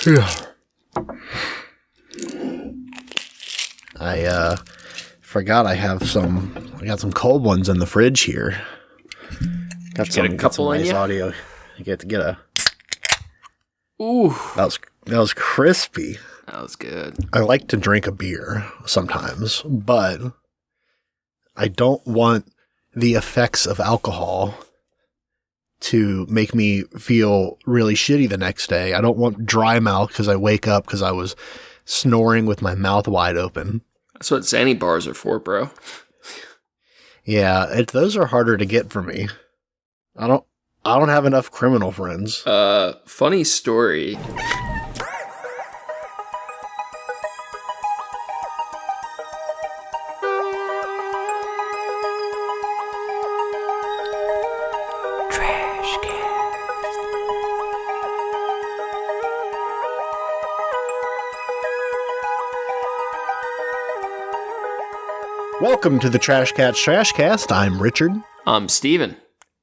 I forgot I got some cold ones in the fridge here. Got some nice audio. You get to get a. Ooh, that was crispy. That was good. I like to drink a beer sometimes, but I don't want the effects of alcohol to make me feel really shitty the next day. I don't want dry mouth because I wake up because I was snoring with my mouth wide open. That's what Zanny bars are for, bro. Yeah, those are harder to get for me. I don't have enough criminal friends. Funny story. Welcome to the Trash Cats Trashcast. I'm Richard. I'm Steven.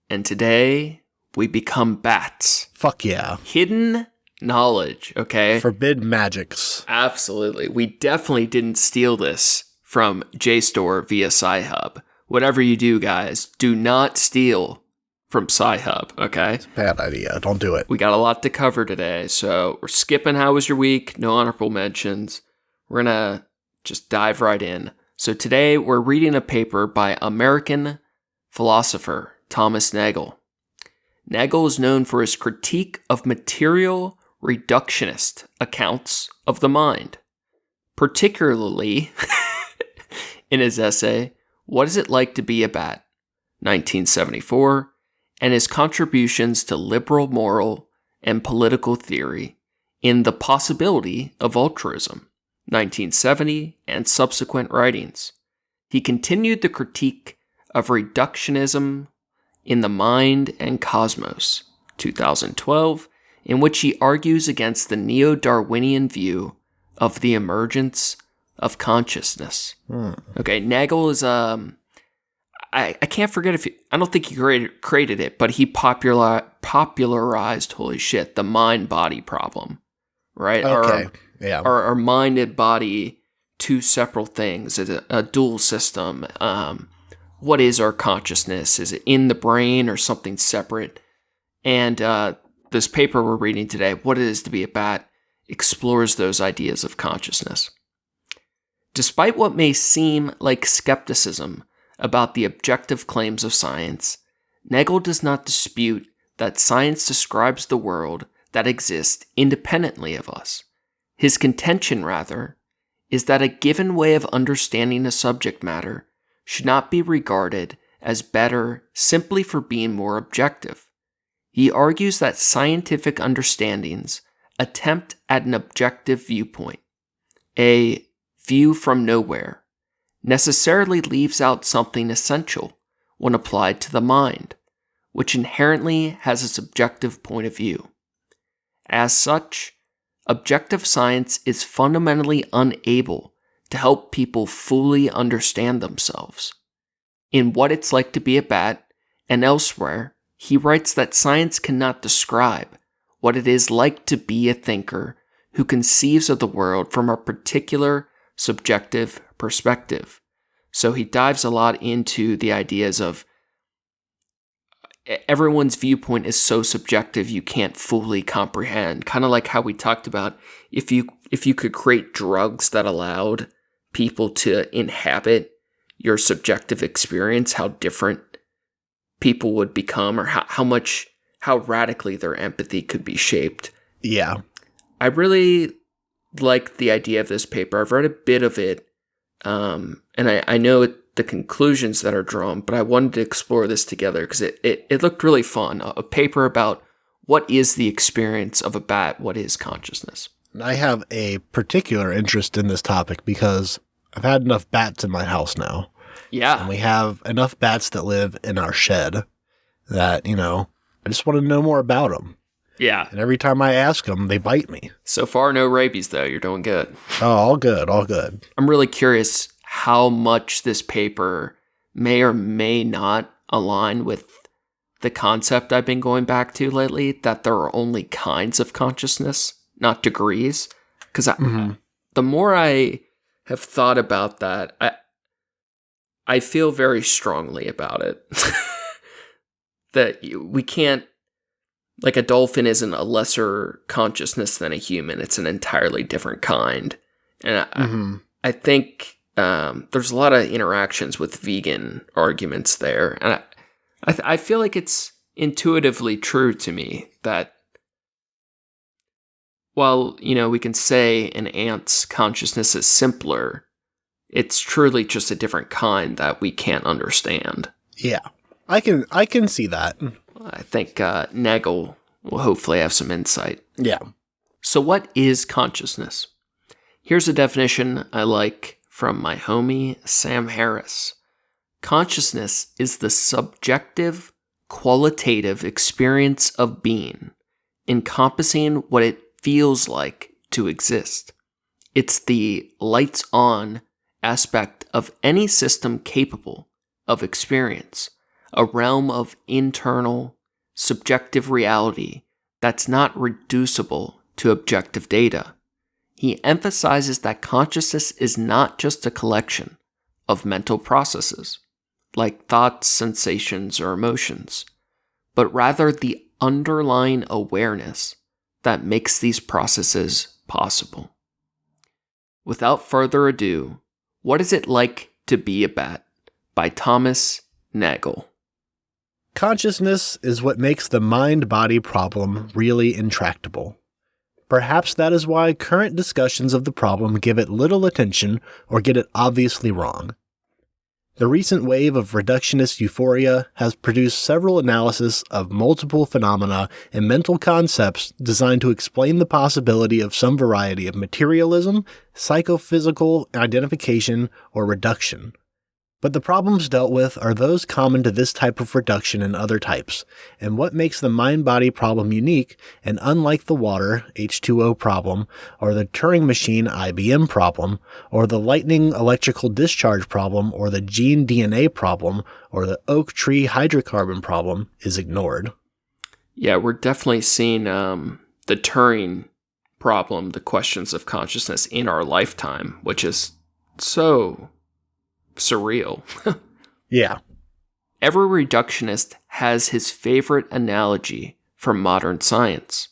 And today, we become bats. Fuck yeah. Hidden knowledge, okay? Forbid magics. Absolutely. We definitely didn't steal this from JSTOR via Sci-Hub. Whatever you do, guys, do not steal from Sci-Hub, okay? It's a bad idea. Don't do it. We got a lot to cover today, so we're skipping How Was Your Week? No honorable mentions. We're gonna just dive right in. So today we're reading a paper by American philosopher Thomas Nagel. Nagel is known for his critique of material reductionist accounts of the mind, particularly in his essay, What Is It Like to Be a Bat? 1974, and his contributions to liberal moral and political theory in The Possibility of Altruism, 1970, and subsequent writings. He continued the critique of reductionism in The Mind and Cosmos, 2012, in which he argues against the neo-Darwinian view of the emergence of consciousness. Okay, Nagel is, I can't forget I don't think he created it, but he popularized, holy shit, the mind-body problem, right? Okay. Yeah. Our mind and body, two separate things. Is it a dual system? What is our consciousness? Is it in the brain or something separate? And this paper we're reading today, What It Is to Be a Bat, explores those ideas of consciousness. Despite what may seem like skepticism about the objective claims of science, Nagel does not dispute that science describes the world that exists independently of us. His contention, rather, is that a given way of understanding a subject matter should not be regarded as better simply for being more objective. He argues that scientific understandings attempt at an objective viewpoint, a view from nowhere, necessarily leaves out something essential when applied to the mind, which inherently has a subjective point of view. As such, objective science is fundamentally unable to help people fully understand themselves. In What It's Like to Be a Bat and elsewhere, he writes that science cannot describe what it is like to be a thinker who conceives of the world from a particular subjective perspective. So he dives a lot into the ideas of everyone's viewpoint is so subjective you can't fully comprehend. Kind of like how we talked about if you could create drugs that allowed people to inhabit your subjective experience, how different people would become, or how radically their empathy could be shaped. Yeah. I really like the idea of this paper. I've read a bit of it, and I know the conclusions that are drawn, but I wanted to explore this together because it looked really fun. A paper about what is the experience of a bat, what is consciousness. I have a particular interest in this topic because I've had enough bats in my house now. Yeah. And we have enough bats that live in our shed that, I just want to know more about them. Yeah. And every time I ask them, they bite me. So far, no rabies, though. You're doing good. Oh, all good, all good. I'm really curious how much this paper may or may not align with the concept I've been going back to lately, that there are only kinds of consciousness, not degrees. Because the more I have thought about that, I feel very strongly about it. That we can't, like a dolphin isn't a lesser consciousness than a human. It's an entirely different kind. And I think there's a lot of interactions with vegan arguments there. And I feel like it's intuitively true to me that while, we can say an ant's consciousness is simpler, it's truly just a different kind that we can't understand. Yeah, I can see that. I think Nagel will hopefully have some insight. Yeah. So what is consciousness? Here's a definition I like from my homie Sam Harris. Consciousness is the subjective, qualitative experience of being, encompassing what it feels like to exist. It's the lights on aspect of any system capable of experience, a realm of internal, subjective reality that's not reducible to objective data. He emphasizes that consciousness is not just a collection of mental processes, like thoughts, sensations, or emotions, but rather the underlying awareness that makes these processes possible. Without further ado, what is it like to be a bat? By Thomas Nagel. Consciousness is what makes the mind-body problem really intractable. Perhaps that is why current discussions of the problem give it little attention or get it obviously wrong. The recent wave of reductionist euphoria has produced several analyses of multiple phenomena and mental concepts designed to explain the possibility of some variety of materialism, psychophysical identification, or reduction. But the problems dealt with are those common to this type of reduction and other types, and what makes the mind-body problem unique and unlike the water H2O problem, or the Turing machine IBM problem, or the lightning electrical discharge problem, or the gene DNA problem, or the oak tree hydrocarbon problem is ignored. Yeah, we're definitely seeing the Turing problem, the questions of consciousness in our lifetime, which is so surreal. Yeah. Every reductionist has his favorite analogy from modern science.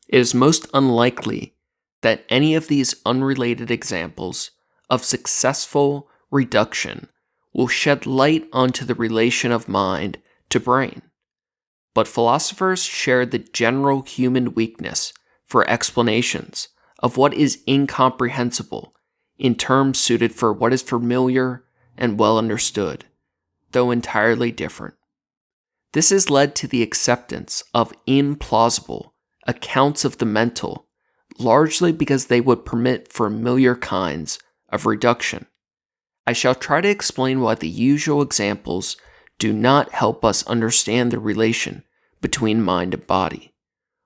It is most unlikely that any of these unrelated examples of successful reduction will shed light onto the relation of mind to brain. But philosophers share the general human weakness for explanations of what is incomprehensible in terms suited for what is familiar and well understood, though entirely different. This has led to the acceptance of implausible accounts of the mental, largely because they would permit familiar kinds of reduction. I shall try to explain why the usual examples do not help us understand the relation between mind and body,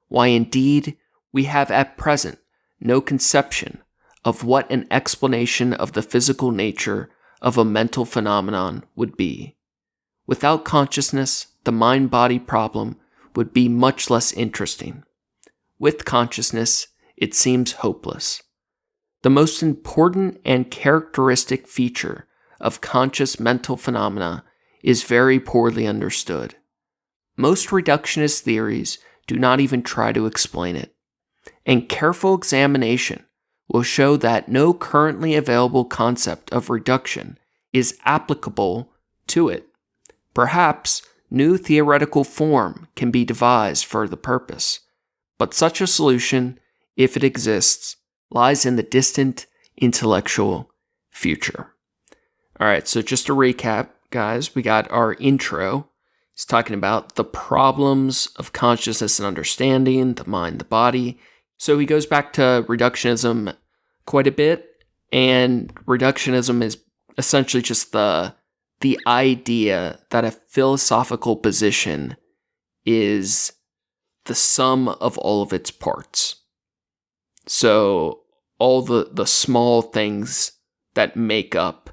why indeed we have at present no conception of what an explanation of the physical nature of a mental phenomenon would be. Without consciousness, the mind-body problem would be much less interesting. With consciousness, it seems hopeless. The most important and characteristic feature of conscious mental phenomena is very poorly understood. Most reductionist theories do not even try to explain it, and careful examination will show that no currently available concept of reduction is applicable to it. Perhaps new theoretical form can be devised for the purpose, but such a solution, if it exists, lies in the distant intellectual future. All right, so just to recap, guys, we got our intro. It's talking about the problems of consciousness and understanding, the mind, the body. So he goes back to reductionism quite a bit, and reductionism is essentially just the idea that a philosophical position is the sum of all of its parts. So all the small things that make up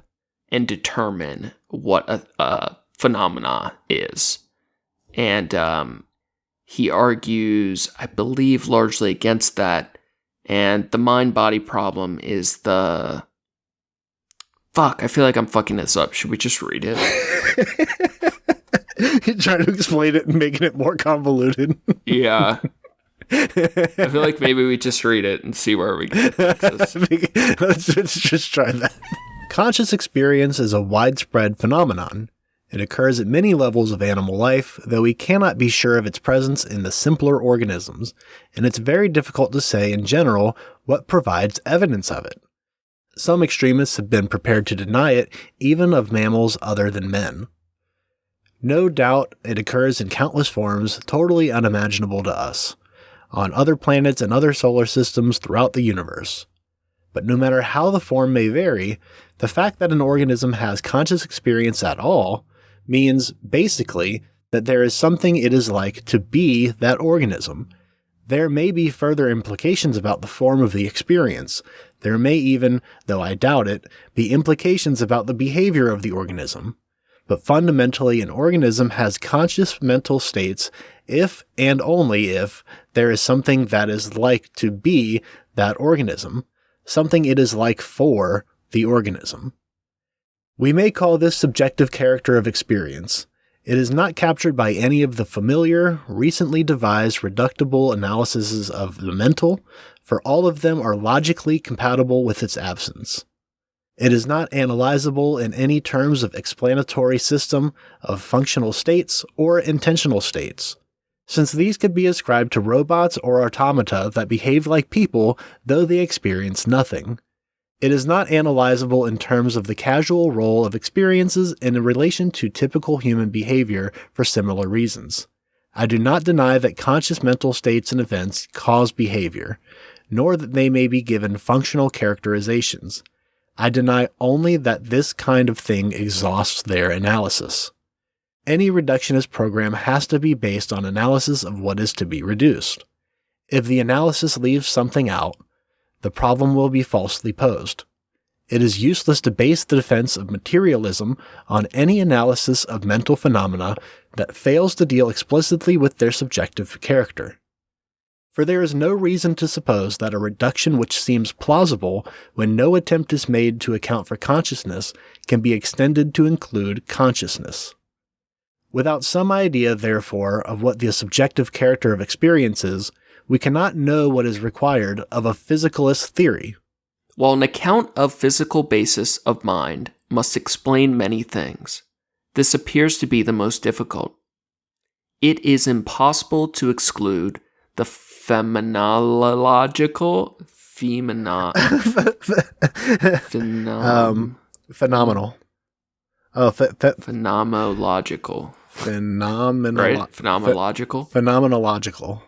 and determine what a phenomena is. And he argues, I believe, largely against that And the mind-body problem is the... Fuck, I feel like I'm fucking this up. Should we just read it? You're trying to explain it and making it more convoluted. Yeah. I feel like maybe we just read it and see where we get Let's just try that. Conscious experience is a widespread phenomenon. It occurs at many levels of animal life, though we cannot be sure of its presence in the simpler organisms, and it's very difficult to say in general what provides evidence of it. Some extremists have been prepared to deny it, even of mammals other than men. No doubt it occurs in countless forms totally unimaginable to us, on other planets and other solar systems throughout the universe. But no matter how the form may vary, the fact that an organism has conscious experience at all means, basically, that there is something it is like to be that organism. There may be further implications about the form of the experience. There may even, though I doubt it, be implications about the behavior of the organism. But fundamentally, an organism has conscious mental states if and only if there is something that is like to be that organism, something it is like for the organism. We may call this subjective character of experience. It is not captured by any of the familiar, recently devised reductible analyses of the mental, for all of them are logically compatible with its absence. It is not analyzable in any terms of explanatory system of functional states or intentional states, since these could be ascribed to robots or automata that behave like people, though they experience nothing. It is not analyzable in terms of the casual role of experiences in relation to typical human behavior for similar reasons. I do not deny that conscious mental states and events cause behavior, nor that they may be given functional characterizations. I deny only that this kind of thing exhausts their analysis. Any reductionist program has to be based on analysis of what is to be reduced. If the analysis leaves something out, the problem will be falsely posed. It is useless to base the defense of materialism on any analysis of mental phenomena that fails to deal explicitly with their subjective character. For there is no reason to suppose that a reduction which seems plausible when no attempt is made to account for consciousness can be extended to include consciousness. Without some idea, therefore, of what the subjective character of experience is, we cannot know what is required of a physicalist theory. While an account of physical basis of mind must explain many things, this appears to be the most difficult. It is impossible to exclude the phenomenological Phenomenal. phenomenological. Right? Phenomenological? Phenomenological.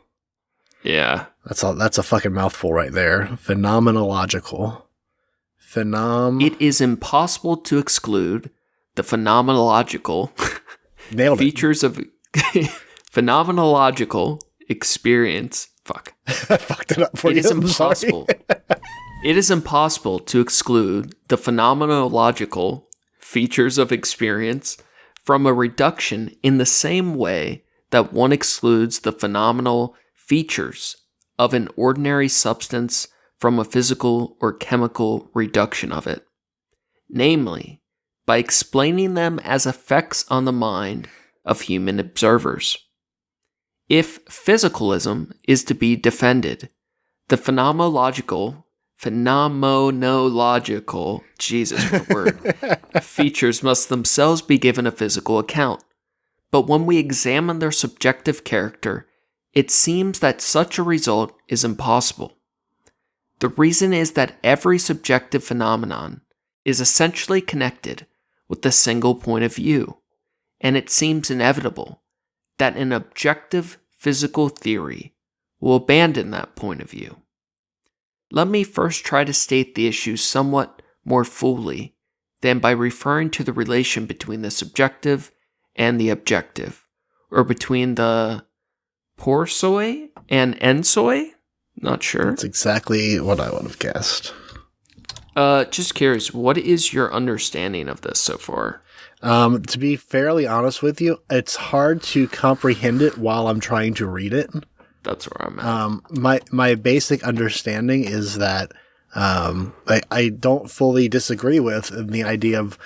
Yeah. That's a fucking mouthful right there. Phenomenological. It is impossible to exclude the phenomenological Nailed features of phenomenological experience. Fuck. I fucked it up for you. It is impossible. It is impossible to exclude the phenomenological features of experience from a reduction in the same way that one excludes the phenomenal features of an ordinary substance from a physical or chemical reduction of it, namely, by explaining them as effects on the mind of human observers. If physicalism is to be defended, the phenomenological, Jesus, what a word, features must themselves be given a physical account. But when we examine their subjective character, it seems that such a result is impossible. The reason is that every subjective phenomenon is essentially connected with a single point of view, and it seems inevitable that an objective physical theory will abandon that point of view. Let me first try to state the issue somewhat more fully than by referring to the relation between the subjective and the objective, or between the Porsoi and Ensoi? Not sure. That's exactly what I would have guessed. Just curious, what is your understanding of this so far? To be fairly honest with you, it's hard to comprehend it while I'm trying to read it. That's where I'm at. My basic understanding is that I don't fully disagree with the idea of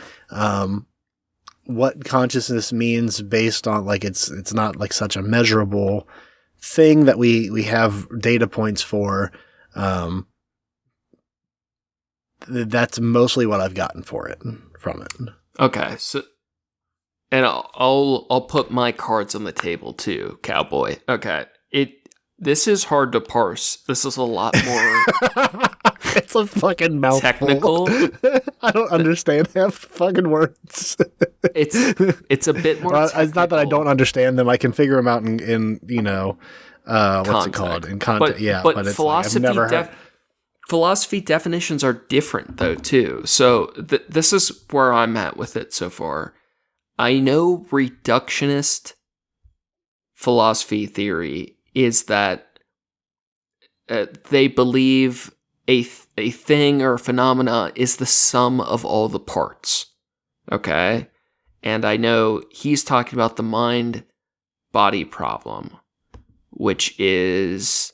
what consciousness means based on like it's not like such a measurable thing that we have data points for. That's mostly what I've gotten from it. Okay, so and I'll put my cards on the table too, cowboy. Okay, this is hard to parse. This is a lot more. It's a fucking mouthful. Technical. I don't understand half the fucking words. It's a bit more. It's not that I don't understand them. I can figure them out in what's it called in context. But it's philosophy. Like, I've never heard. Philosophy definitions are different though too. So this is where I'm at with it so far. I know reductionist philosophy theory is that they believe a thing or a phenomena is the sum of all the parts. Okay? And I know he's talking about the mind-body problem, which is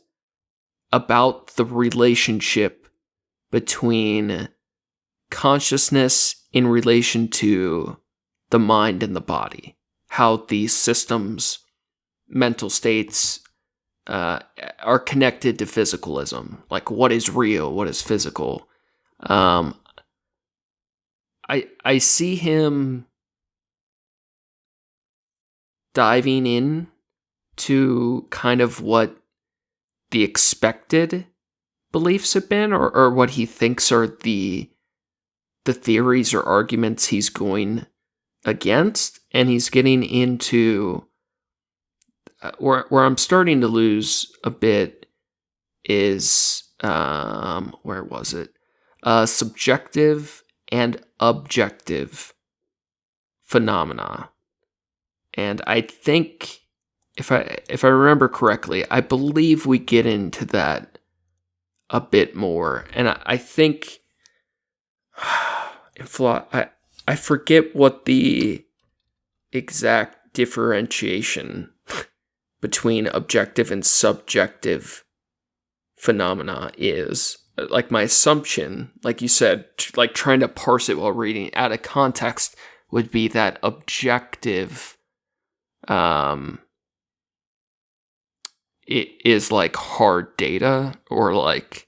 about the relationship between consciousness in relation to the mind and the body. How these systems, mental states, are connected to physicalism. Like what is real, what is physical. I see him diving in to kind of what the expected beliefs have been, or what he thinks are the theories or arguments he's going against, and he's getting into where I'm starting to lose a bit is where was it? Subjective and objective phenomena. And I think if I remember correctly, I believe we get into that a bit more. And I think I forget what the exact differentiation between objective and subjective phenomena is. Like my assumption, like you said, like trying to parse it while reading out of context would be that objective it is like hard data or like,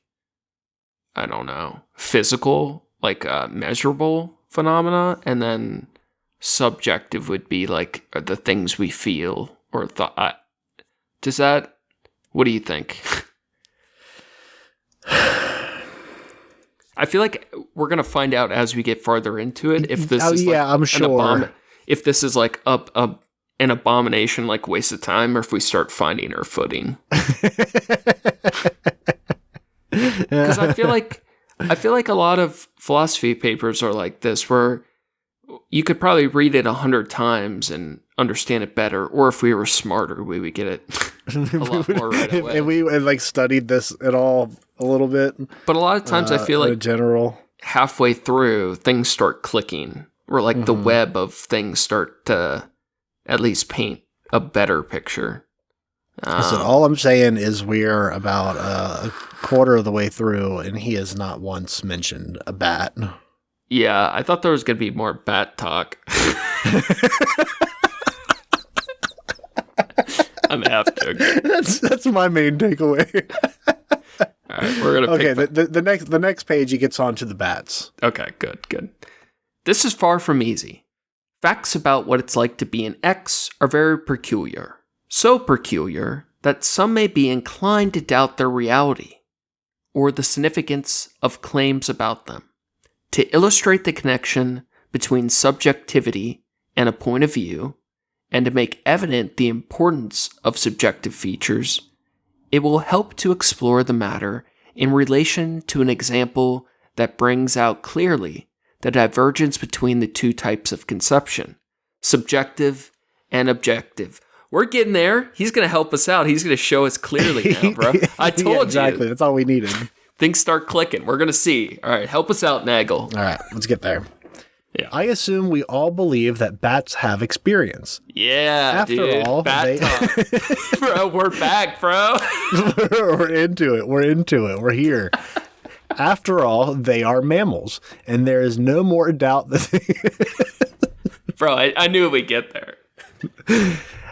I don't know, physical, like measurable phenomena, and then subjective would be like the things we feel or thought. Does that? What do you think? I feel like we're gonna find out as we get farther into it if this is like I'm sure. If this is like an abomination, like waste of time, or if we start finding our footing. Because I feel like a lot of philosophy papers are like this, where you could probably read it 100 times and understand it better, or if we were smarter, we would get it a lot more right away. And we had like studied this at all a little bit. But a lot of times I feel like in general, halfway through, things start clicking, or like the web of things start to at least paint a better picture. Listen, all I'm saying is we're about a quarter of the way through, and he has not once mentioned a bat. Yeah, I thought there was going to be more bat talk. I'm half joking. That's my main takeaway. All right, we're gonna. Okay, the next page he gets on to the bats. Okay, good. This is far from easy. Facts about what it's like to be an X are very peculiar. So peculiar that some may be inclined to doubt their reality or the significance of claims about them. To illustrate the connection between subjectivity and a point of view, and to make evident the importance of subjective features, it will help to explore the matter in relation to an example that brings out clearly the divergence between the two types of conception, subjective and objective. We're getting there. He's going to help us out. He's going to show us clearly now, bro. I told you. Exactly. That's all we needed. Things start clicking. We're going to see. All right, help us out, Nagel. All right, let's get there. Yeah. I assume we all believe that bats have experience. Yeah, After all, bat talk. Bro, we're back, bro. We're into it. We're here. After all, they are mammals, and there is no more doubt that Bro, I knew we'd get there.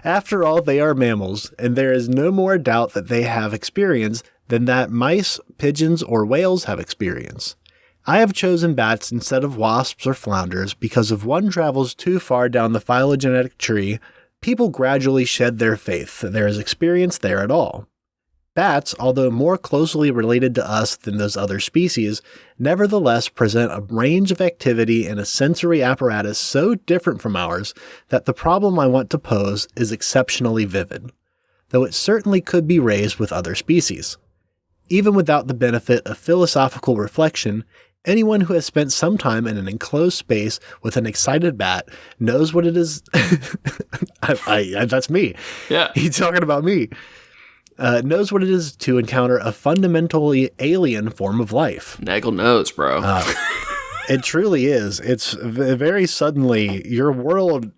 After all, they are mammals, and there is no more doubt that they have experience than that mice, pigeons, or whales have experience. I have chosen bats instead of wasps or flounders because if one travels too far down the phylogenetic tree, people gradually shed their faith that there is experience there at all. Bats, although more closely related to us than those other species, nevertheless present a range of activity and a sensory apparatus so different from ours that the problem I want to pose is exceptionally vivid, though it certainly could be raised with other species. Even without the benefit of philosophical reflection, anyone who has spent some time in an enclosed space with an excited bat knows what it is. That's me. Yeah. He's talking about me. Knows what it is to encounter a fundamentally alien form of life. Nagel knows, bro. It truly is. It's very suddenly your world,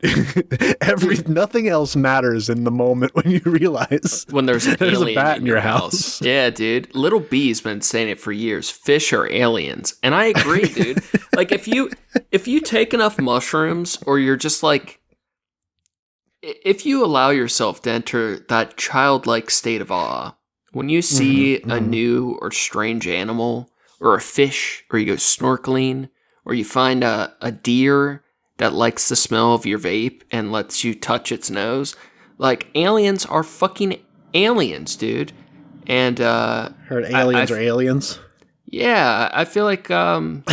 nothing else matters in the moment when you realize when there's an alien a bat in your house. Yeah, dude. Little B's been saying it for years. Fish are aliens. And I agree, dude. Like if you take enough mushrooms or you're just like, if you allow yourself to enter that childlike state of awe, when you see a new or strange animal or a fish, or you go snorkeling, or you find a deer that likes the smell of your vape and lets you touch its nose, like aliens are fucking aliens, dude. And heard aliens are aliens. Yeah, I feel like they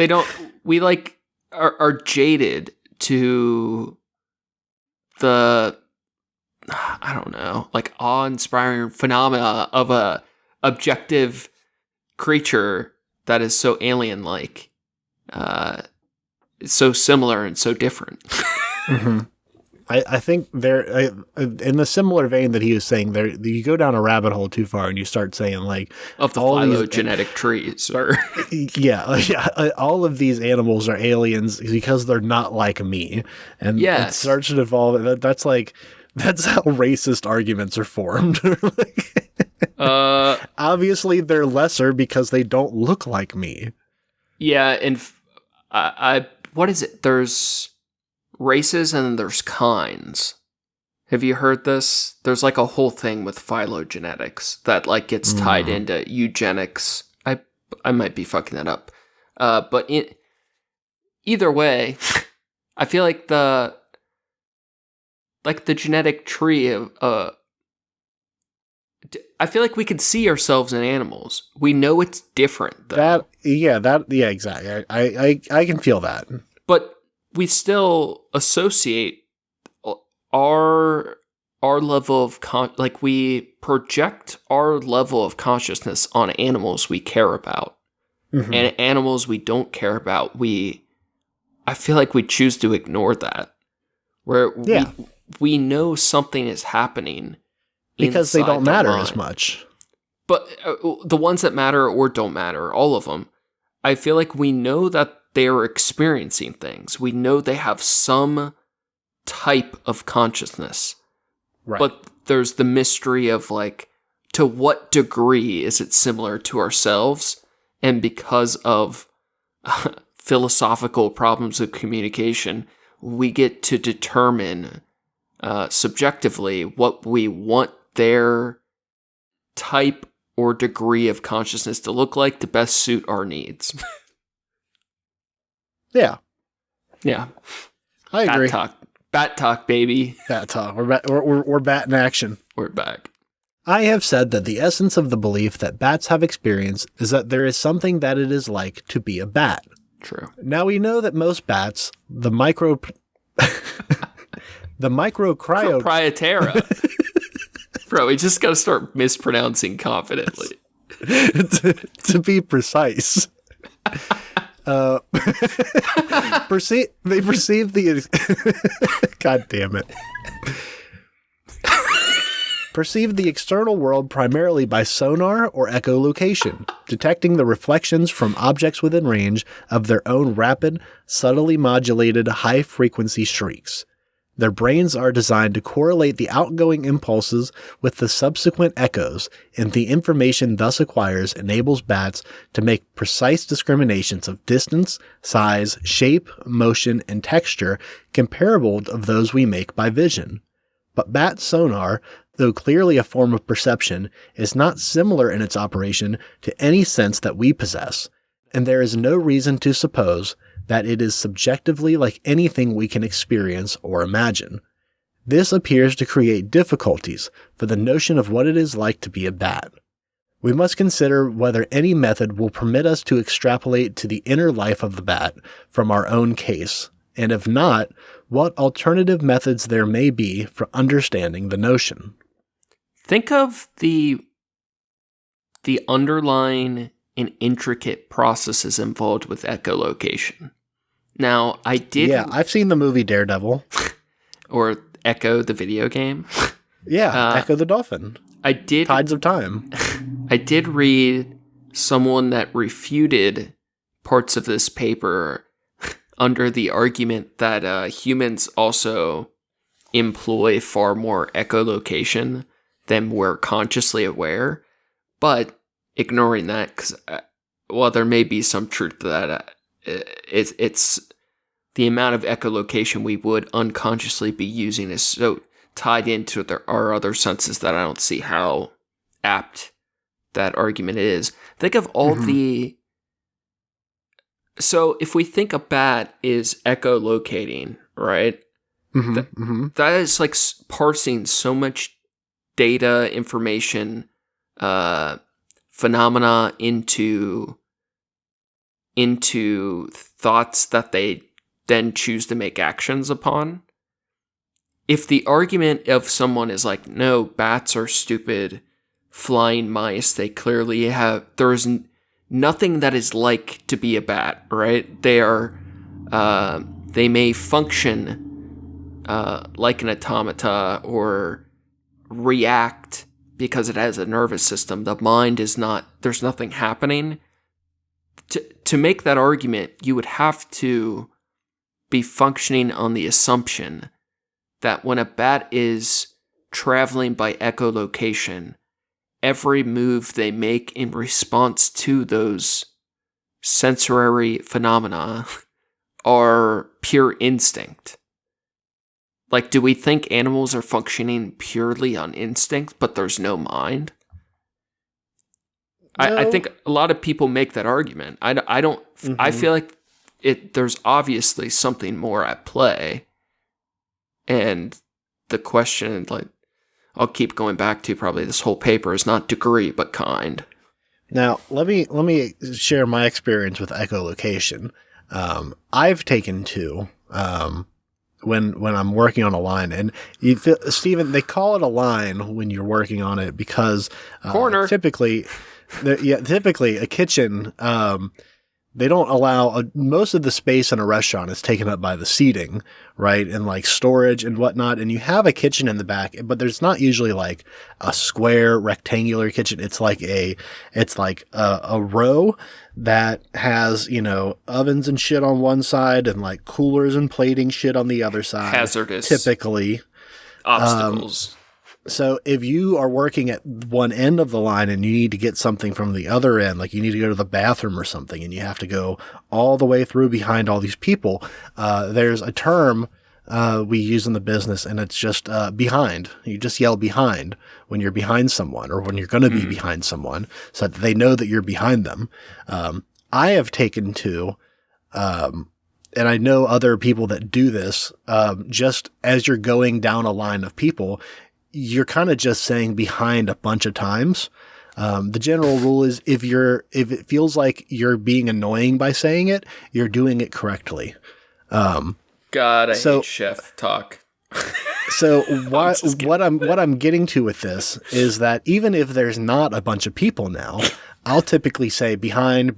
don't. We like are jaded to the, I don't know, like awe-inspiring phenomena of a objective creature that is so alien-like, so similar and so different. Mm-hmm. I think there, in the similar vein that he was saying, there you go down a rabbit hole too far and you start saying like of the phylogenetic trees, or all of these animals are aliens because they're not like me, and it starts to evolve. That's how racist arguments are formed. Obviously, they're lesser because they don't look like me. Yeah, and I what is it? There's races and then there's kinds. Have you heard this? There's like a whole thing with phylogenetics that like gets tied into eugenics. I might be fucking that up. But either way, I feel like the genetic tree of I feel like we can see ourselves in animals. We know it's different though. Exactly. I can feel that. But we still associate our level of we project our level of consciousness on animals we care about, and animals we don't care about. I feel like we choose to ignore that, where we know something is happening because they don't matter as much. But the ones that matter or don't matter, all of them, I feel like we know that they are experiencing things. We know they have some type of consciousness. Right. But there's the mystery of like, to what degree is it similar to ourselves? And because of philosophical problems of communication, we get to determine subjectively what we want their type or degree of consciousness to look like to best suit our needs. Yeah. I agree. Bat talk, baby. Bat talk. We're bat in action. We're back. I have said that the essence of the belief that bats have experience is that there is something that it is like to be a bat. True. Now we know that most bats, the Proprietera. Bro, we just gotta start mispronouncing confidently. to be precise. They perceive the God damn it. perceive the external world primarily by sonar or echolocation, detecting the reflections from objects within range of their own rapid, subtly modulated high-frequency shrieks. Their brains are designed to correlate the outgoing impulses with the subsequent echoes, and the information thus acquires enables bats to make precise discriminations of distance, size, shape, motion, and texture comparable of those we make by vision. But bat sonar, though clearly a form of perception, is not similar in its operation to any sense that we possess, and there is no reason to suppose that it is subjectively like anything we can experience or imagine. This appears to create difficulties for the notion of what it is like to be a bat. We must consider whether any method will permit us to extrapolate to the inner life of the bat from our own case, and if not, what alternative methods there may be for understanding the notion. Think of the underlying and intricate processes involved with echolocation. Now, I did... Yeah, I've seen the movie Daredevil. Or Echo, the video game. Yeah, Echo the Dolphin. I did... Tides of Time. I did read someone that refuted parts of this paper under the argument that humans also employ far more echolocation than we're consciously aware. But ignoring that, because while there may be some truth to that, it's the amount of echolocation we would unconsciously be using is so tied into our other senses that I don't see how apt that argument is. Think of all the... So if we think a bat is echolocating, right? That is like parsing so much data, information, phenomena into thoughts that they then choose to make actions upon. If the argument of someone is like, no, bats are stupid flying mice, they clearly have, there's nothing that is like to be a bat, right? They are, they may function like an automata or react because it has a nervous system. The mind is not, there's nothing happening. To make that argument, you would have to be functioning on the assumption that when a bat is traveling by echolocation, every move they make in response to those sensory phenomena are pure instinct. Like, do we think animals are functioning purely on instinct, but there's no mind? No. I think a lot of people make that argument. I don't. I feel like there's obviously something more at play, and the question, like, I'll keep going back to probably this whole paper is not degree but kind. Now, let me share my experience with echolocation. I've taken two when I'm working on a line, and Stephen, they call it a line when you're working on it because corner typically a kitchen. They don't allow most of the space in a restaurant is taken up by the seating, right? And like storage and whatnot. And you have a kitchen in the back, but there's not usually like a square rectangular kitchen. It's like a row that has, ovens and shit on one side and like coolers and plating shit on the other side. Hazardous. Typically. Obstacles. So if you are working at one end of the line and you need to get something from the other end, like you need to go to the bathroom or something, and you have to go all the way through behind all these people, there's a term we use in the business, and it's just behind. You just yell behind when you're behind someone or when you're going to be behind someone so that they know that you're behind them. I have taken to, and I know other people that do this, just as you're going down a line of people, you're kind of just saying behind a bunch of times. The general rule is if it feels like you're being annoying by saying it, you're doing it correctly. God, I hate chef talk. So what I'm getting to with this is that even if there's not a bunch of people now, I'll typically say behind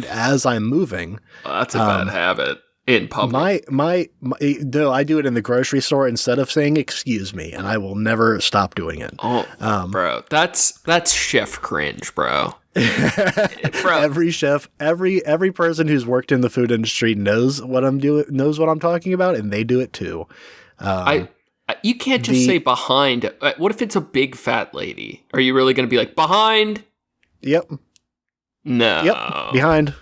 as I'm moving. Well, that's a bad habit. in public. No, I do it in the grocery store instead of saying "excuse me," and I will never stop doing it. Oh, bro, that's chef cringe, bro. Bro. Every chef, every person who's worked in the food industry knows what I'm talking about, and they do it too. You can't just say behind. What if it's a big fat lady? Are you really going to be like behind? Yep. No. Yep.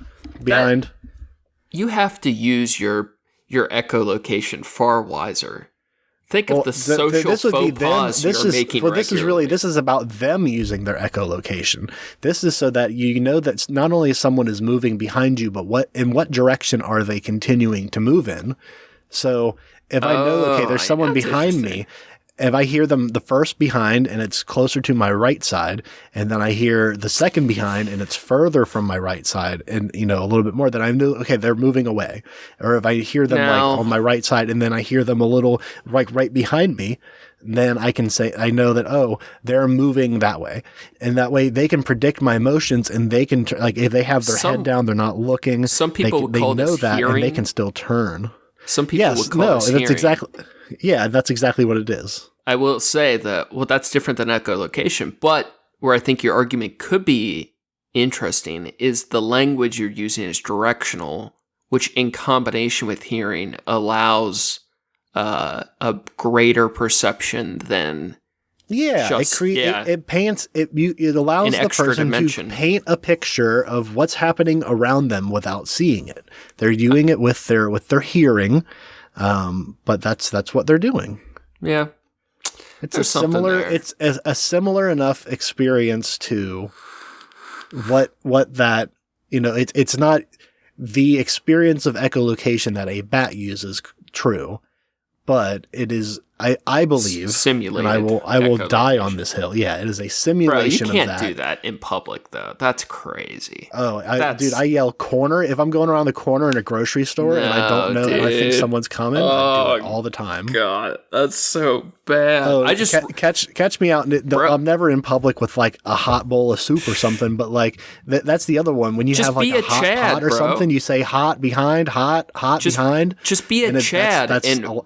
Behind. You have to use your echolocation far wiser. Think of the social faux pas you're making regularly. This is about them using their echolocation. This is so that you know that not only someone is moving behind you, but in what direction are they continuing to move in? So if I know, okay, there's someone behind me, if I hear them the first behind and it's closer to my right side, and then I hear the second behind and it's further from my right side and, a little bit more, then I know, okay, they're moving away. Or if I hear them on my right side and then I hear them a little right behind me, then I can say, I know that, they're moving that way. And that way they can predict my emotions and they can, if they have their head down, they're not looking. Some people would call this hearing. And they can still turn. Some people would call this hearing. That's exactly what it is. I will say that, that's different than echolocation, but where I think your argument could be interesting is the language you're using is directional, which in combination with hearing allows a greater perception than it paints it allows the person to paint a picture of what's happening around them without seeing it. They're doing it with their hearing, but that's what they're doing. Yeah. It's a similar enough experience to what that, it's not the experience of echolocation that a bat uses true, but it is, I believe, simulated, and I will die on this hill. Yeah, it is a simulation of that. You can't do that in public, though. That's crazy. I yell corner. If I'm going around the corner in a grocery store and I don't know, and I think someone's coming, I do it all the time. God, that's so bad. I just catch me out. I'm never in public with like a hot bowl of soup or something, but like that's the other one. When you have like a hot or something, you say hot behind, hot behind. Just be a Chad and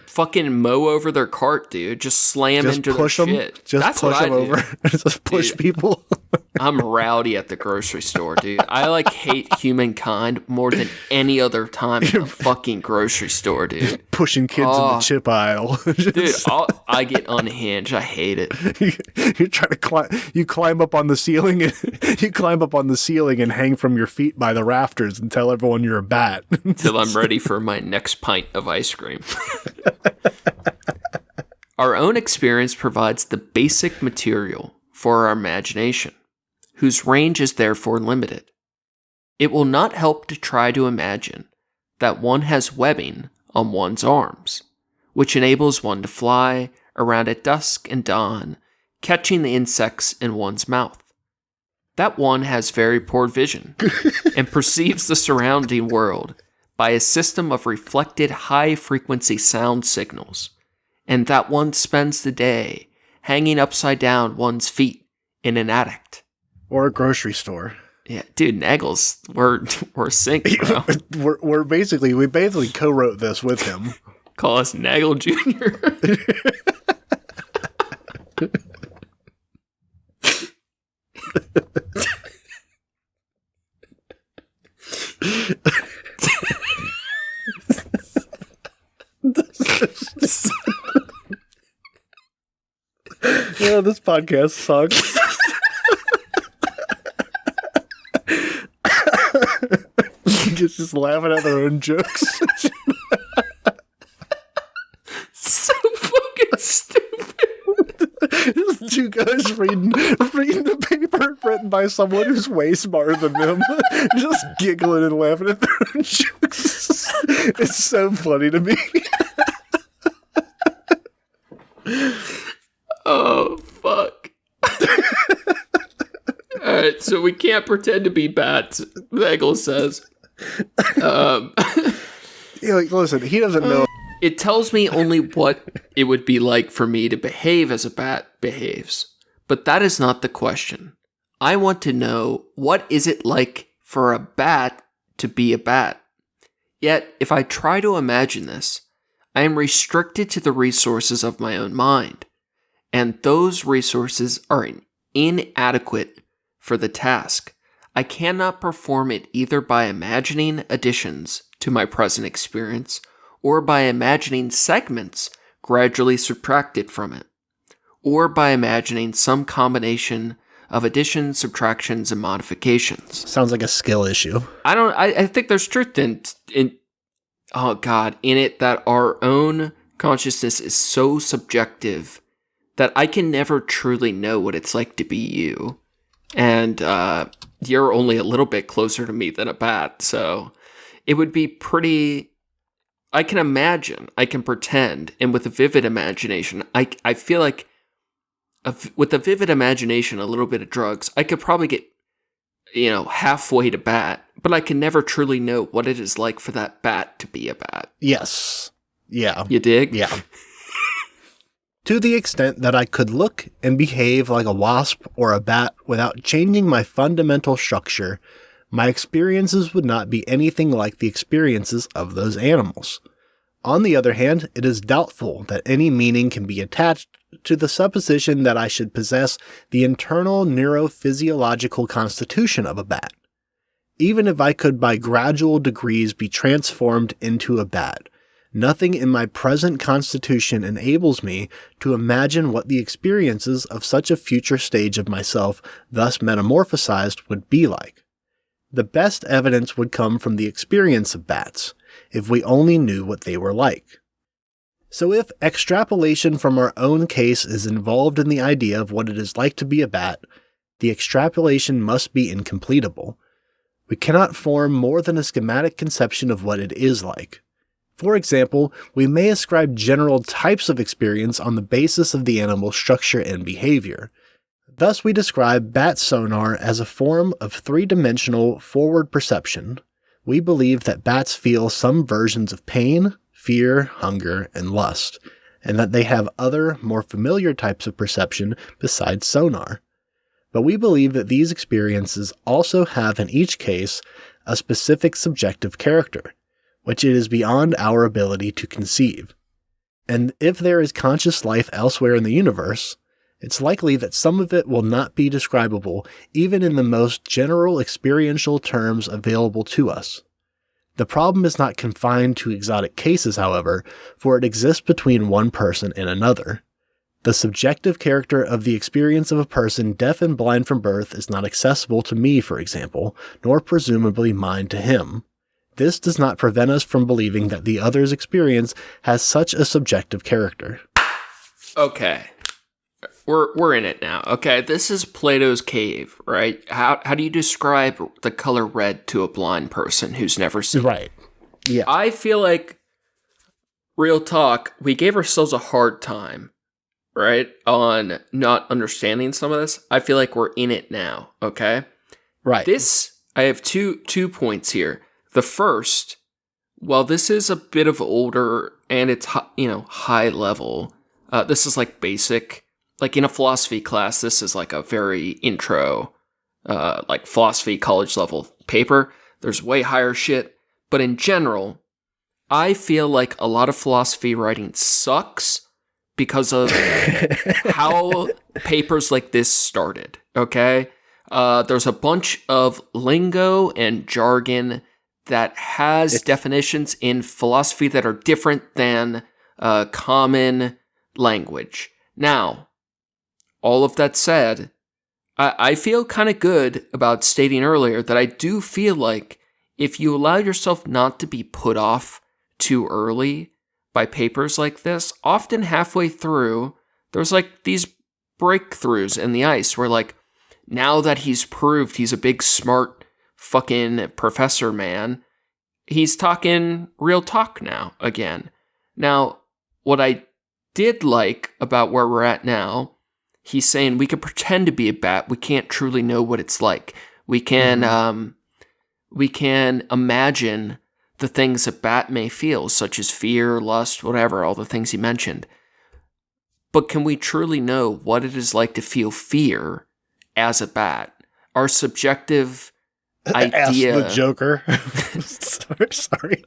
fucking mow over their cart, dude. Just slam into their shit. Just push them over. Just push people. I'm rowdy at the grocery store, dude. I hate humankind more than any other time in a fucking grocery store, dude. Pushing kids in the chip aisle. Dude, I get unhinged. I hate it. You're trying to climb. You climb up on the ceiling and hang from your feet by the rafters and tell everyone you're a bat. Till I'm ready for my next pint of ice cream. Our own experience provides the basic material for our imagination, whose range is therefore limited. It will not help to try to imagine that one has webbing on one's arms, which enables one to fly around at dusk and dawn, catching the insects in one's mouth. That one has very poor vision and perceives the surrounding world by a system of reflected high-frequency sound signals, and that one spends the day hanging upside down one's feet in an attic. Or a grocery store. Yeah, dude, Nagel's, we're synced, bro. we basically co-wrote this with him. Call us Nagel Jr. Yeah, this podcast sucks. Just laughing at their own jokes. So fucking stupid. Two guys reading the paper written by someone who's way smarter than them, just giggling and laughing at their own jokes. It's so funny to me. Oh, fuck. Alright, so we can't pretend to be bats, Nagel says. Listen, he doesn't know. It tells me only what it would be like for me to behave as a bat behaves. But that is not the question. I want to know, what is it like for a bat to be a bat? Yet, if I try to imagine this, I am restricted to the resources of my own mind, and those resources are inadequate for the task. I cannot perform it either by imagining additions to my present experience or by imagining segments gradually subtracted from it, or by imagining some combination of additions, subtractions, and modifications. Sounds like a skill issue. I think there's truth in it that our own consciousness is so subjective that I can never truly know what it's like to be you. And you're only a little bit closer to me than a bat, so it would be pretty... I can imagine, I can pretend, and with a vivid imagination, I feel like with a vivid imagination, a little bit of drugs, I could probably get, halfway to bat, but I can never truly know what it is like for that bat to be a bat. Yes. Yeah. You dig? Yeah. To the extent that I could look and behave like a wasp or a bat without changing my fundamental structure, my experiences would not be anything like the experiences of those animals. On the other hand, it is doubtful that any meaning can be attached to the supposition that I should possess the internal neurophysiological constitution of a bat. Even if I could by gradual degrees be transformed into a bat, nothing in my present constitution enables me to imagine what the experiences of such a future stage of myself thus metamorphosized would be like. The best evidence would come from the experience of bats, if we only knew what they were like. So if extrapolation from our own case is involved in the idea of what it is like to be a bat, the extrapolation must be incompletable. We cannot form more than a schematic conception of what it is like. For example, we may ascribe general types of experience on the basis of the animal's structure and behavior. Thus we describe bat sonar as a form of three-dimensional forward perception. We believe that bats feel some versions of pain, fear, hunger, and lust, and that they have other, more familiar types of perception besides sonar. But we believe that these experiences also have in each case a specific subjective character, which it is beyond our ability to conceive. And if there is conscious life elsewhere in the universe, it's likely that some of it will not be describable even in the most general experiential terms available to us. The problem is not confined to exotic cases, however, for it exists between one person and another. The subjective character of the experience of a person deaf and blind from birth is not accessible to me, for example, nor presumably mine to him. This does not prevent us from believing that the other's experience has such a subjective character. Okay. We're in it now. Okay, this is Plato's cave, right? How do you describe the color red to a blind person who's never seen it? Right. Yeah. I feel like, real talk, we gave ourselves a hard time, right, on not understanding some of this. I feel like we're in it now, okay? Right. I have two points here. The first, while this is a bit of older and it's, high level, this is like basic. Like in a philosophy class, this is like a very intro, like philosophy college level paper. There's way higher shit. But in general, I feel like a lot of philosophy writing sucks because of how papers like this started, okay? There's a bunch of lingo and jargon that has definitions in philosophy that are different than common language. Now, all of that said, I feel kind of good about stating earlier that I do feel like if you allow yourself not to be put off too early by papers like this, often halfway through, there's like these breakthroughs in the ice where like, now that he's proved he's a big smart fucking professor man, he's talking real talk now again. Now, what I did like about where we're at now, he's saying we can pretend to be a bat. We can't truly know what it's like. We can imagine the things a bat may feel, such as fear, lust, whatever, all the things he mentioned. But can we truly know what it is like to feel fear as a bat? Our subjective Ask the idea. Joker. Sorry.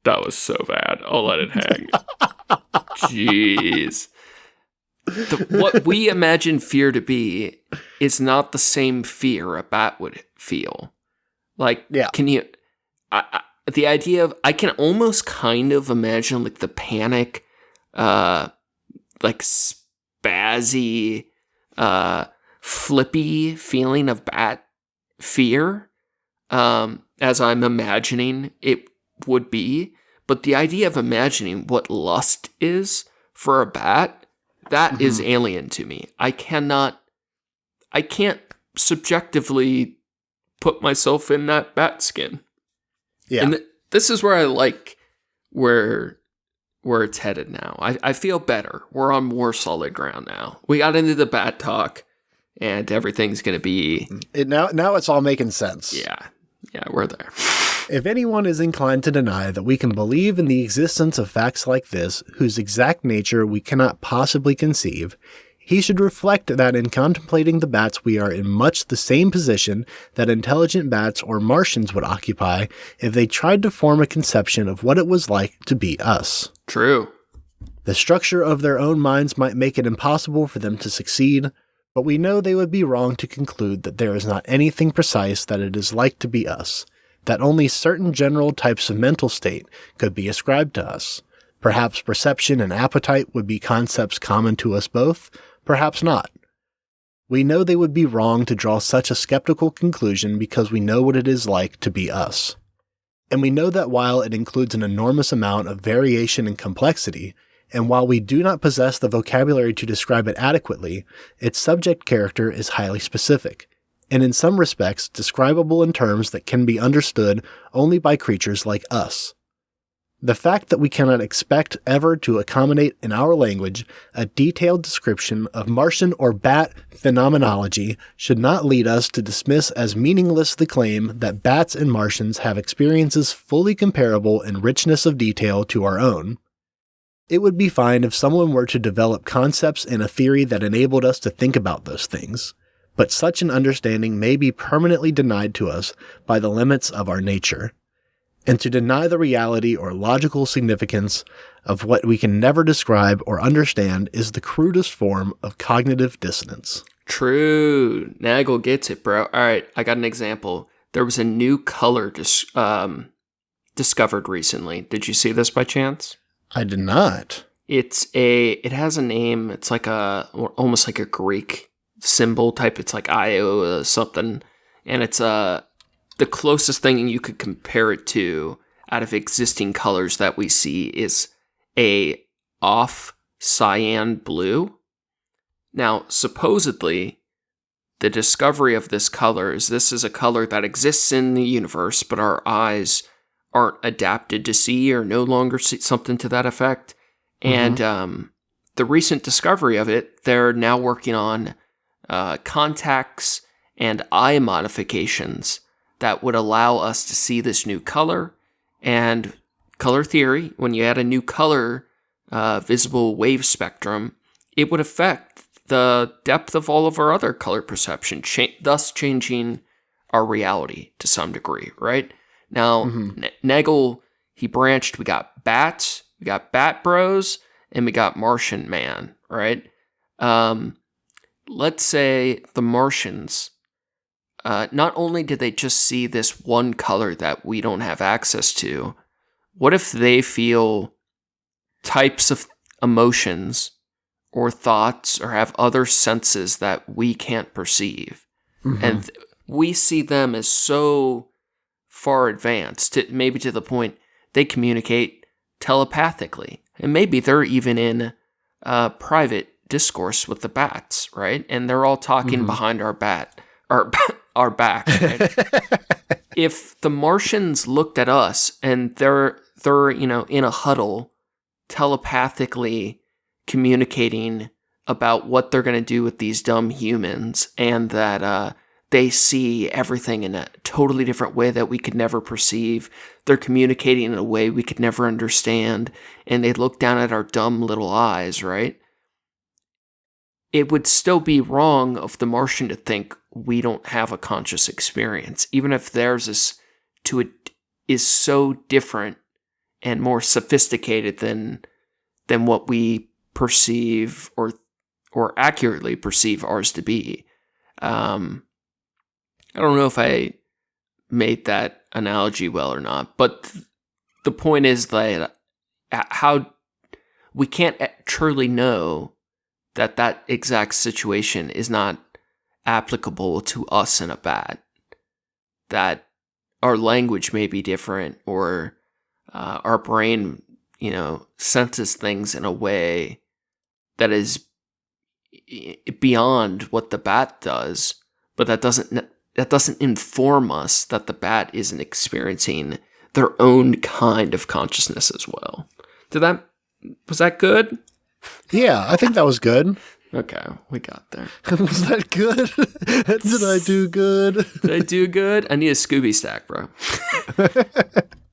That was so bad. I'll let it hang. Jeez. What we imagine fear to be is not the same fear a bat would feel. Like, Yeah. can you... the idea of... I can almost kind of imagine, like, the panic, like, spazzy, flippy feeling of bat fear, as I'm imagining it would be. But the idea of imagining what lust is for a bat, that is alien to me. I can't subjectively put myself in that bat skin. Yeah. And this is where I like where it's headed now. I feel better. We're on more solid ground now. We got into the bat talk, and everything's going to be... Now it's all making sense. Yeah, we're there. If anyone is inclined to deny that we can believe in the existence of facts like this, whose exact nature we cannot possibly conceive, he should reflect that in contemplating the bats we are in much the same position that intelligent bats or Martians would occupy if they tried to form a conception of what it was like to be us. True. The structure of their own minds might make it impossible for them to succeed, but we know they would be wrong to conclude that there is not anything precise that it is like to be us, that only certain general types of mental state could be ascribed to us. Perhaps perception and appetite would be concepts common to us both, perhaps not. We know they would be wrong to draw such a skeptical conclusion because we know what it is like to be us. And we know that while it includes an enormous amount of variation and complexity, and while we do not possess the vocabulary to describe it adequately, its subject character is highly specific, and in some respects describable in terms that can be understood only by creatures like us. The fact that we cannot expect ever to accommodate in our language a detailed description of Martian or bat phenomenology should not lead us to dismiss as meaningless the claim that bats and Martians have experiences fully comparable in richness of detail to our own. It would be fine if someone were to develop concepts in a theory that enabled us to think about those things, but such an understanding may be permanently denied to us by the limits of our nature. And to deny the reality or logical significance of what we can never describe or understand is the crudest form of cognitive dissonance. True. Nagel gets it, bro. All right, I got an example. There was a new color discovered recently. Did you see this by chance? I did not. It has a name. It's like almost like a Greek symbol type. It's like Io something, and it's the closest thing you could compare it to out of existing colors that we see is a off cyan blue. Now, supposedly, the discovery of this is a color that exists in the universe, but our eyes aren't adapted to see or no longer see something to that effect. And the recent discovery of it, they're now working on contacts and eye modifications that would allow us to see this new color. And color theory, when you add a new color visible wave spectrum, it would affect the depth of all of our other color perception, thus changing our reality to some degree, right? Now, Nagel, he branched. We got bats, we got bat bros, and we got Martian man, right? Let's say the Martians, not only did they just see this one color that we don't have access to, what if they feel types of emotions or thoughts or have other senses that we can't perceive? And we see them as so far advanced, maybe to the point they communicate telepathically. And maybe they're even in private discourse with the bats, right? And they're all talking behind our back, right? If the Martians looked at us and they're in a huddle telepathically communicating about what they're going to do with these dumb humans, and that they see everything in a totally different way that we could never perceive. They're communicating in a way we could never understand, and they look down at our dumb little eyes, right? It would still be wrong of the Martian to think we don't have a conscious experience, even if theirs is so different and more sophisticated than what we perceive or accurately perceive ours to be. I don't know if I made that analogy well or not, but the point is that how we can't truly know that exact situation is not applicable to us in a bat, that our language may be different, or our brain, senses things in a way that is beyond what the bat does, but that doesn't inform us that the bat isn't experiencing their own kind of consciousness as well. Was that good? Yeah, I think that was good. Okay, we got there. Was that good? Did I do good? Did I do good? I need a Scooby stack, bro.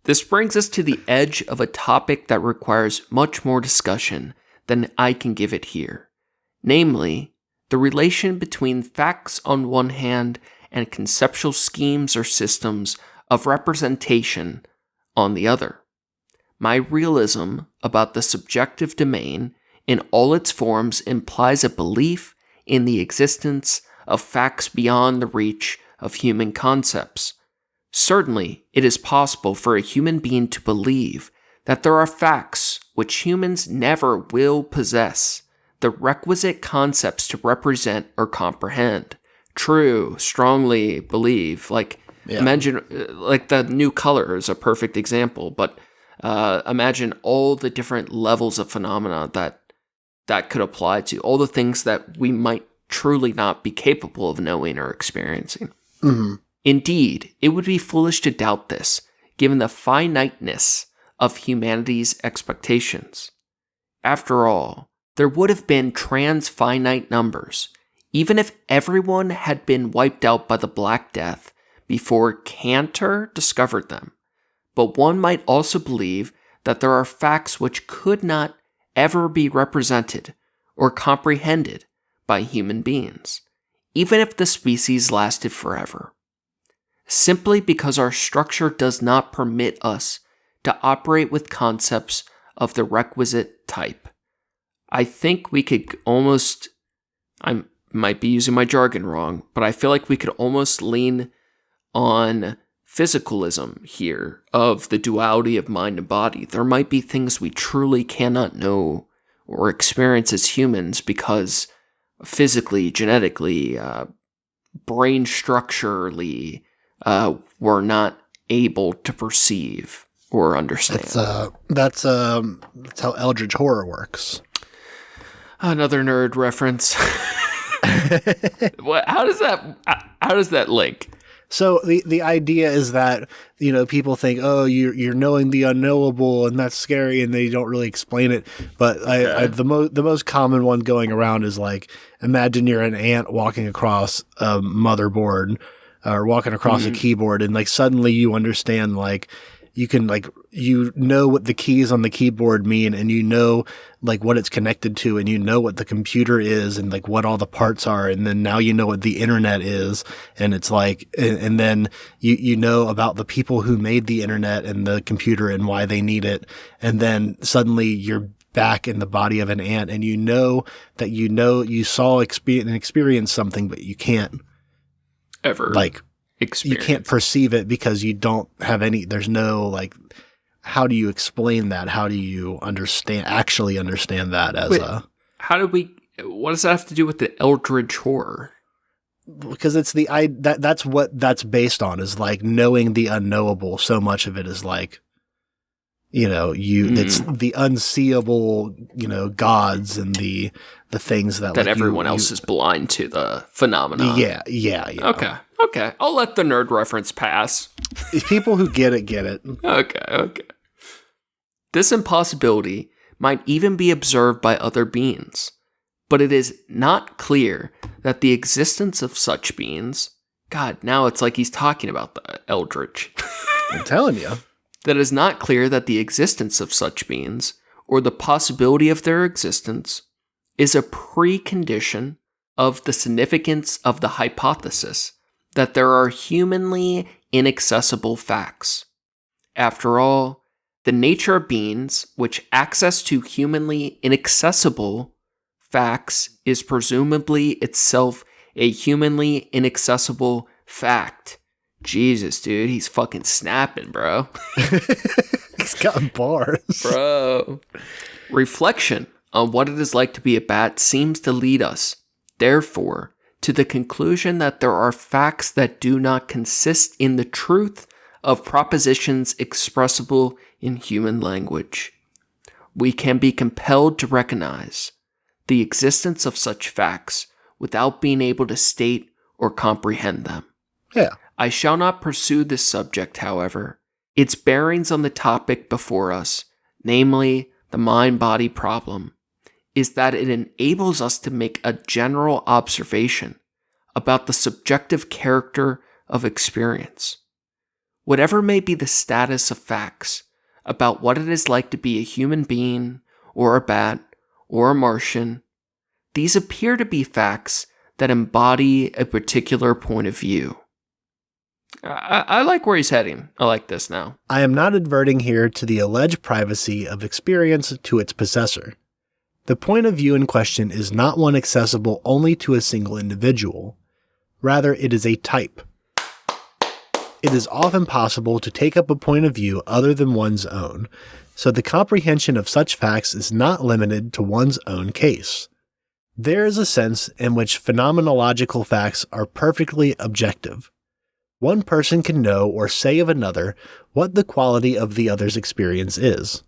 This brings us to the edge of a topic that requires much more discussion than I can give it here. Namely, the relation between facts on one hand and conceptual schemes or systems of representation on the other. My realism about the subjective domain in all its forms implies a belief in the existence of facts beyond the reach of human concepts. Certainly, it is possible for a human being to believe that there are facts which humans never will possess, the requisite concepts to represent or comprehend. True, strongly believe. Imagine, the new color is a perfect example, but imagine all the different levels of phenomena that could apply to, all the things that we might truly not be capable of knowing or experiencing. Mm-hmm. Indeed, it would be foolish to doubt this, given the finiteness of humanity's expectations. After all, there would have been transfinite numbers, even if everyone had been wiped out by the Black Death before Cantor discovered them. But one might also believe that there are facts which could not ever be represented or comprehended by human beings, even if the species lasted forever. Simply because our structure does not permit us to operate with concepts of the requisite type. I think we could almost, I might be using my jargon wrong, but I feel like we could almost lean on physicalism here of the duality of mind and body. There might be things we truly cannot know or experience as humans because physically, genetically, brain structurally, we're not able to perceive or understand. That's how Eldritch horror works. Another nerd reference. How does that link? So the idea is that, people think, oh, you're knowing the unknowable and that's scary, and they don't really explain it. But the most common one going around is imagine you're an ant walking across a motherboard or walking across a keyboard, and suddenly you understand you can what the keys on the keyboard mean, and what it's connected to, and what the computer is, and what all the parts are, and then now what the internet is, and it's and then you know about the people who made the internet and the computer and why they need it, and then suddenly you're back in the body of an ant, and that you saw and experienced something, but you can't ever experience. You can't perceive it because you don't have there's no how do you explain that? How do you actually understand that what does that have to do with the Eldritch horror? Because it's that's what that's based on, is knowing the unknowable. So much of it is it's the unseeable, gods and the things that everyone else is blind to the phenomenon. Yeah. Okay. I'll let the nerd reference pass. People who get it, get it. Okay. This impossibility might even be observed by other beings, but it is not clear that the existence of such beings, God, now it's like he's talking about the Eldritch. I'm telling you. That it is not clear that the existence of such beings, or the possibility of their existence, is a precondition of the significance of the hypothesis that there are humanly inaccessible facts. After all, the nature of beings which access to humanly inaccessible facts is presumably itself a humanly inaccessible fact. Jesus, dude, he's fucking snapping, bro. He's got bars. Bro. Reflection on what it is like to be a bat seems to lead us, therefore, to the conclusion that there are facts that do not consist in the truth of propositions expressible in human language. We can be compelled to recognize the existence of such facts without being able to state or comprehend them. Yeah. I shall not pursue this subject, however. Its bearings on the topic before us, namely the mind-body problem, is that it enables us to make a general observation about the subjective character of experience. Whatever may be the status of facts about what it is like to be a human being, or a bat, or a Martian, these appear to be facts that embody a particular point of view. I like where he's heading. I like this now. I am not adverting here to the alleged privacy of experience to its possessor. The point of view in question is not one accessible only to a single individual. Rather, it is a type. It is often possible to take up a point of view other than one's own, so the comprehension of such facts is not limited to one's own case. There is a sense in which phenomenological facts are perfectly objective. One person can know or say of another what the quality of the other's experience is.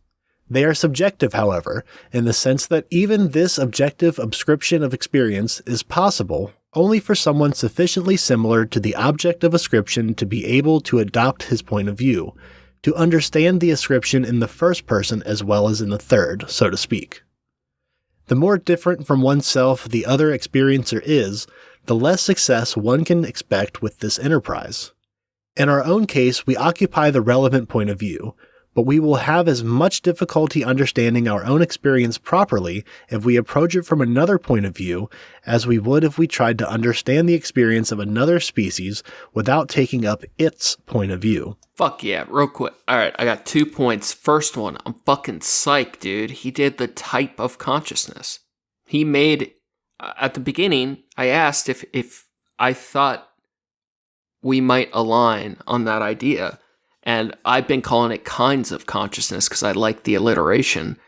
They are subjective, however, in the sense that even this objective ascription of experience is possible only for someone sufficiently similar to the object of ascription to be able to adopt his point of view, to understand the ascription in the first person as well as in the third, so to speak. The more different from oneself the other experiencer is, the less success one can expect with this enterprise. In our own case, we occupy the relevant point of view, but we will have as much difficulty understanding our own experience properly if we approach it from another point of view as we would if we tried to understand the experience of another species without taking up its point of view. Fuck yeah, real quick. Alright, I got 2 points. First one, I'm fucking psyched, dude. He did the type of consciousness. He made, at the beginning, I asked if I thought we might align on that idea. And I've been calling it kinds of consciousness because I like the alliteration.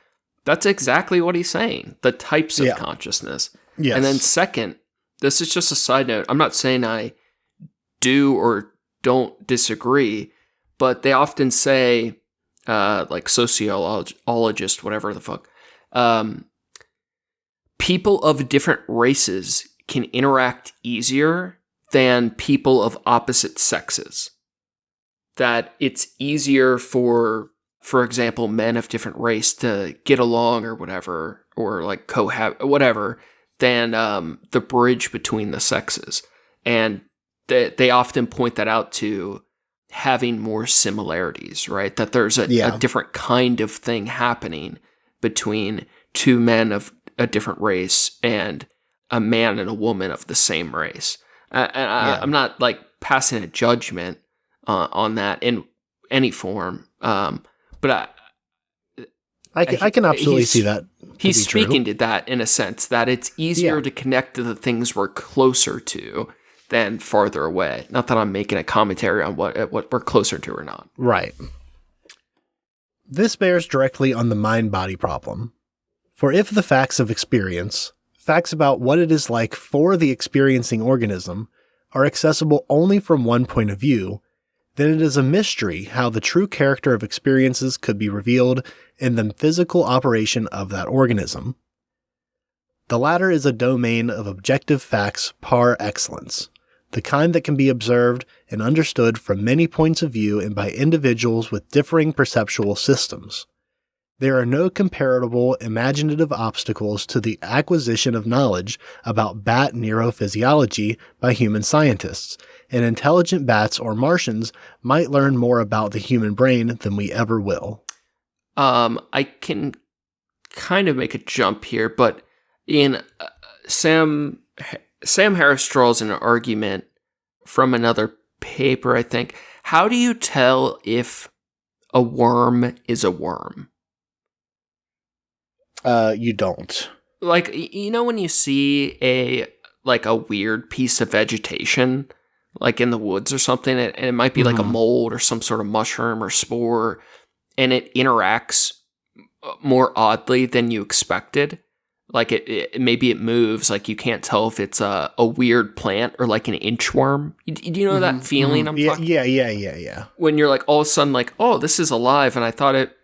That's exactly what he's saying. The types of consciousness. Yes. And then second, this is just a side note. I'm not saying I do or don't disagree, but they often say, like sociologist, whatever the fuck, people of different races can interact easier than people of opposite sexes. That it's easier for example, men of different race to get along or whatever, or like cohabit, whatever, than the bridge between the sexes. And they often point that out to having more similarities, right? That there's a different kind of thing happening between two men of a different race and a man and a woman of the same race. I'm not like passing a judgment on that in any form, but I can absolutely see that. He's speaking to that in a sense that it's easier to connect to the things we're closer to than farther away. Not that I'm making a commentary on what we're closer to or not. Right. This bears directly on the mind-body problem. For if the facts of experience, facts about what it is like for the experiencing organism, are accessible only from one point of view, then it is a mystery how the true character of experiences could be revealed in the physical operation of that organism. The latter is a domain of objective facts par excellence, the kind that can be observed and understood from many points of view and by individuals with differing perceptual systems. There are no comparable imaginative obstacles to the acquisition of knowledge about bat neurophysiology by human scientists, and intelligent bats or Martians might learn more about the human brain than we ever will. I can kind of make a jump here, but in Sam Sam Harris draws an argument from another paper, I think. How do you tell if a worm is a worm? You don't. Like, when you see a weird piece of vegetation, like in the woods or something, and it might be like a mold or some sort of mushroom or spore, and it interacts more oddly than you expected. Like maybe it moves, like you can't tell if it's a weird plant or like an inchworm. Do you know that feeling I'm talking? Yeah. When you're like all of a sudden like, oh, this is alive, and I thought it,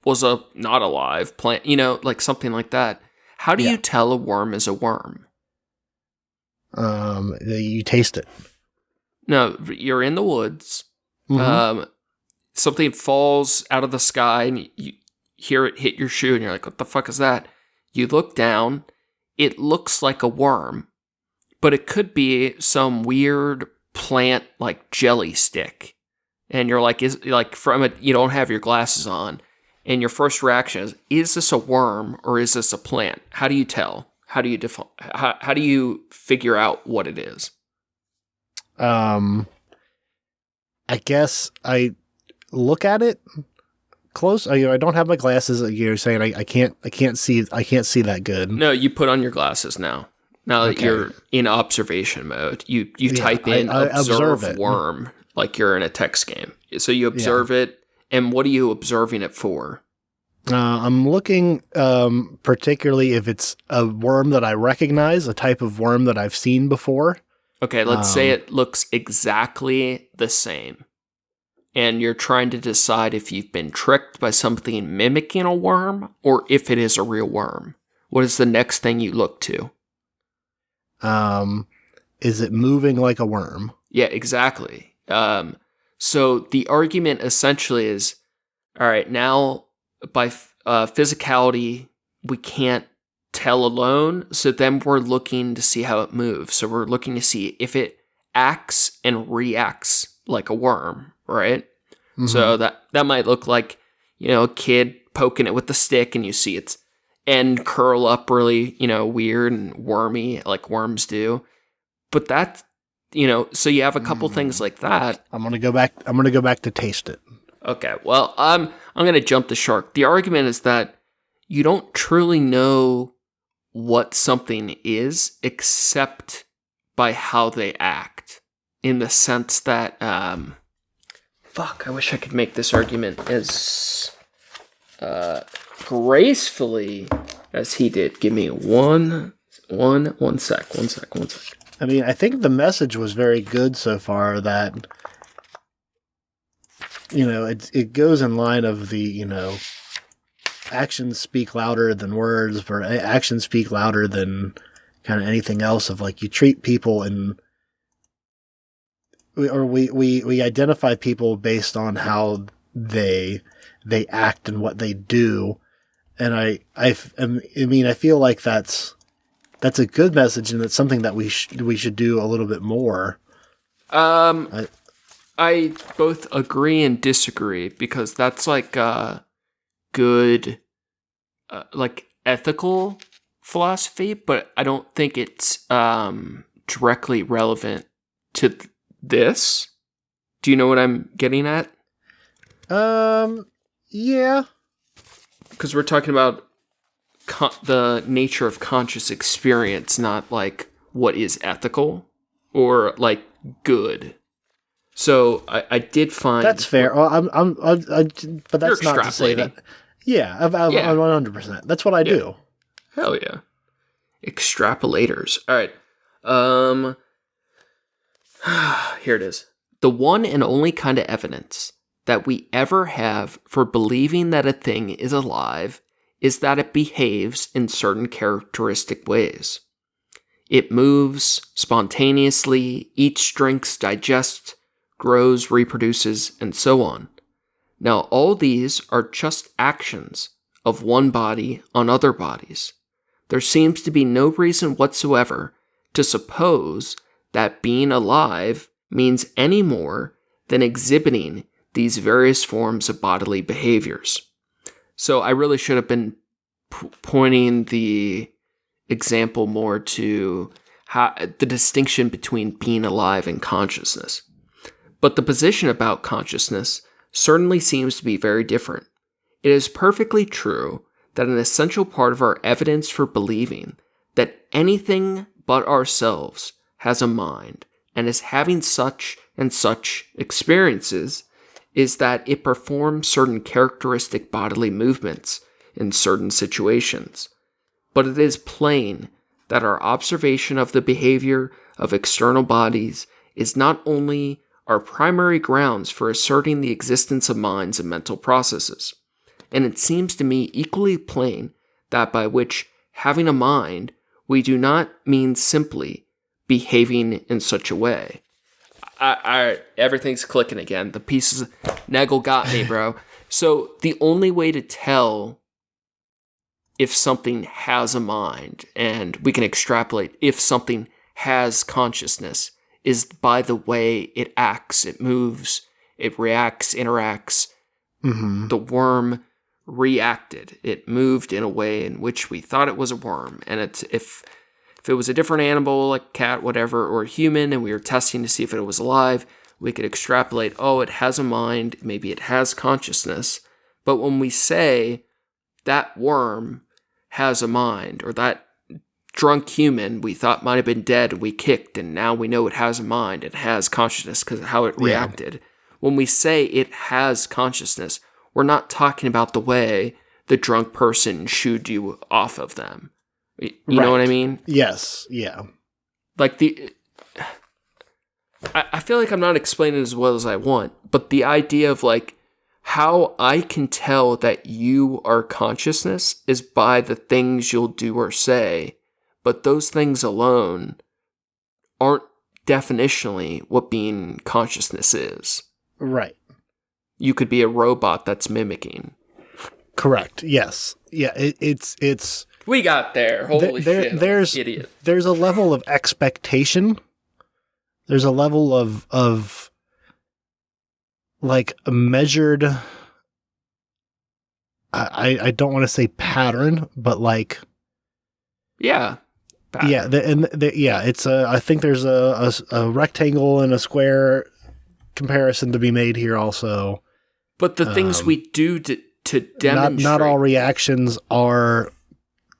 was a not alive plant, like something like that. How do you tell a worm is a worm? You taste it. No, you're in the woods. Something falls out of the sky, and you hear it hit your shoe, and you're like, what the fuck is that? You look down, it looks like a worm, but it could be some weird plant like jelly stick. And you're like, from it, you don't have your glasses on, and your first reaction is this a worm or is this a plant? How do you tell? How do you define? How do you figure out what it is? I guess I look at it close. I don't have my glasses. You're saying I can't see that good. No, you put on your glasses now. Now that you're in observation mode, you type in observe worm like you're in a text game. So you observe it, and what are you observing it for? I'm looking particularly if it's a worm that I recognize, a type of worm that I've seen before. Okay, let's say it looks exactly the same. And you're trying to decide if you've been tricked by something mimicking a worm or if it is a real worm. What is the next thing you look to? Is it moving like a worm? Yeah, exactly. So the argument essentially is, all right, now by physicality, we can't tell alone. So then we're looking to see how it moves. So we're looking to see if it acts and reacts like a worm, right? So that might look like, a kid poking it with a stick, and you see its end curl up really, weird and wormy like worms do. But that, so you have a couple things like that. I'm gonna go back to taste it. Okay, well, I'm gonna jump the shark. The argument is that you don't truly know what something is except by how they act, in the sense that I wish I could make this argument as gracefully as he did. Give me one sec. I mean, I think the message was very good so far, that it goes in line of the, actions speak louder than words, or actions speak louder than kind of anything else, of like, you treat people we identify people based on how they act and what they do. And I feel like that's a good message, and it's something that we should do a little bit more. I both agree and disagree, because that's like good, like ethical philosophy, but I don't think it's directly relevant to this. Do you know what I'm getting at? Yeah. Because we're talking about the nature of conscious experience, not like what is ethical or like good. So I did find that's fair. Well, but that's not to say that. Yeah, I'm 100%. That's what I do. Hell yeah, extrapolators. All right. Here it is. The one and only kind of evidence that we ever have for believing that a thing is alive is that it behaves in certain characteristic ways. It moves spontaneously, eats, drinks, digests, grows, reproduces, and so on. Now, all these are just actions of one body on other bodies. There seems to be no reason whatsoever to suppose that being alive means any more than exhibiting these various forms of bodily behaviors. So I really should have been pointing the example more to the distinction between being alive and consciousness. But the position about consciousness certainly seems to be very different. It is perfectly true that an essential part of our evidence for believing that anything but ourselves has a mind and is having such and such experiences is that it performs certain characteristic bodily movements in certain situations. But it is plain that our observation of the behavior of external bodies is not only our primary grounds for asserting the existence of minds and mental processes, and it seems to me equally plain that by which having a mind we do not mean simply behaving in such a way. Everything's clicking again. The pieces, Nagel got me, bro. So the only way to tell if something has a mind, and we can extrapolate if something has consciousness, is by the way it acts, it moves, it reacts, interacts. Mm-hmm. The worm reacted. It moved in a way in which we thought it was a worm. And if it was a different animal, like cat, whatever, or a human, and we were testing to see if it was alive, we could extrapolate, oh, it has a mind, maybe it has consciousness. But when we say that worm has a mind, or that drunk human we thought might have been dead and we kicked, and now we know it has a mind, it has consciousness because of how it reacted. When we say it has consciousness, we're not talking about the way the drunk person shooed you off of them. You know what I mean? Yes, yeah. Like I feel like I'm not explaining it as well as I want, but the idea of like how I can tell that you are consciousness is by the things you'll do or say, but those things alone aren't definitionally what being consciousness is. Right. You could be a robot that's mimicking. Correct. Yes. Yeah. It's. We got there. Holy shit! There's idiot. There's a level of expectation. There's a level of like a measured. I don't want to say pattern, but like. Yeah. Pattern. Yeah. It's I think there's a rectangle and a square comparison to be made here also. But the things we do to demonstrate. Not all reactions are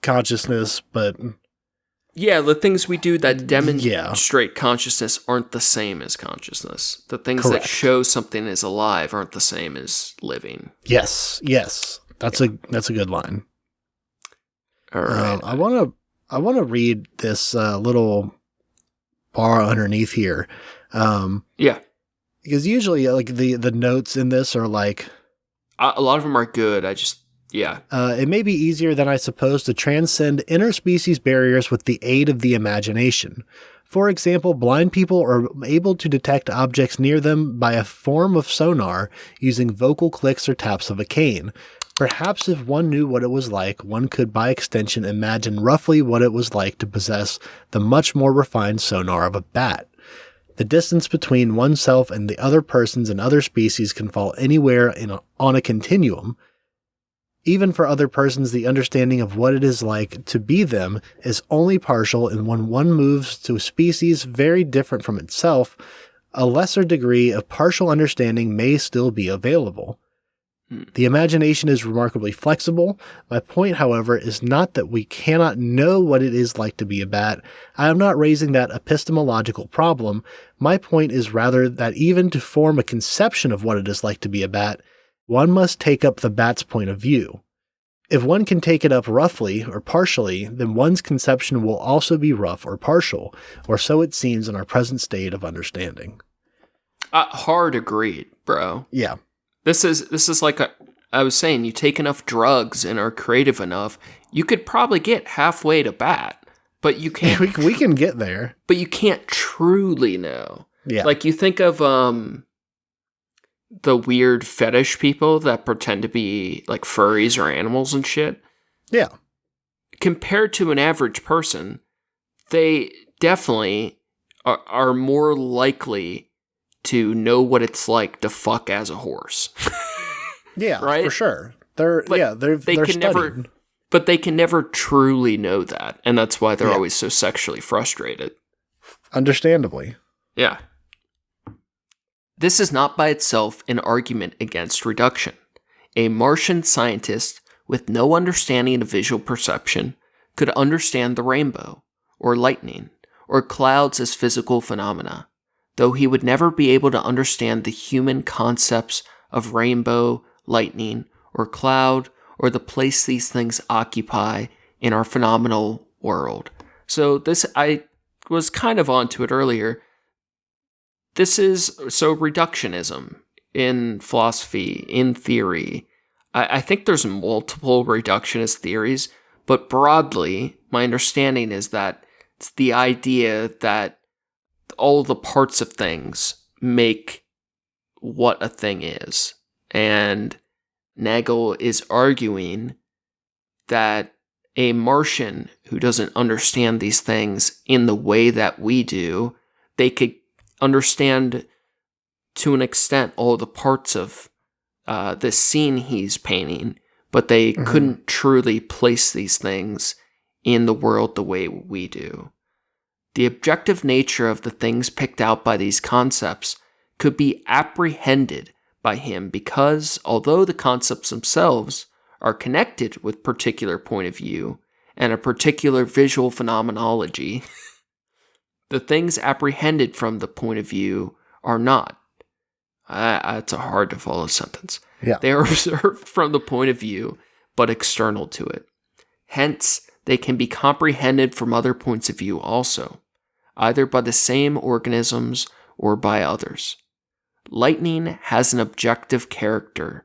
consciousness, but yeah, the things we do that demonstrate consciousness aren't the same as consciousness. The things that show something is alive aren't the same as living. Yes, that's a good line. All right, I want to read this little bar underneath here. Yeah, because usually like the notes in this are like a lot of them are good. It may be easier than I suppose to transcend interspecies barriers with the aid of the imagination. For example, blind people are able to detect objects near them by a form of sonar using vocal clicks or taps of a cane. Perhaps if one knew what it was like, one could by extension imagine roughly what it was like to possess the much more refined sonar of a bat. The distance between oneself and the other persons and other species can fall anywhere on a continuum. Even for other persons, the understanding of what it is like to be them is only partial, and when one moves to a species very different from itself, a lesser degree of partial understanding may still be available. The imagination is remarkably flexible. My point, however, is not that we cannot know what it is like to be a bat. I am not raising that epistemological problem. My point is rather that even to form a conception of what it is like to be a bat, one must take up the bat's point of view. If one can take it up roughly or partially, then one's conception will also be rough or partial, or so it seems in our present state of understanding. Hard agreed, bro. Yeah. This is like I was saying, you take enough drugs and are creative enough, you could probably get halfway to bat, but you can't. we can get there. But you can't truly know. Yeah. Like you think of the weird fetish people that pretend to be like furries or animals and shit. Yeah. Compared to an average person, they definitely are more likely to know what it's like to fuck as a horse. Yeah, right? For sure. They're But they can never truly know that, and that's why they're always so sexually frustrated. Understandably. Yeah. This is not by itself an argument against reduction. A Martian scientist with no understanding of visual perception could understand the rainbow, or lightning, or clouds as physical phenomena, though he would never be able to understand the human concepts of rainbow, lightning, or cloud, or the place these things occupy in our phenomenal world. So this, I was kind of onto it earlier. This is, so reductionism in philosophy, in theory. I think there's multiple reductionist theories, but broadly, my understanding is that it's the idea that all the parts of things make what a thing is. And Nagel is arguing that a Martian who doesn't understand these things in the way that we do, they could understand to an extent all the parts of the scene he's painting, but they couldn't truly place these things in the world the way we do. The objective nature of the things picked out by these concepts could be apprehended by him because, although the concepts themselves are connected with particular point of view and a particular visual phenomenology, the things apprehended from the point of view are not. It's a hard to follow sentence. Yeah. They are observed from the point of view, but external to it. Hence, they can be comprehended from other points of view also, either by the same organisms or by others. Lightning has an objective character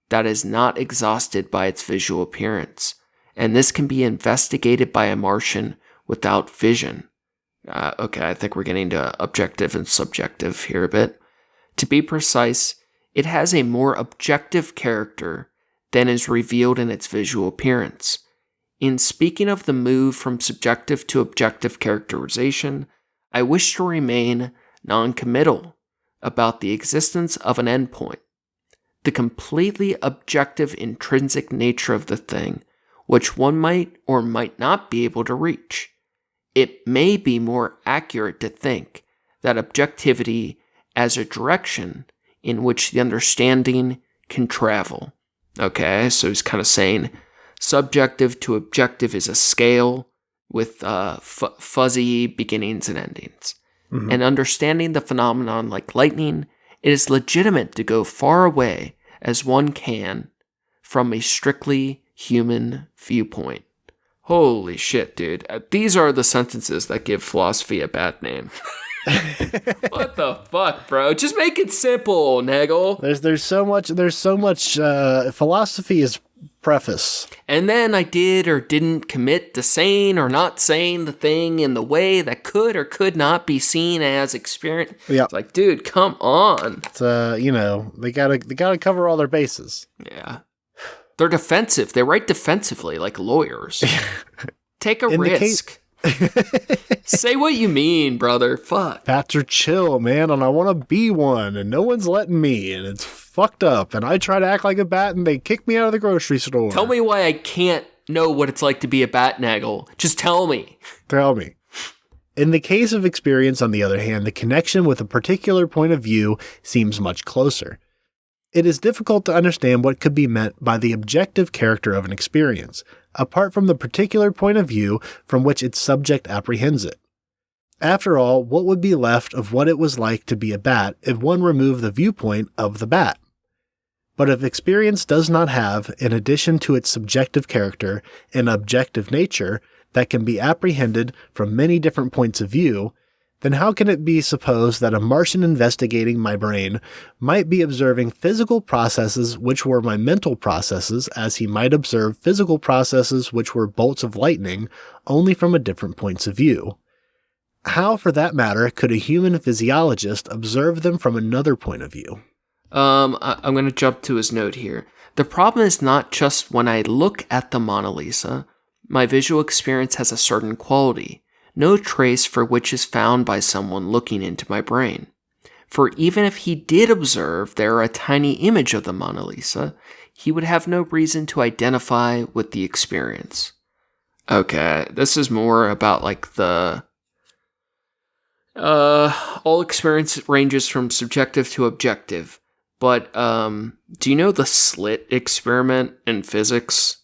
that is not exhausted by its visual appearance, and this can be investigated by a Martian without vision. Okay, I think we're getting to objective and subjective here a bit. To be precise, it has a more objective character than is revealed in its visual appearance. In speaking of the move from subjective to objective characterization, I wish to remain non-committal about the existence of an endpoint. The completely objective intrinsic nature of the thing, which one might or might not be able to reach. It may be more accurate to think that objectivity as a direction in which the understanding can travel. Okay, so he's kind of saying subjective to objective is a scale with fuzzy beginnings and endings. Mm-hmm. And understanding the phenomenon like lightning, it is legitimate to go far away as one can from a strictly human viewpoint. Holy shit, dude. These are the sentences that give philosophy a bad name. What the fuck, bro? Just make it simple, Nagel. There's so much philosophy is preface. And then I did or didn't commit to saying or not saying the thing in the way that could or could not be seen as experience. Yeah. It's like, dude, come on. It's they gotta cover all their bases. Yeah. They're defensive. They write defensively like lawyers. Take a risk. Say what you mean, brother. Fuck. Bats are chill, man, and I want to be one, and no one's letting me, and it's fucked up, and I try to act like a bat, and they kick me out of the grocery store. Tell me why I can't know what it's like to be a bat, Nagel. Just tell me. Tell me. In the case of experience, on the other hand, the connection with a particular point of view seems much closer. It is difficult to understand what could be meant by the objective character of an experience, apart from the particular point of view from which its subject apprehends it. After all, what would be left of what it was like to be a bat if one removed the viewpoint of the bat? But if experience does not have, in addition to its subjective character, an objective nature that can be apprehended from many different points of view, then how can it be supposed that a Martian investigating my brain might be observing physical processes which were my mental processes as he might observe physical processes which were bolts of lightning, only from a different points of view? How, for that matter, could a human physiologist observe them from another point of view? I'm going to jump to his note here. The problem is not just when I look at the Mona Lisa, my visual experience has a certain quality, no trace for which is found by someone looking into my brain. For even if he did observe there a tiny image of the Mona Lisa, he would have no reason to identify with the experience. Okay, this is more about like the All experience ranges from subjective to objective. But do you know the slit experiment in physics?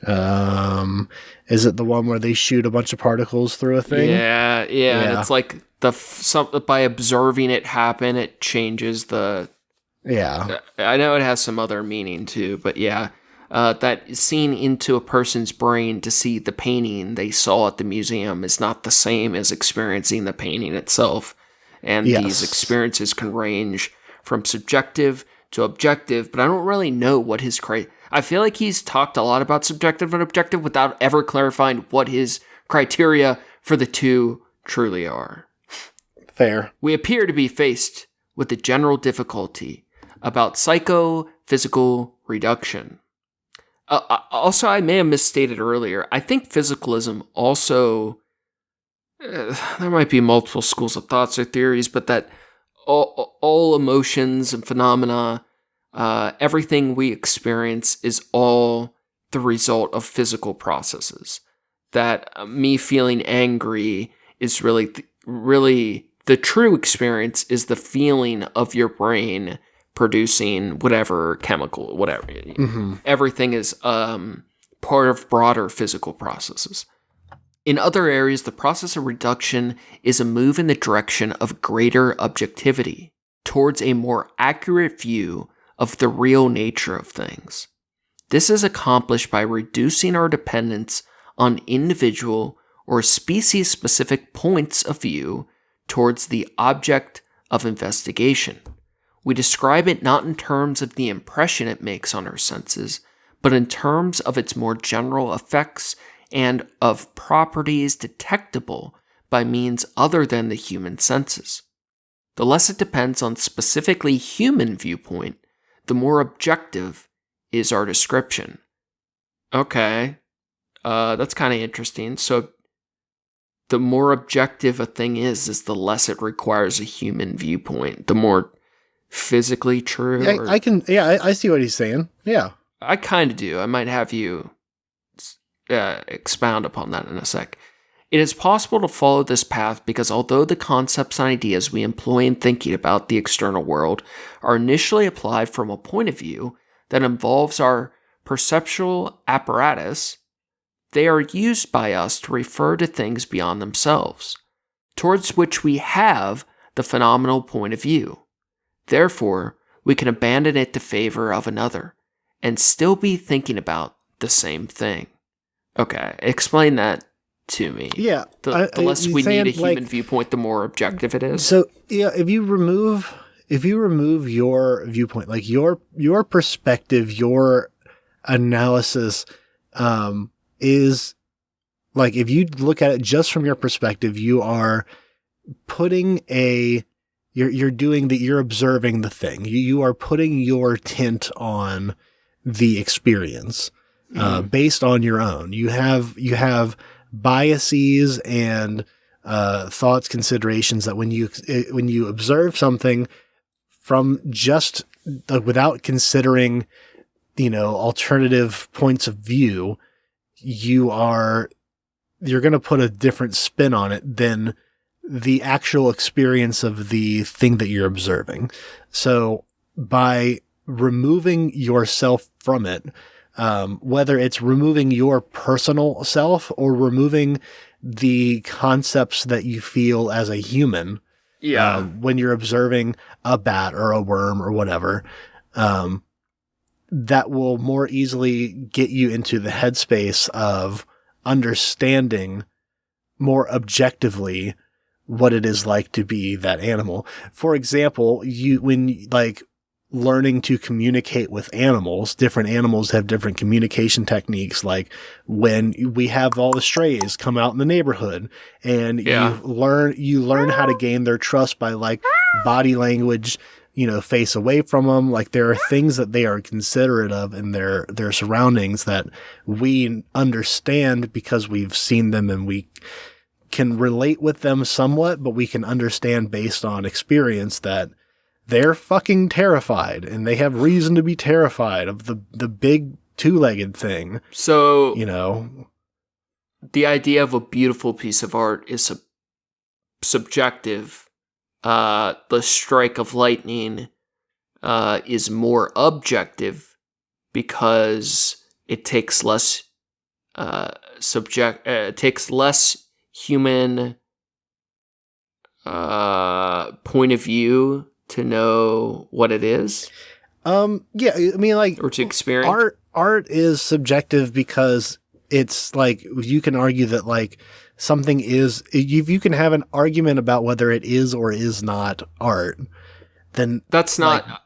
Is it the one where they shoot a bunch of particles through a thing? Yeah. And it's like by observing it happen, it changes the. Yeah. I know it has some other meaning too, but yeah, that seeing into a person's brain to see the painting they saw at the museum is not the same as experiencing the painting itself, and these experiences can range from subjective to objective, but I don't really know what his I feel like he's talked a lot about subjective and objective without ever clarifying what his criteria for the two truly are. Fair. We appear to be faced with a general difficulty about psychophysical reduction. Also, I may have misstated earlier, I think physicalism also, there might be multiple schools of thoughts or theories, but that all emotions and phenomena, everything we experience is all the result of physical processes. That me feeling angry is really the true experience is the feeling of your brain producing whatever chemical, whatever. Mm-hmm. Everything is part of broader physical processes. In other areas, the process of reduction is a move in the direction of greater objectivity, towards a more accurate view of the real nature of things. This is accomplished by reducing our dependence on individual or species-specific points of view towards the object of investigation. We describe it not in terms of the impression it makes on our senses, but in terms of its more general effects and of properties detectable by means other than the human senses. The less it depends on specifically human viewpoint, the more objective is our description. Okay, that's kind of interesting. So the more objective a thing is the less it requires a human viewpoint. The more physically true. I see what he's saying. Yeah. I kind of do. I might have you expound upon that in a sec. It is possible to follow this path because although the concepts and ideas we employ in thinking about the external world are initially applied from a point of view that involves our perceptual apparatus, they are used by us to refer to things beyond themselves, towards which we have the phenomenal point of view. Therefore, we can abandon it to favor of another, and still be thinking about the same thing. Okay, explain that to me. Yeah. The less we need a human viewpoint, the more objective it is. So, yeah, if you remove your viewpoint, like your perspective, your analysis, is like, if you look at it just from your perspective, you are putting you're observing the thing. You are putting your tint on the experience, based on your own. You have biases and thoughts, considerations that when you observe something from just without considering, alternative points of view, you're going to put a different spin on it than the actual experience of the thing that you're observing. So by removing yourself from it, whether it's removing your personal self or removing the concepts that you feel as a human, when you're observing a bat or a worm or whatever, that will more easily get you into the headspace of understanding more objectively what it is like to be that animal. For example, learning to communicate with animals, different animals have different communication techniques. Like when we have all the strays come out in the neighborhood and you learn how to gain their trust by body language, face away from them. Like there are things that they are considerate of in their surroundings that we understand because we've seen them and we can relate with them somewhat, but we can understand based on experience that they're fucking terrified and they have reason to be terrified of the big two-legged thing. So, the idea of a beautiful piece of art is subjective, the strike of lightning is more objective because it takes less human point of view to know what it is. Yeah, I mean, like, or to experience. Art is subjective because it's like you can argue that like something is. You can have an argument about whether it is or is not art. Then that's not.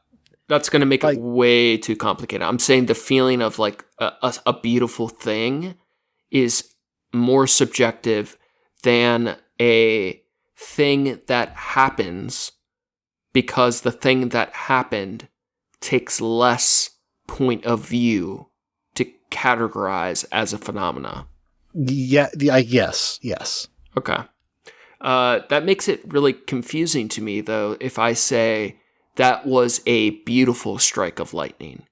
That's going to make it way too complicated. I'm saying the feeling of like a beautiful thing is more subjective than a thing that happens, because the thing that happened takes less point of view to categorize as a phenomena. Yeah, yes. Okay. That makes it really confusing to me, though, if I say that was a beautiful strike of lightning.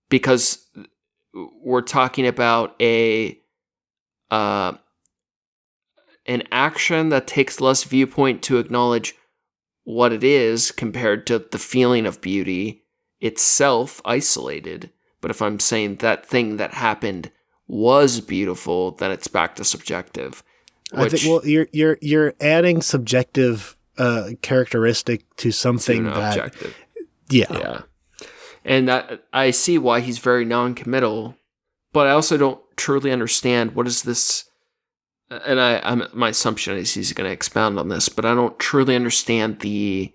Because we're talking about an action that takes less viewpoint to acknowledge what it is compared to the feeling of beauty itself isolated. But if I'm saying that thing that happened was beautiful, then it's back to subjective. I think, well, you're adding subjective characteristic to something to that objective. Yeah. And that, I see why he's very non-committal, but I also don't truly understand what is this. And my assumption is he's going to expound on this, but I don't truly understand the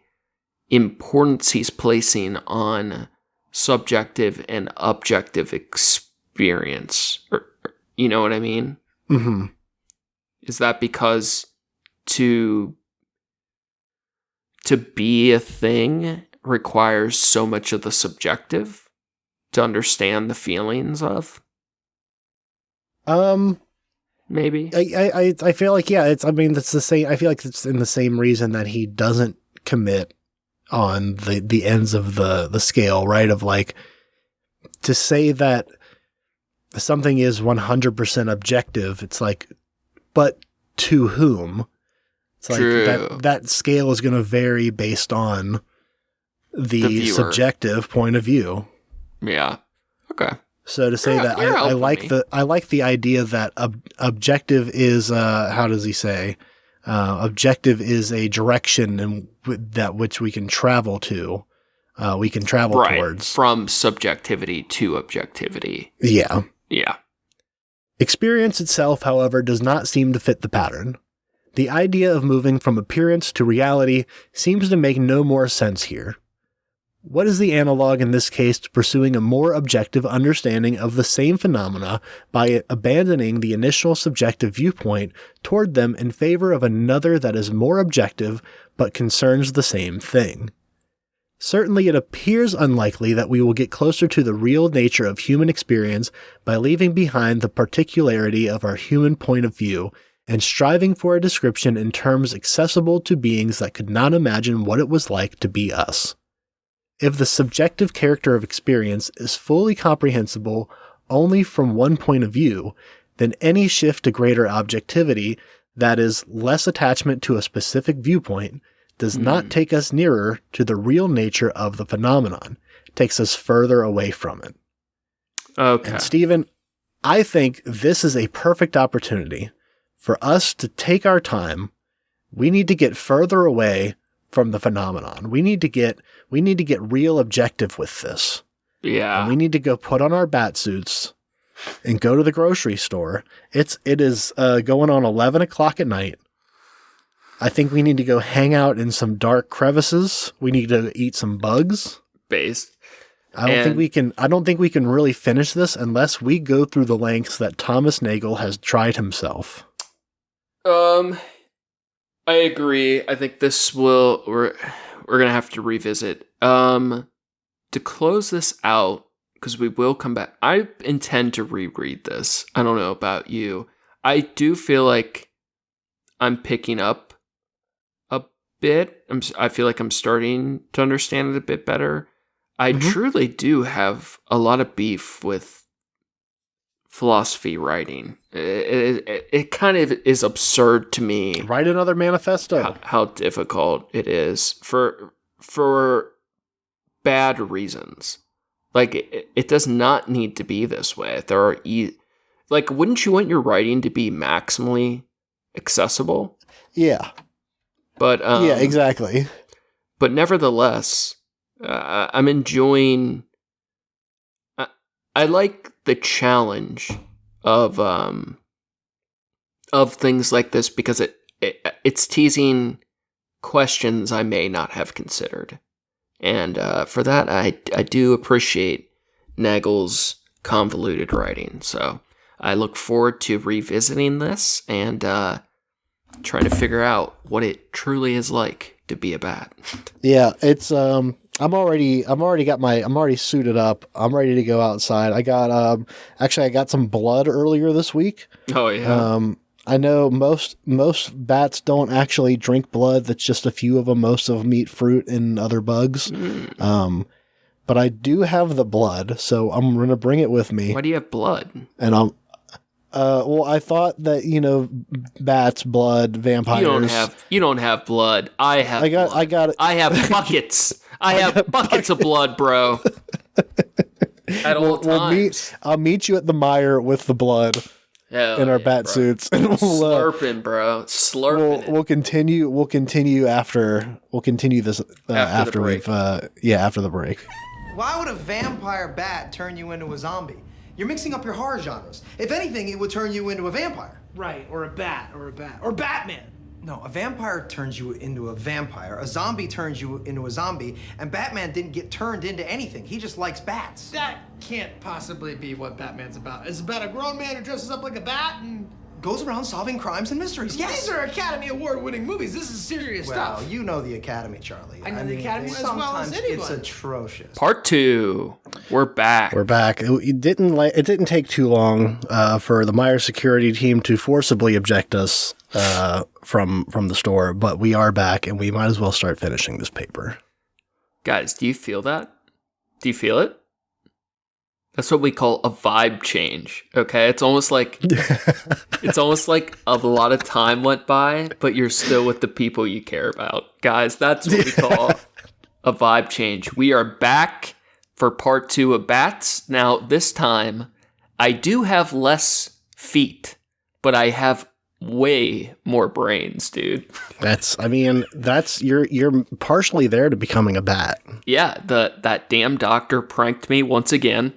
importance he's placing on subjective and objective experience. Or you know what I mean? Mm-hmm. Is that because to be a thing requires so much of the subjective to understand the feelings of? Maybe. I feel like, yeah, it's the same. I feel like it's in the same reason that he doesn't commit on the ends of the scale, right? Of like, to say that something is 100% objective, it's like, but to whom? It's True. like that scale is going to vary based on the subjective point of view. Yeah. Okay. So to say that I like the idea that objective is how does he say? Objective is a direction and that which we can travel to. We can travel towards from subjectivity to objectivity. Yeah. Yeah. Experience itself, however, does not seem to fit the pattern. The idea of moving from appearance to reality seems to make no more sense here. What is the analog in this case to pursuing a more objective understanding of the same phenomena by abandoning the initial subjective viewpoint toward them in favor of another that is more objective but concerns the same thing? Certainly it appears unlikely that we will get closer to the real nature of human experience by leaving behind the particularity of our human point of view and striving for a description in terms accessible to beings that could not imagine what it was like to be us. If the subjective character of experience is fully comprehensible only from one point of view, then any shift to greater objectivity, that is, less attachment to a specific viewpoint, does not take us nearer to the real nature of the phenomenon. It takes us further away from it. Okay. And Stephen, I think this is a perfect opportunity for us to take our time. We need to get further away from the phenomenon. We need to get real objective with this. Yeah. And we need to go put on our bat suits and go to the grocery store. It is going on 11 o'clock at night. I think we need to go hang out in some dark crevices. We need to eat some bugs. I don't think we can really finish this unless we go through the lengths that Thomas Nagel has tried himself. I agree. I think we're going to have to revisit. To close this out, because we will come back, I intend to reread this. I don't know about you. I do feel like I'm picking up a bit. I feel like I'm starting to understand it a bit better. I truly do have a lot of beef with philosophy writing. It kind of is absurd to me. Write another manifesto. How difficult it is for bad reasons. Like, it does not need to be this way. There are like, wouldn't you want your writing to be maximally accessible? Yeah. But yeah, exactly. But nevertheless, I'm enjoying. I like the challenge of things like this because it's teasing questions I may not have considered, and for that I do appreciate Nagel's convoluted writing. So I look forward to revisiting this and trying to figure out what it truly is like to be a bat. Yeah, it's I'm already suited up. I'm ready to go outside. I got I got some blood earlier this week. Oh yeah. I know most bats don't actually drink blood. That's just a few of them. Most of them eat fruit and other bugs. But I do have the blood, so I'm gonna bring it with me. Why do you have blood? And well, I thought that, bats, blood, vampires. You don't have blood. I have blood. I have buckets. I have buckets of blood, bro. At all times. I'll meet you at the mire with the blood in our bat suits. And slurping, bro. Slurping. We'll continue after. We'll continue this after we've after the break. Why would a vampire bat turn you into a zombie? You're mixing up your horror genres. If anything, it would turn you into a vampire. Right, or a bat, or Batman. No, a vampire turns you into a vampire, a zombie turns you into a zombie, and Batman didn't get turned into anything. He just likes bats. That can't possibly be what Batman's about. It's about a grown man who dresses up like a bat and goes around solving crimes and mysteries. Yes! These are Academy Award-winning movies. This is serious stuff. Well, you know the Academy, Charlie. I know the Academy as well as anyone. It's atrocious. Part 2. We're back. It didn't take too long for the Meyer security team to forcibly eject us from the store, but we are back, and we might as well start finishing this paper. Guys, do you feel that? Do you feel it? That's what we call a vibe change. Okay, it's almost like a lot of time went by, but you're still with the people you care about. Guys, that's what we call a vibe change. We are back for part 2 of Bats. Now, this time, I do have less feet, but I have way more brains, dude. You're partially there to becoming a bat. Yeah, that damn doctor pranked me once again.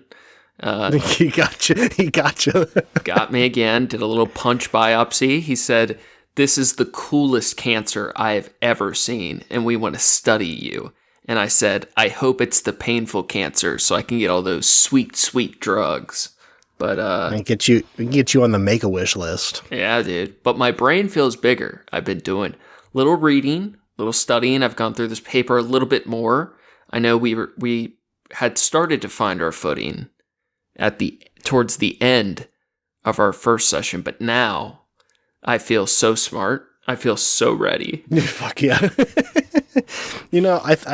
He got you. Got me again. Did a little punch biopsy. He said, "This is the coolest cancer I have ever seen, and we want to study you." And I said, "I hope it's the painful cancer, so I can get all those sweet, sweet drugs." But we can get you on the Make-A-Wish list. Yeah, dude. But my brain feels bigger. I've been doing little reading, little studying. I've gone through this paper a little bit more. I know we had started to find our footing towards the end of our first session, but now I feel so smart. I feel so ready. Fuck yeah. I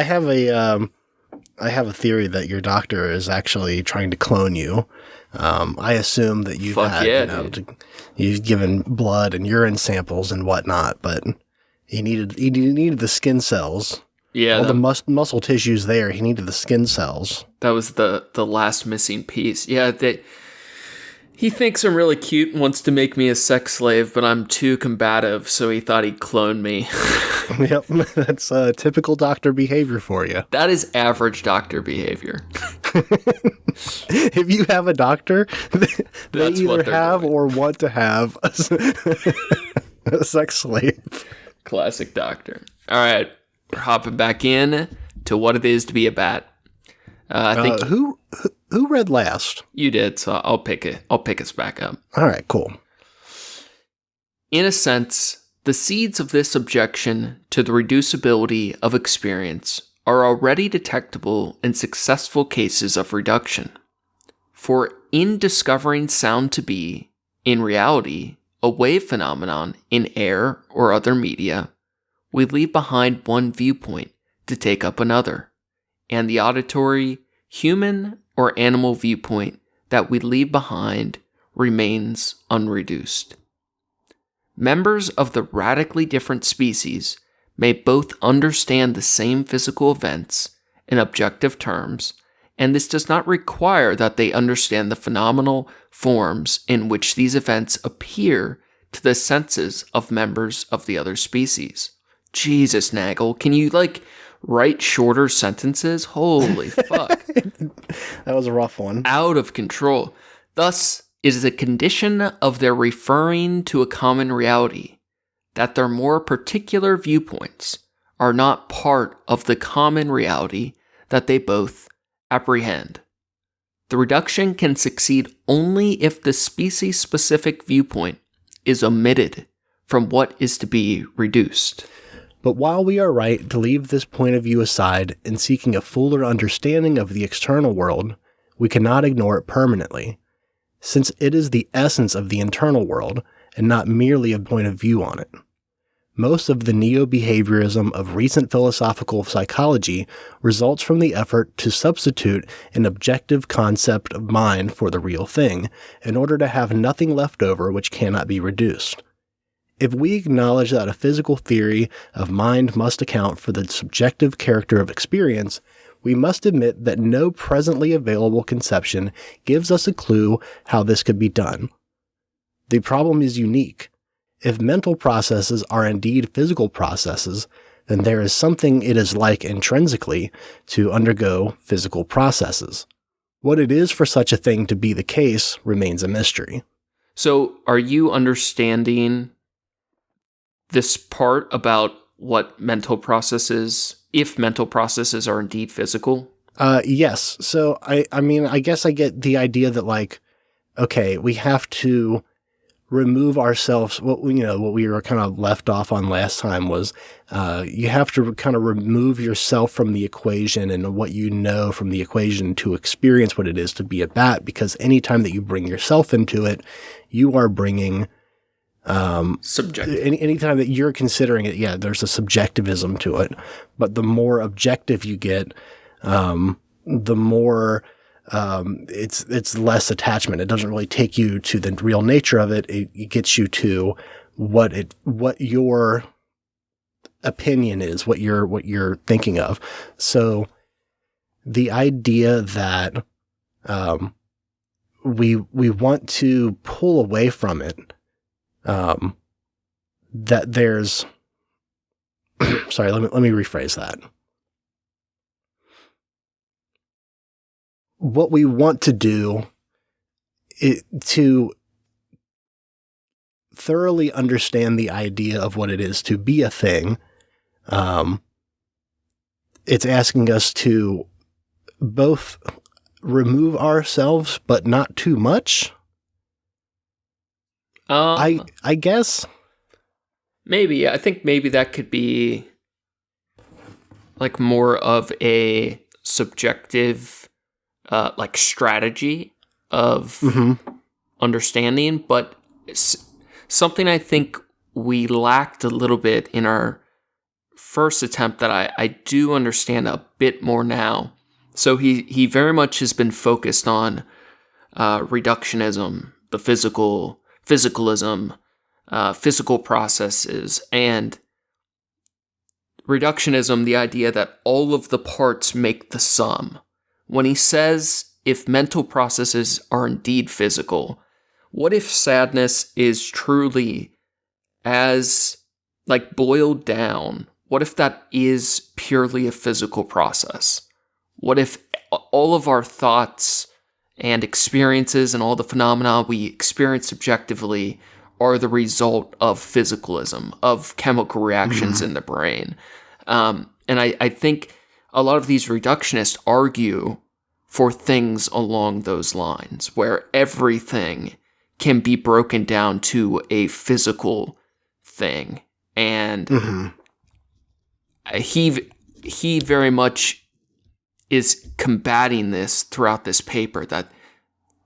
have a theory that your doctor is actually trying to clone you. I assume that you've given blood and urine samples and whatnot, but he needed the skin cells. Yeah, all the muscle tissues there. He needed the skin cells. That was the last missing piece. Yeah, he thinks I'm really cute and wants to make me a sex slave, but I'm too combative, so he thought he'd clone me. Yep, that's typical doctor behavior for you. That is average doctor behavior. If you have a doctor, they either have or want to have a sex slave. Classic doctor. All right. We're hopping back in to what it is to be a bat. I think who read last? You did, so I'll pick it. I'll pick us back up. All right, cool. In a sense, the seeds of this objection to the reducibility of experience are already detectable in successful cases of reduction. For in discovering sound to be, in reality, a wave phenomenon in air or other media, we leave behind one viewpoint to take up another, and the auditory, human or animal viewpoint that we leave behind remains unreduced. Members of the radically different species may both understand the same physical events in objective terms, and this does not require that they understand the phenomenal forms in which these events appear to the senses of members of the other species. Jesus, Nagel, can you, write shorter sentences? Holy fuck. That was a rough one. Out of control. Thus, it is a condition of their referring to a common reality that their more particular viewpoints are not part of the common reality that they both apprehend. The reduction can succeed only if the species-specific viewpoint is omitted from what is to be reduced. But while we are right to leave this point of view aside in seeking a fuller understanding of the external world, we cannot ignore it permanently, since it is the essence of the internal world and not merely a point of view on it. Most of the neo-behaviorism of recent philosophical psychology results from the effort to substitute an objective concept of mind for the real thing in order to have nothing left over which cannot be reduced. If we acknowledge that a physical theory of mind must account for the subjective character of experience, we must admit that no presently available conception gives us a clue how this could be done. The problem is unique. If mental processes are indeed physical processes, then there is something it is like intrinsically to undergo physical processes. What it is for such a thing to be the case remains a mystery. So, are you understanding this part about what mental processes, if mental processes are indeed physical? Yes. So, I guess I get the idea that, okay, we have to remove ourselves. What we were kind of left off on last time was you have to kind of remove yourself from the equation and what you know from the equation to experience what it is to be a bat, because anytime that you bring yourself into it, you are bringing subjective. Anytime that you're considering it, yeah, there's a subjectivism to it. But the more objective you get, the more it's less attachment. It doesn't really take you to the real nature of it. It gets you to what your opinion is, what you're thinking of. So the idea that we want to pull away from it. That there's, sorry, let me rephrase that. What we want to do is to thoroughly understand the idea of what it is to be a thing. It's asking us to both remove ourselves, but not too much. I guess. Maybe. I think maybe that could be more of a subjective strategy of understanding, but something I think we lacked a little bit in our first attempt that I do understand a bit more now. So he very much has been focused on reductionism, the physicalism, physical processes, and reductionism, the idea that all of the parts make the sum. When he says, if mental processes are indeed physical, what if sadness is truly as, boiled down? What if that is purely a physical process? What if all of our thoughts and experiences and all the phenomena we experience subjectively are the result of physicalism, of chemical reactions in the brain? And I think a lot of these reductionists argue for things along those lines, where everything can be broken down to a physical thing. And he very much is combating this throughout this paper,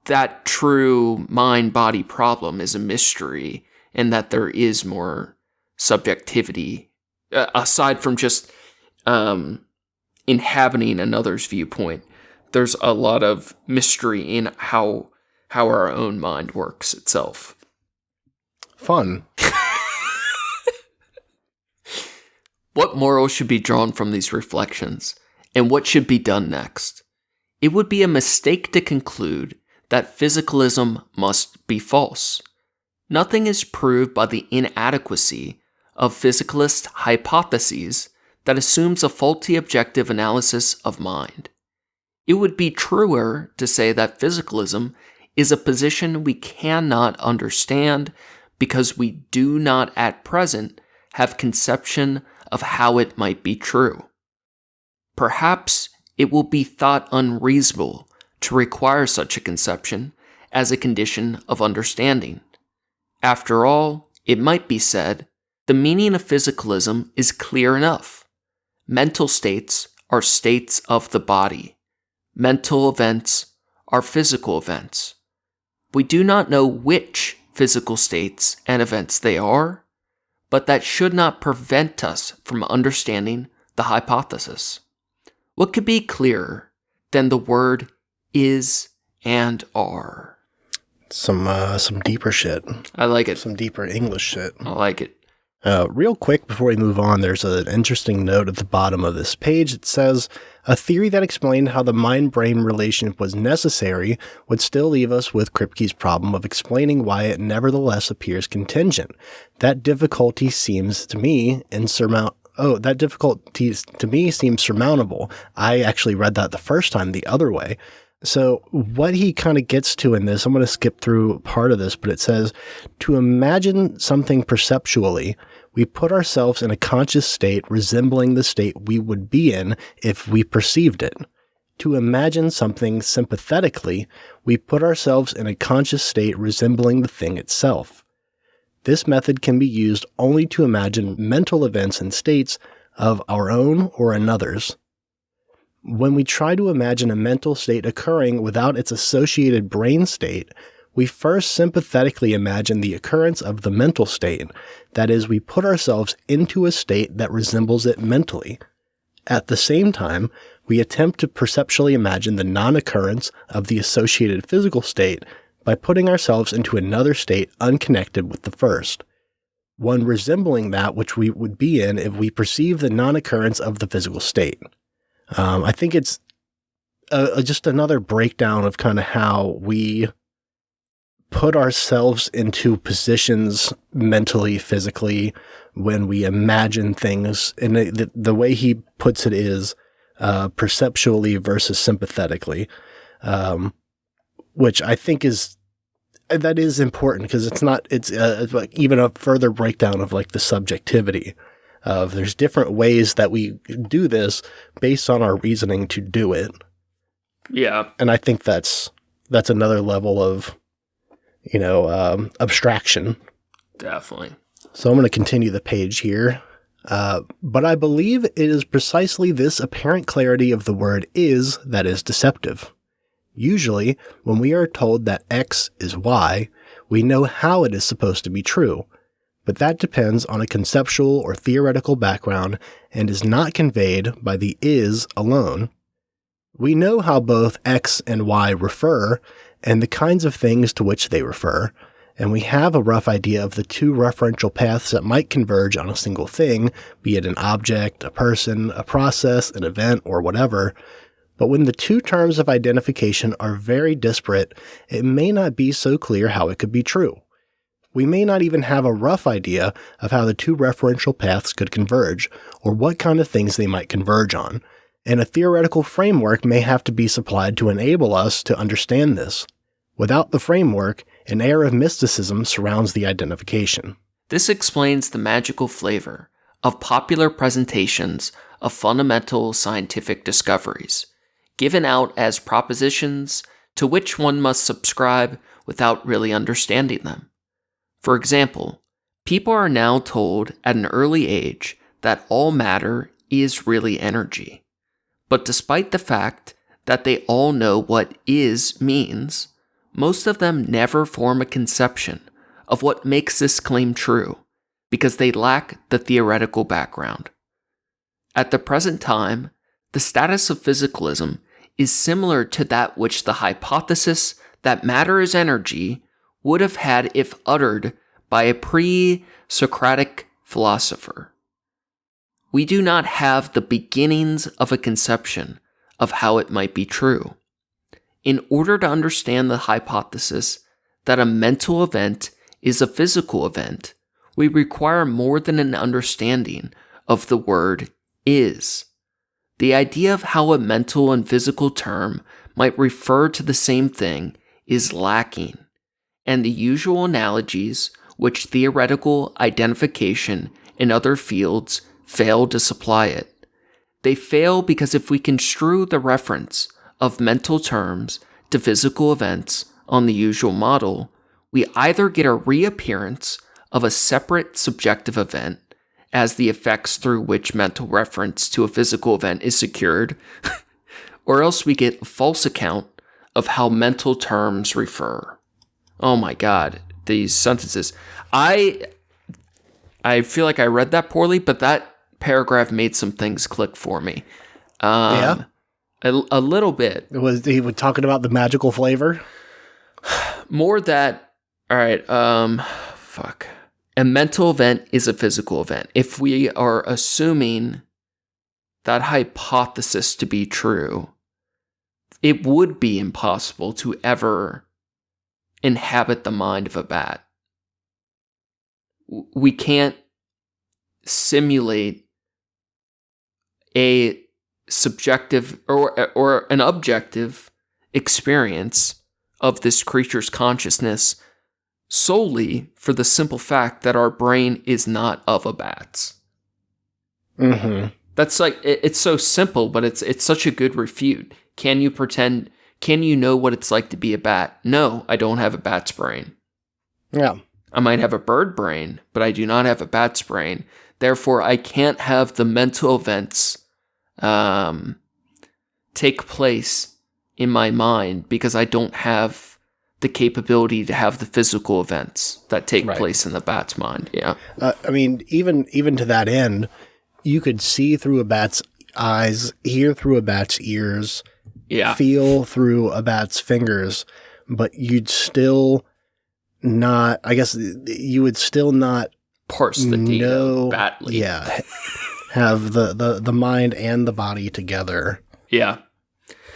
that true mind-body problem is a mystery, and that there is more subjectivity, aside from just inhabiting another's viewpoint. There's a lot of mystery in how how our own mind works itself. Fun. What morals should be drawn from these reflections, and what should be done next? It would be a mistake to conclude that physicalism must be false. Nothing is proved by the inadequacy of physicalist hypotheses that assumes a faulty objective analysis of mind. It would be truer to say that physicalism is a position we cannot understand because we do not at present have conception of how it might be true. Perhaps it will be thought unreasonable to require such a conception as a condition of understanding. After all, it might be said, the meaning of physicalism is clear enough. Mental states are states of the body. Mental events are physical events. We do not know which physical states and events they are, but that should not prevent us from understanding the hypothesis. What could be clearer than the word is and are? Some deeper shit. I like it. Some deeper English shit. I like it. Real quick before we move on, there's an interesting note at the bottom of this page. It says, a theory that explained how the mind-brain relationship was necessary would still leave us with Kripke's problem of explaining why it nevertheless appears contingent. That difficulty seems to me insurmountable. Seems surmountable. I actually read that the first time the other way. So what he kind of gets to in this, I'm going to skip through part of this, but it says, to imagine something perceptually, we put ourselves in a conscious state resembling the state we would be in if we perceived it. To imagine something sympathetically, we put ourselves in a conscious state resembling the thing itself. This method can be used only to imagine mental events and states of our own or another's. When we try to imagine a mental state occurring without its associated brain state, we first sympathetically imagine the occurrence of the mental state. That is, we put ourselves into a state that resembles it mentally. At the same time, we attempt to perceptually imagine the non-occurrence of the associated physical state by putting ourselves into another state unconnected with the first, one resembling that which we would be in if we perceive the non-occurrence of the physical state. I think it's just another breakdown of kind of how we put ourselves into positions mentally, physically, when we imagine things. And the way he puts it is perceptually versus sympathetically, which I think is important because it's like even a further breakdown of like the subjectivity of there's different ways that we do this based on our reasoning to do it. Yeah. And I think that's another level of, abstraction. Definitely. So I'm going to continue the page here. But I believe it is precisely this apparent clarity of the word is that is deceptive. Usually, when we are told that X is Y, we know how it is supposed to be true. But that depends on a conceptual or theoretical background and is not conveyed by the is alone. We know how both X and Y refer and the kinds of things to which they refer, and we have a rough idea of the two referential paths that might converge on a single thing, be it an object, a person, a process, an event, or whatever. But when the two terms of identification are very disparate, it may not be so clear how it could be true. We may not even have a rough idea of how the two referential paths could converge, or what kind of things they might converge on, and a theoretical framework may have to be supplied to enable us to understand this. Without the framework, an air of mysticism surrounds the identification. This explains the magical flavor of popular presentations of fundamental scientific discoveries, given out as propositions to which one must subscribe without really understanding them. For example, people are now told at an early age that all matter is really energy. But despite the fact that they all know what is means, most of them never form a conception of what makes this claim true because they lack the theoretical background. At the present time, the status of physicalism is similar to that which the hypothesis that matter is energy would have had if uttered by a pre-Socratic philosopher. We do not have the beginnings of a conception of how it might be true. In order to understand the hypothesis that a mental event is a physical event, we require more than an understanding of the word is. The idea of how a mental and physical term might refer to the same thing is lacking, and the usual analogies which theoretical identification in other fields fail to supply it. They fail because if we construe the reference of mental terms to physical events on the usual model, we either get a reappearance of a separate subjective event as the effects through which mental reference to a physical event is secured, or else we get a false account of how mental terms refer. Oh my god, these sentences. I feel like I read that poorly, but that paragraph made some things click for me. Yeah? A little bit. Was he talking about the magical flavor? More that, alright, fuck. A mental event is a physical event. If we are assuming that hypothesis to be true, it would be impossible to ever inhabit the mind of a bat. We can't simulate a subjective or an objective experience of this creature's consciousness solely for the simple fact that our brain is not of a bat's. Mm-hmm. That's like, it's so simple, but it's such a good refute. Can you know what it's like to be a bat? No, I don't have a bat's brain. Yeah. I might have a bird brain, but I do not have a bat's brain. Therefore, I can't have the mental events take place in my mind because I don't have the capability to have the physical events that take place in the bat's mind. Yeah. I mean, even to that end, you could see through a bat's eyes, hear through a bat's ears, feel through a bat's fingers, but you'd still not, I guess you would still not parse the data badly. Yeah. Have the mind and the body together. Yeah.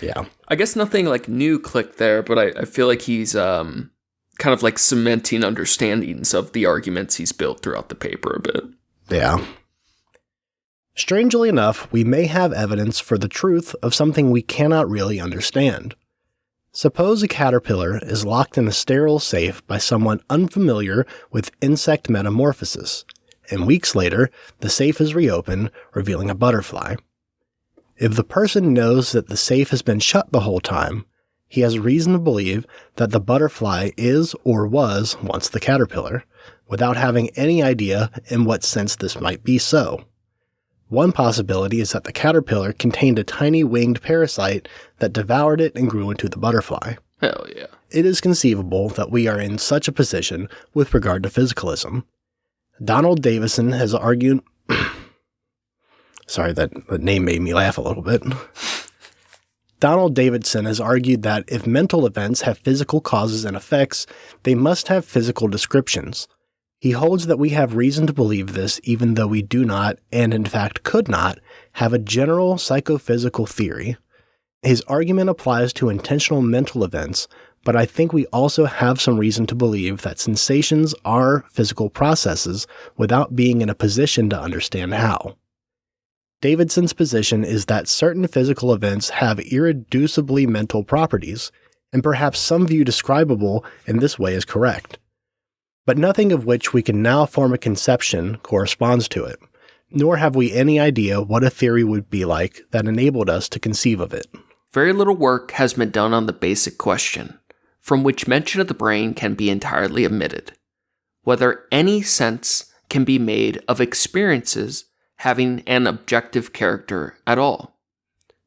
Yeah. I guess nothing like new clicked there, but I feel like he's kind of like cementing understandings of the arguments he's built throughout the paper a bit. Yeah. Strangely enough, we may have evidence for the truth of something we cannot really understand. Suppose a caterpillar is locked in a sterile safe by someone unfamiliar with insect metamorphosis, and weeks later, the safe is reopened, revealing a butterfly. If the person knows that the safe has been shut the whole time, he has reason to believe that the butterfly is or was once the caterpillar, without having any idea in what sense this might be so. One possibility is that the caterpillar contained a tiny winged parasite that devoured it and grew into the butterfly. Hell yeah. It is conceivable that we are in such a position with regard to physicalism. Donald Davidson has argued... Sorry, that name made me laugh a little bit. Donald Davidson has argued that if mental events have physical causes and effects, they must have physical descriptions. He holds that we have reason to believe this even though we do not, and in fact could not, have a general psychophysical theory. His argument applies to intentional mental events, but I think we also have some reason to believe that sensations are physical processes without being in a position to understand how. Davidson's position is that certain physical events have irreducibly mental properties, and perhaps some view describable in this way is correct. But nothing of which we can now form a conception corresponds to it, nor have we any idea what a theory would be like that enabled us to conceive of it. Very little work has been done on the basic question, from which mention of the brain can be entirely omitted, whether any sense can be made of experiences having an objective character at all.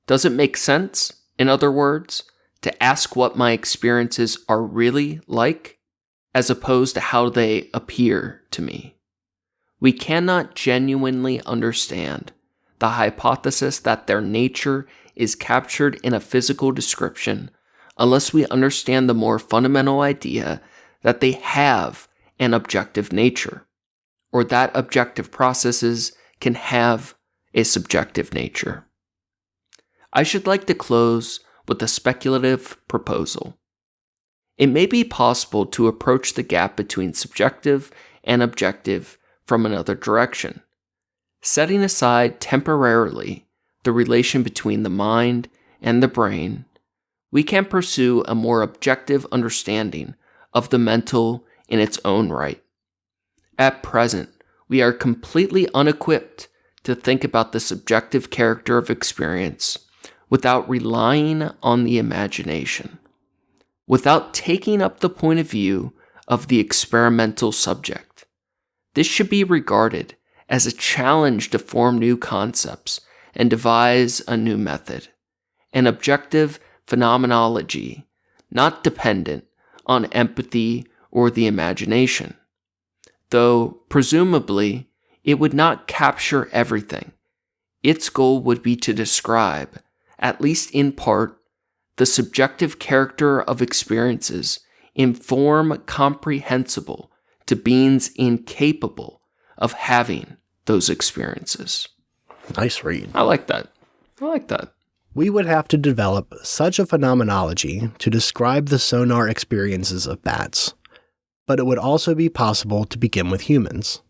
Does it make sense, in other words, to ask what my experiences are really like, as opposed to how they appear to me? We cannot genuinely understand the hypothesis that their nature is captured in a physical description unless we understand the more fundamental idea that they have an objective nature, or that objective processes can have a subjective nature. I should like to close with a speculative proposal. It may be possible to approach the gap between subjective and objective from another direction, setting aside temporarily the relation between the mind and the brain. We can pursue a more objective understanding of the mental in its own right. At present, we are completely unequipped to think about the subjective character of experience without relying on the imagination, without taking up the point of view of the experimental subject. This should be regarded as a challenge to form new concepts and devise a new method, an objective phenomenology, not dependent on empathy or the imagination. Though, presumably, it would not capture everything. Its goal would be to describe, at least in part, the subjective character of experiences in form comprehensible to beings incapable of having those experiences. Nice read. I like that. We would have to develop such a phenomenology to describe the sonar experiences of bats, but it would also be possible to begin with humans.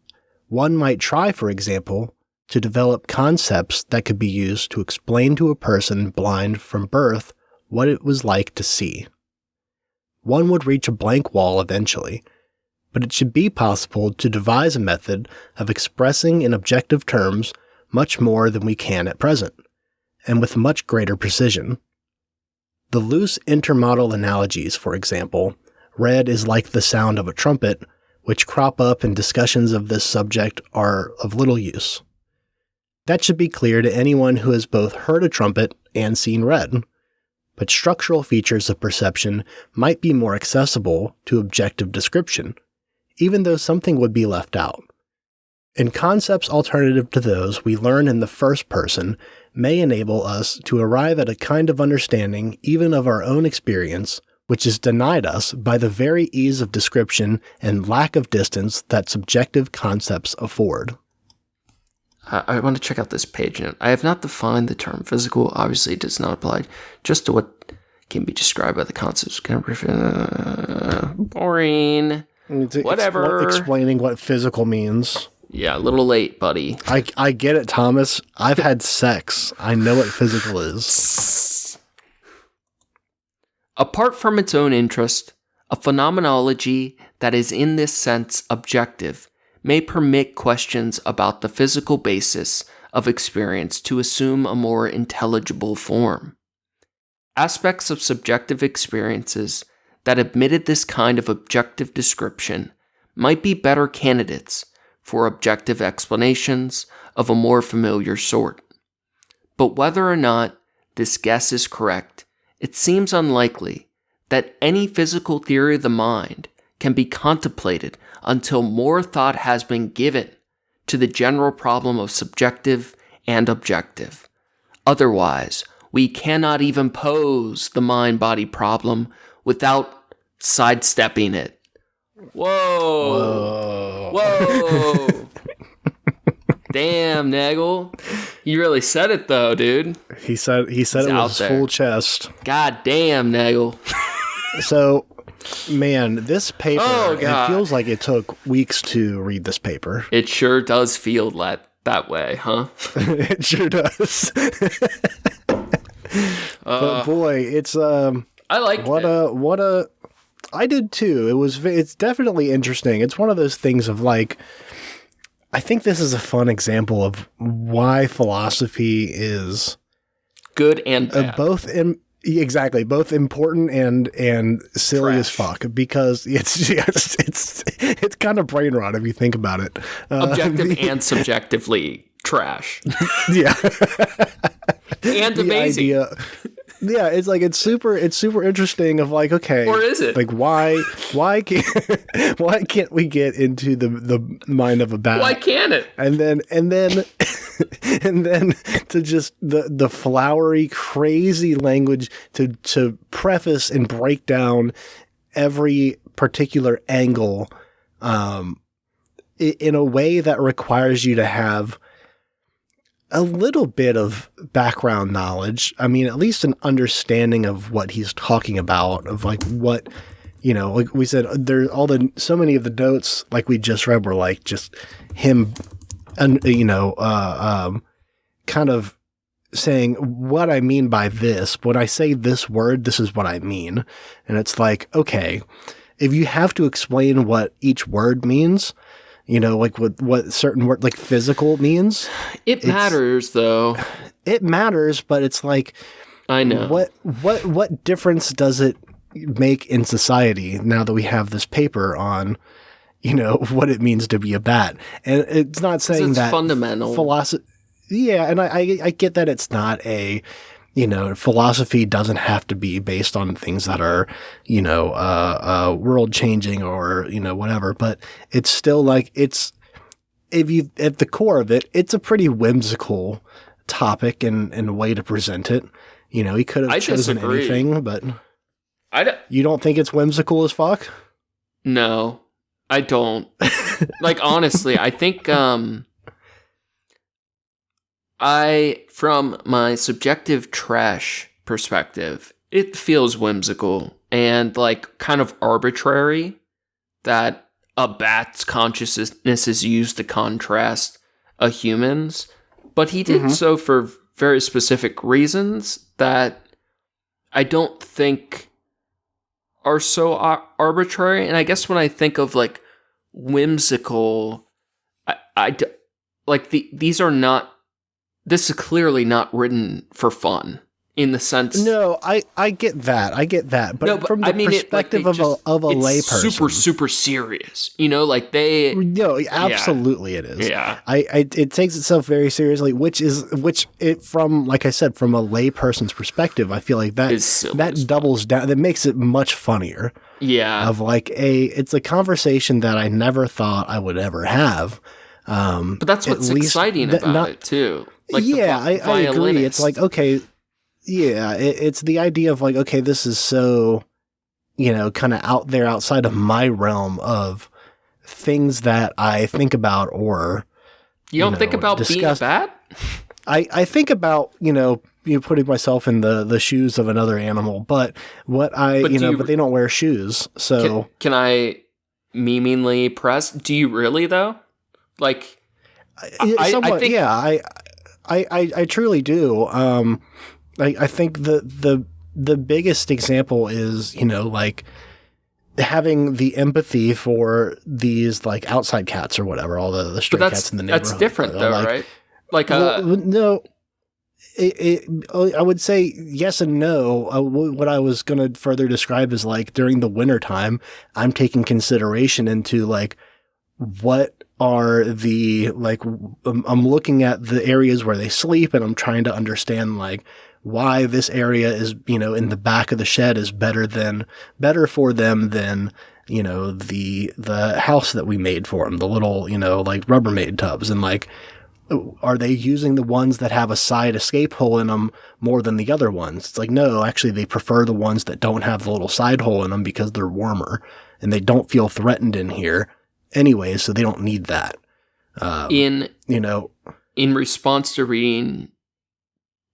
One might try, for example, to develop concepts that could be used to explain to a person blind from birth what it was like to see. One would reach a blank wall eventually, but it should be possible to devise a method of expressing in objective terms much more than we can at present, and with much greater precision. The loose intermodal analogies, for example, red is like the sound of a trumpet, which crop up in discussions of this subject, are of little use. That should be clear to anyone who has both heard a trumpet and seen red, but structural features of perception might be more accessible to objective description, even though something would be left out. And concepts alternative to those we learn in the first person may enable us to arrive at a kind of understanding even of our own experience, which is denied us by the very ease of description and lack of distance that subjective concepts afford. I want to check out this page note. I have not defined the term physical. Obviously, it does not apply just to what can be described by the concepts. Boring. Whatever. Explaining what physical means. Yeah, a little late, buddy. I get it, Thomas. I've had sex. I know what physical is. Apart from its own interest, a phenomenology that is in this sense objective may permit questions about the physical basis of experience to assume a more intelligible form. Aspects of subjective experiences that admitted this kind of objective description might be better candidates for objective explanations of a more familiar sort. But whether or not this guess is correct, it seems unlikely that any physical theory of the mind can be contemplated until more thought has been given to the general problem of subjective and objective. Otherwise, we cannot even pose the mind-body problem without sidestepping it. Whoa. Damn, Nagel. You really said it though, dude. He said it with his full chest. God damn, Nagel. So, man, this paper, God. It feels like it took weeks to read this paper. It sure does feel that way, huh? It sure does. But boy, it's I liked it. I did too. It's definitely interesting. It's one of those things of like, I think this is a fun example of why philosophy is good and bad. Both important and silly Trash. as fuck, because it's kind of brain rot if you think about it. Objective and subjectively trash. Yeah. And amazing. Yeah, it's super interesting of like, okay, or is it? Like why can't we get into the mind of a bat? Why can't it? And then and then to just the flowery, crazy language to preface and break down every particular angle in a way that requires you to have a little bit of background knowledge. I mean, at least an understanding of what he's talking about, of like what, you know, like we said, so many of the notes like we just read were like just him, you know, kind of saying what I mean by this. When I say this word, this is what I mean. And it's like, okay, if you have to explain what each word means, you know, like what certain word, like physical means. It matters though. It matters, but it's like, I know. What difference does it make in society now that we have this paper on, you know, what it means to be a bat? And it's not saying it's that fundamental philosophy. Yeah. And I get that it's not a, you know, philosophy doesn't have to be based on things that are, you know, world changing or, you know, whatever, but it's still like at the core of it, it's a pretty whimsical topic and way to present it. You know, he could have chosen anything, but you don't think it's whimsical as fuck? No, I don't. Like, honestly, I think, from my subjective trash perspective, it feels whimsical and like kind of arbitrary that a bat's consciousness is used to contrast a human's, but he did so for very specific reasons that I don't think are so arbitrary. And I guess when I think of like whimsical, these are not. This is clearly not written for fun in the sense. No, I get that. But, no, but from the perspective of a layperson, super serious. You know, like they. No, absolutely, it is. Yeah, it takes itself very seriously, which from, like I said, from a layperson's perspective, I feel like that doubles down. That makes it much funnier. Yeah, of like it's a conversation that I never thought I would ever have. But that's what's exciting about it too. Like I agree. It's like, okay, yeah, it's the idea of like, okay, this is so, you know, kind of out there outside of my realm of things that I think about or you don't think about discuss. Being a bat? I think about, you know, putting myself in the shoes of another animal, but but they don't wear shoes. So can I memeingly press? Do you really though? Like, somewhat, I think, yeah, I truly do. I think the biggest example is, you know, like having the empathy for these like outside cats or whatever, all the stray cats in the neighborhood. That's different though, like, right? Like, no, I would say yes and no. What I was going to further describe is like during the wintertime, I'm taking consideration into like what are the, like, I'm looking at the areas where they sleep and I'm trying to understand like why this area is, you know, in the back of the shed is better for them than, you know, the house that we made for them, the little, you know, like Rubbermaid tubs, and like, are they using the ones that have a side escape hole in them more than the other ones? It's like, no, actually they prefer the ones that don't have the little side hole in them because they're warmer and they don't feel threatened in here anyway, so they don't need that. In response to reading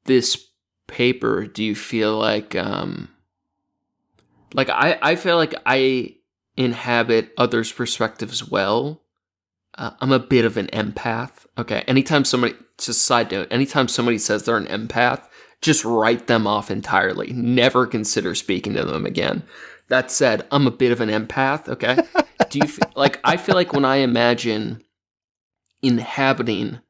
this paper, do you feel like I feel like I inhabit others' perspectives well. I'm a bit of an empath. Okay. Just a side note, anytime somebody says they're an empath, just write them off entirely. Never consider speaking to them again. That said, I'm a bit of an empath. Okay. Do you I feel like when I imagine inhabiting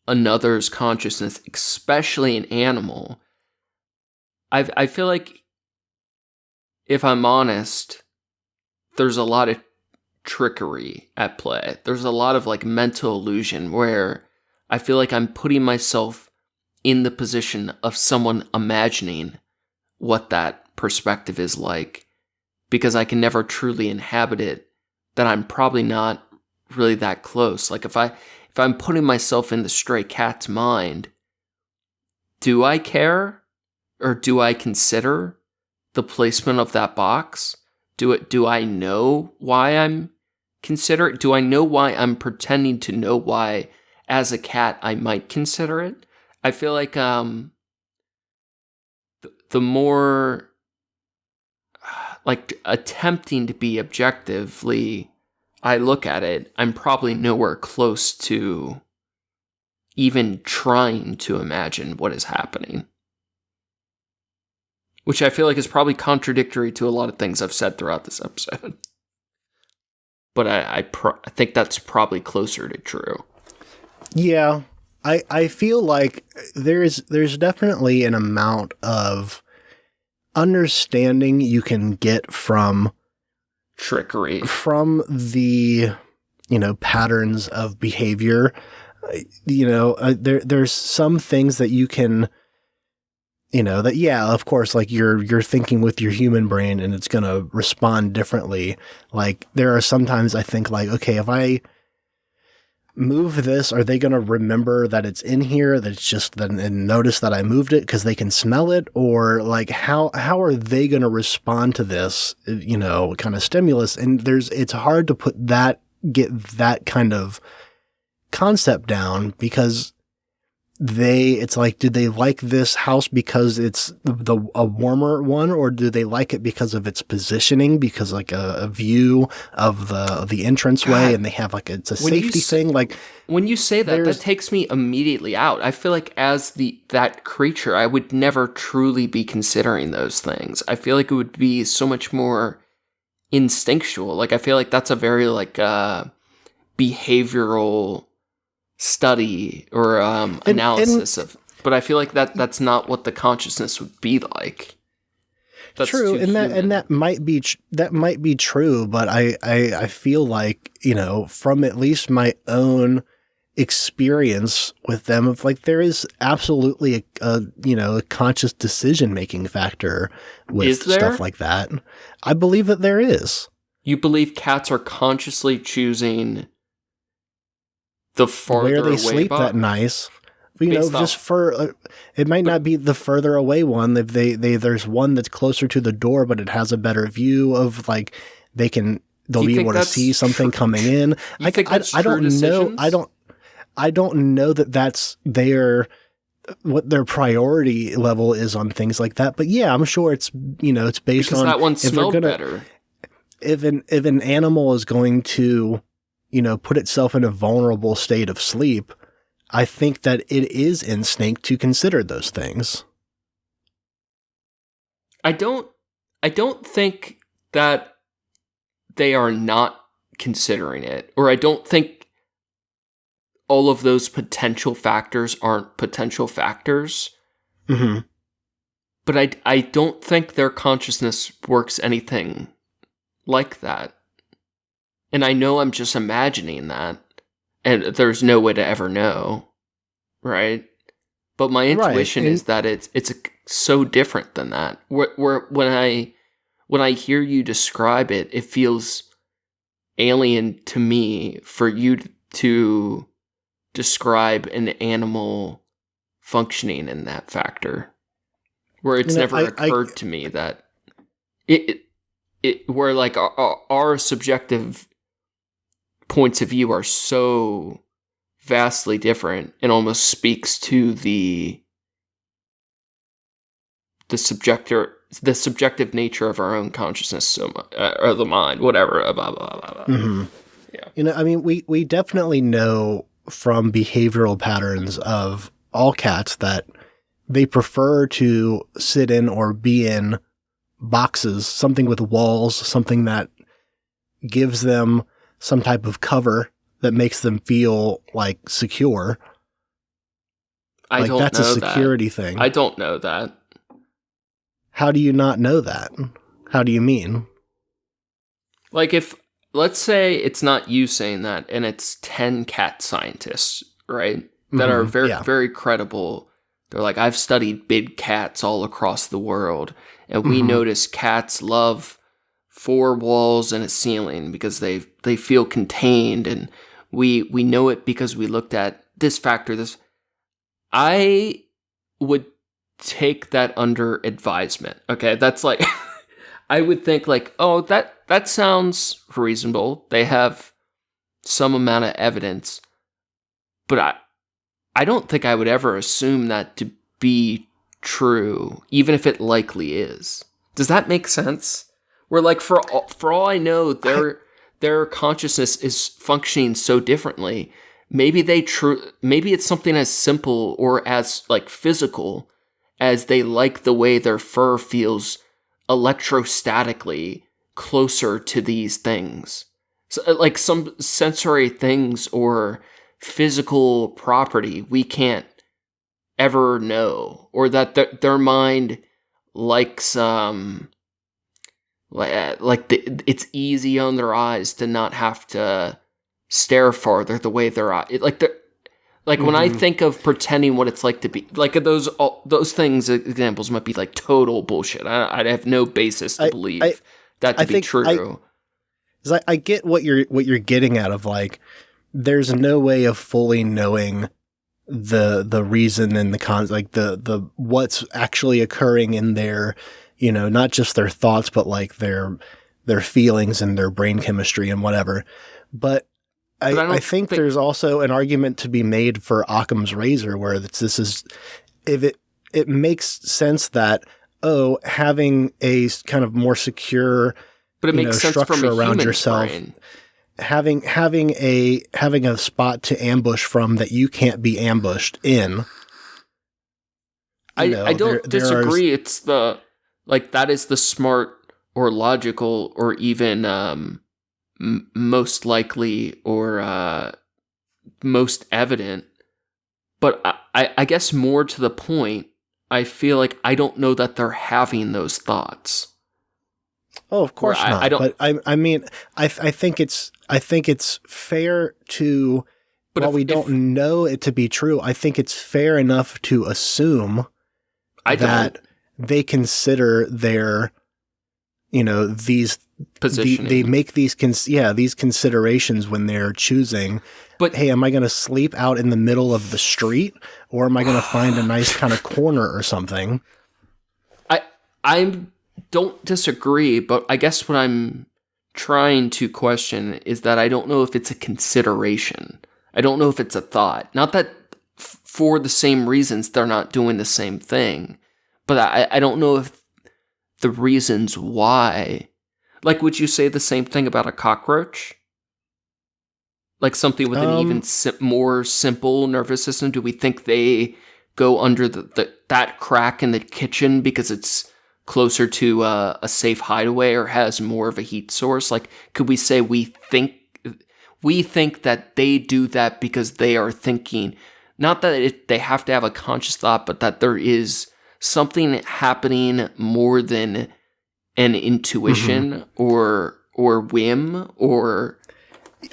another's consciousness, especially an animal, I feel like, if I'm honest, there's a lot of trickery at play. There's a lot of like mental illusion where I feel like I'm putting myself in the position of someone imagining what that perspective is like, because I can never truly inhabit it, that I'm probably not really that close. Like if if I'm putting myself in the stray cat's mind, do I care? Or do I consider the placement of that box? Do I know why I'm considerate? Do I know why I'm pretending to know why, as a cat, I might consider it? I feel like the more like attempting to be objectively I look at it, I'm probably nowhere close to even trying to imagine what is happening. Which I feel like is probably contradictory to a lot of things I've said throughout this episode. But I think that's probably closer to true. Yeah. I feel like there's definitely an amount of understanding you can get from trickery, from the, patterns of behavior. There's some things that you can, that, yeah, of course, like you're thinking with your human brain and it's going to respond differently. Like there are sometimes I think like, okay, if I move this, are they going to remember that it's in here, that it's just then and notice that I moved it because they can smell it? Or like, how are they going to respond to this, kind of stimulus? And it's hard to get that kind of concept down because it's like, do they like this house because it's a warmer one, or do they like it because of its positioning, because like a view of the entranceway, and they have like it's a safety thing? Like when you say that takes me immediately out. I feel like as that creature, I would never truly be considering those things. I feel like it would be so much more instinctual. Like I feel like that's a very like behavioral study or analysis of, but I feel like that's not what the consciousness would be like. That's true, and that might be true, but I feel like, from at least my own experience with them, of like there is absolutely a conscious decision making factor with stuff like that. I believe that there is. You believe cats are consciously choosing the farther where they away sleep that night, just for it might not be the further away one. If there's one that's closer to the door, but it has a better view of like they'll be able to see something coming in. I don't know. I don't know that that's what their priority level is on things like that. But yeah, I'm sure it's it's based because on that one smelled better. If an animal is going to put itself in a vulnerable state of sleep, I think that it is instinct to consider those things. I don't think that they are not considering it, or I don't think all of those potential factors aren't potential factors. Mm-hmm. But I don't think their consciousness works anything like that. And I know I'm just imagining that, and there's no way to ever know, right? But my intuition is that it's so different than that. Where when I hear you describe it, it feels alien to me for you to describe an animal functioning in that factor, where it's never occurred to me that it where like our subjective points of view are so vastly different and almost speaks to the subjective nature of our own consciousness so much, or the mind, whatever, blah, blah, blah, blah. Mm-hmm. Yeah. I mean, we definitely know from behavioral patterns of all cats that they prefer to sit in or be in boxes, something with walls, something that gives them some type of cover that makes them feel like secure. That's a security thing. I don't know that. How do you not know that? How do you mean? Like if, let's say it's not you saying that and it's 10 cat scientists, right? That are very, very credible. They're like, I've studied big cats all across the world, and we notice cats love 4 walls and a ceiling because they feel contained, and we know it because we looked at this factor, this. I would take that under advisement. Okay, that's like, I would think like, oh, that sounds reasonable. They have some amount of evidence, but I don't think I would ever assume that to be true, even if it likely is. Does that make sense? Where like for all I know, their consciousness is functioning so differently. Maybe maybe it's something as simple or as like physical as they like the way their fur feels electrostatically closer to these things. So, like some sensory things or physical property we can't ever know, or that their mind likes it's easy on their eyes to not have to stare farther the way their eye when I think of pretending what it's like to be like those things, examples might be like total bullshit. I have no basis to believe that to be true. I get what you're getting at of like, there's no way of fully knowing the reason and the what's actually occurring in their, not just their thoughts, but like their feelings and their brain chemistry and whatever. But I think there's also an argument to be made for Occam's razor, where it makes sense that, having a kind of more secure, but it makes sense structure from a around human's yourself. brain. Having a spot to ambush from that you can't be ambushed in. I don't disagree. It's that is the smart or logical or even most likely or most evident. But I guess more to the point, I feel like I don't know that they're having those thoughts. Oh, of course not. But I mean, I think it's fair to, while we don't know it to be true, I think it's fair enough to assume that they consider their, these positioning. They make these considerations when they're choosing. But hey, am I going to sleep out in the middle of the street, or am I going to find a nice kind of corner or something? I don't disagree, but I guess what I'm trying to question is that I don't know if it's a consideration. I don't know if it's a thought. Not that for the same reasons they're not doing the same thing, but I don't know if the reasons why. Like, would you say the same thing about a cockroach? Like something with an even more simple nervous system? Do we think they go under that crack in the kitchen because it's closer to a safe hideaway or has more of a heat source? Like, could we say we think that they do that because they are thinking, not that they have to have a conscious thought, but that there is something happening more than an intuition or whim or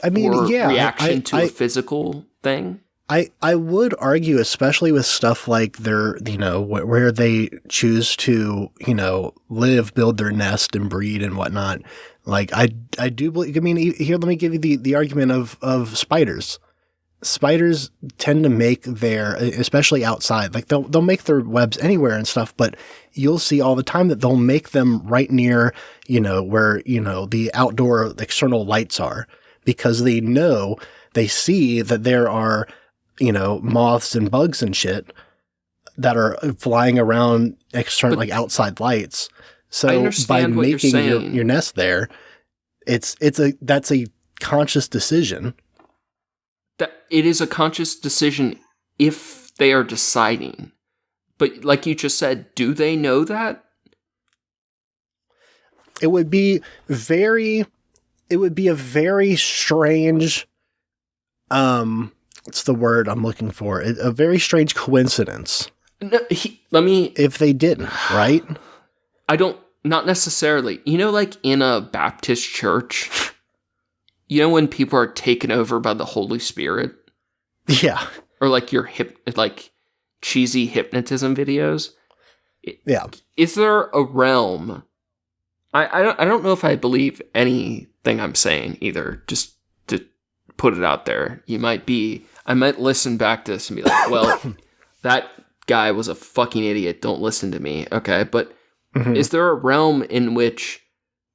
reaction to a physical thing? I would argue, especially with stuff like their, where they choose to, live, build their nest and breed and whatnot. Like, I do believe, here, let me give you the argument of spiders. Spiders tend to make especially outside, like they'll make their webs anywhere and stuff, but you'll see all the time that they'll make them right near, where, the outdoor external lights are, because they see that there are, moths and bugs and shit that are flying around like outside lights. So by making your nest there, that's a conscious decision. That it is a conscious decision if they are deciding. But like you just said, do they know that? It would be a very strange, what's the word I'm looking for? A very strange coincidence. No, if they didn't, right? Not necessarily. Like in a Baptist church, when people are taken over by the Holy Spirit? Yeah. Or like your cheesy hypnotism videos? Yeah. Is there a realm? I don't know if I believe anything I'm saying either, just to put it out there. I might listen back to this and be like, well, that guy was a fucking idiot. Don't listen to me. Okay. But is there a realm in which,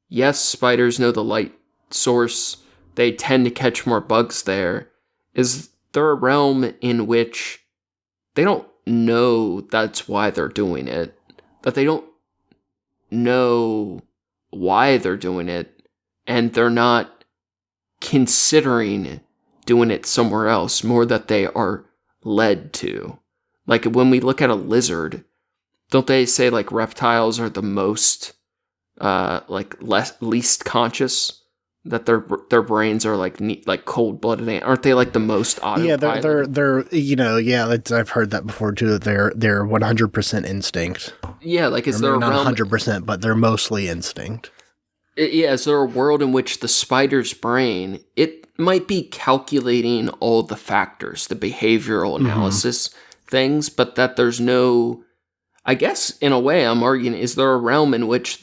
yes, spiders know the light source, they tend to catch more bugs there. Is there a realm in which they don't know that's why they're doing it, that they don't know why they're doing it, and they're not considering doing it somewhere else, more that they are led to? Like when we look at a lizard, don't they say like reptiles are the most least conscious, that their brains are like cold-blooded? Aren't they like the most autopilot? Yeah, they're I've heard that before too. That they're 100% instinct. Yeah, like is there not 100%, but they're mostly instinct. Is there a world in which the spider's brain, it might be calculating all the factors, the behavioral analysis things, but that there's no, I guess in a way I'm arguing, is there a realm in which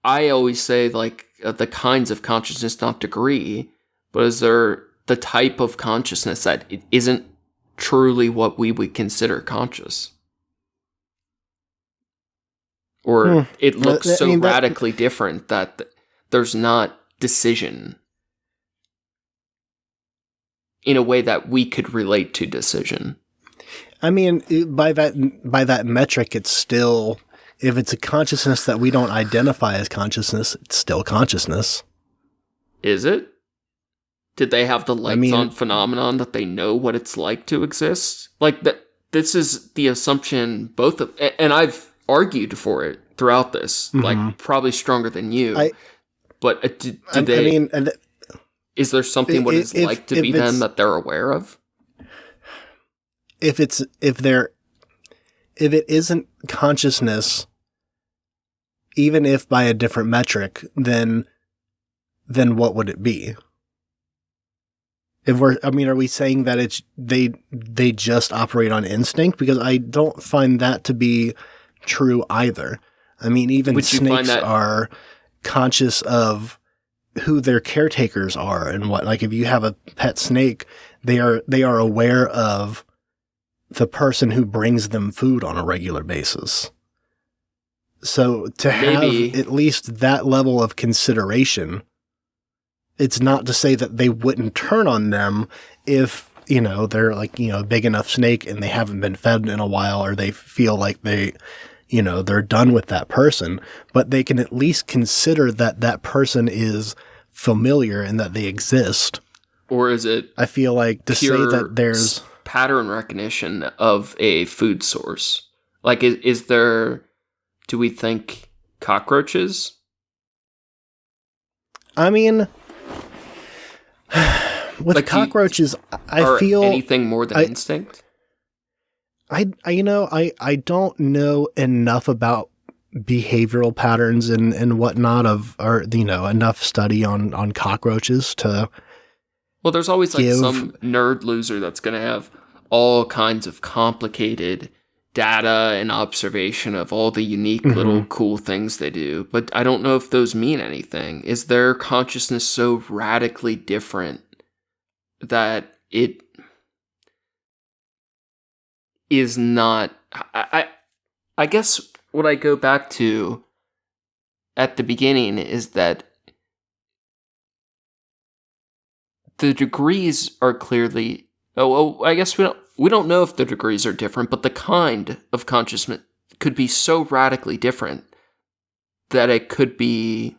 I always say like the kinds of consciousness, not degree, but is there the type of consciousness that it isn't truly what we would consider conscious? Or it looks radically different that there's not decision in a way that we could relate to decision. I mean, by that metric, it's still, if it's a consciousness that we don't identify as consciousness, it's still consciousness. Is it? Did they have the lights on phenomenon that they know what it's like to exist? Like that. This is the assumption both of, and I've argued for it throughout this, like probably stronger than you. But is there something what it's like to be them that they're aware of? If it isn't consciousness, even if by a different metric, then what would it be? Are we saying that it's they just operate on instinct? Because I don't find that to be true either. I mean, even snakes are conscious of who their caretakers are and what. Like if you have a pet snake, they are aware of the person who brings them food on a regular basis. So to have at least that level of consideration, it's not to say that they wouldn't turn on them if, they're like, a big enough snake and they haven't been fed in a while, or they feel like they're done with that person, but they can at least consider that person is familiar and that they exist. Or is it, I feel like, to say that there's pattern recognition of a food source? Like, is there, do we think cockroaches? I mean, with like cockroaches, I feel anything more than instinct. I don't know enough about behavioral patterns and whatnot enough study on cockroaches to. Well, there's always like some nerd loser that's going to have all kinds of complicated data and observation of all the unique little cool things they do. But I don't know if those mean anything. Is their consciousness so radically different that it is not... I guess what I go back to at the beginning is that the degrees are clearly... I guess we don't know if the degrees are different, but the kind of consciousness could be so radically different that it could be...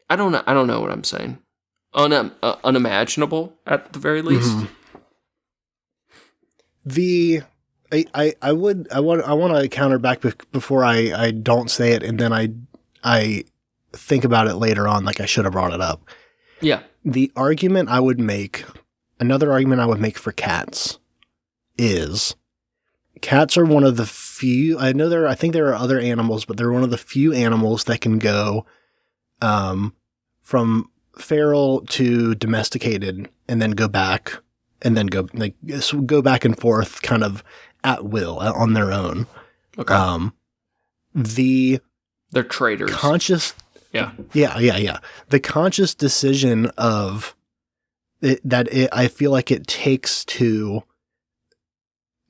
I don't know what I'm saying. Unimaginable at the very least. I want to counter back before I don't say it, and then I think about it later on, like I should have brought it up. Yeah. The argument I would make, another argument I would make for cats is cats are one of the few, I think there are other animals, but they're one of the few animals that can go from feral to domesticated and then go back and then go back and forth kind of at will on their own. Okay. They're traders. Yeah. Yeah. The conscious decision of I feel like it takes to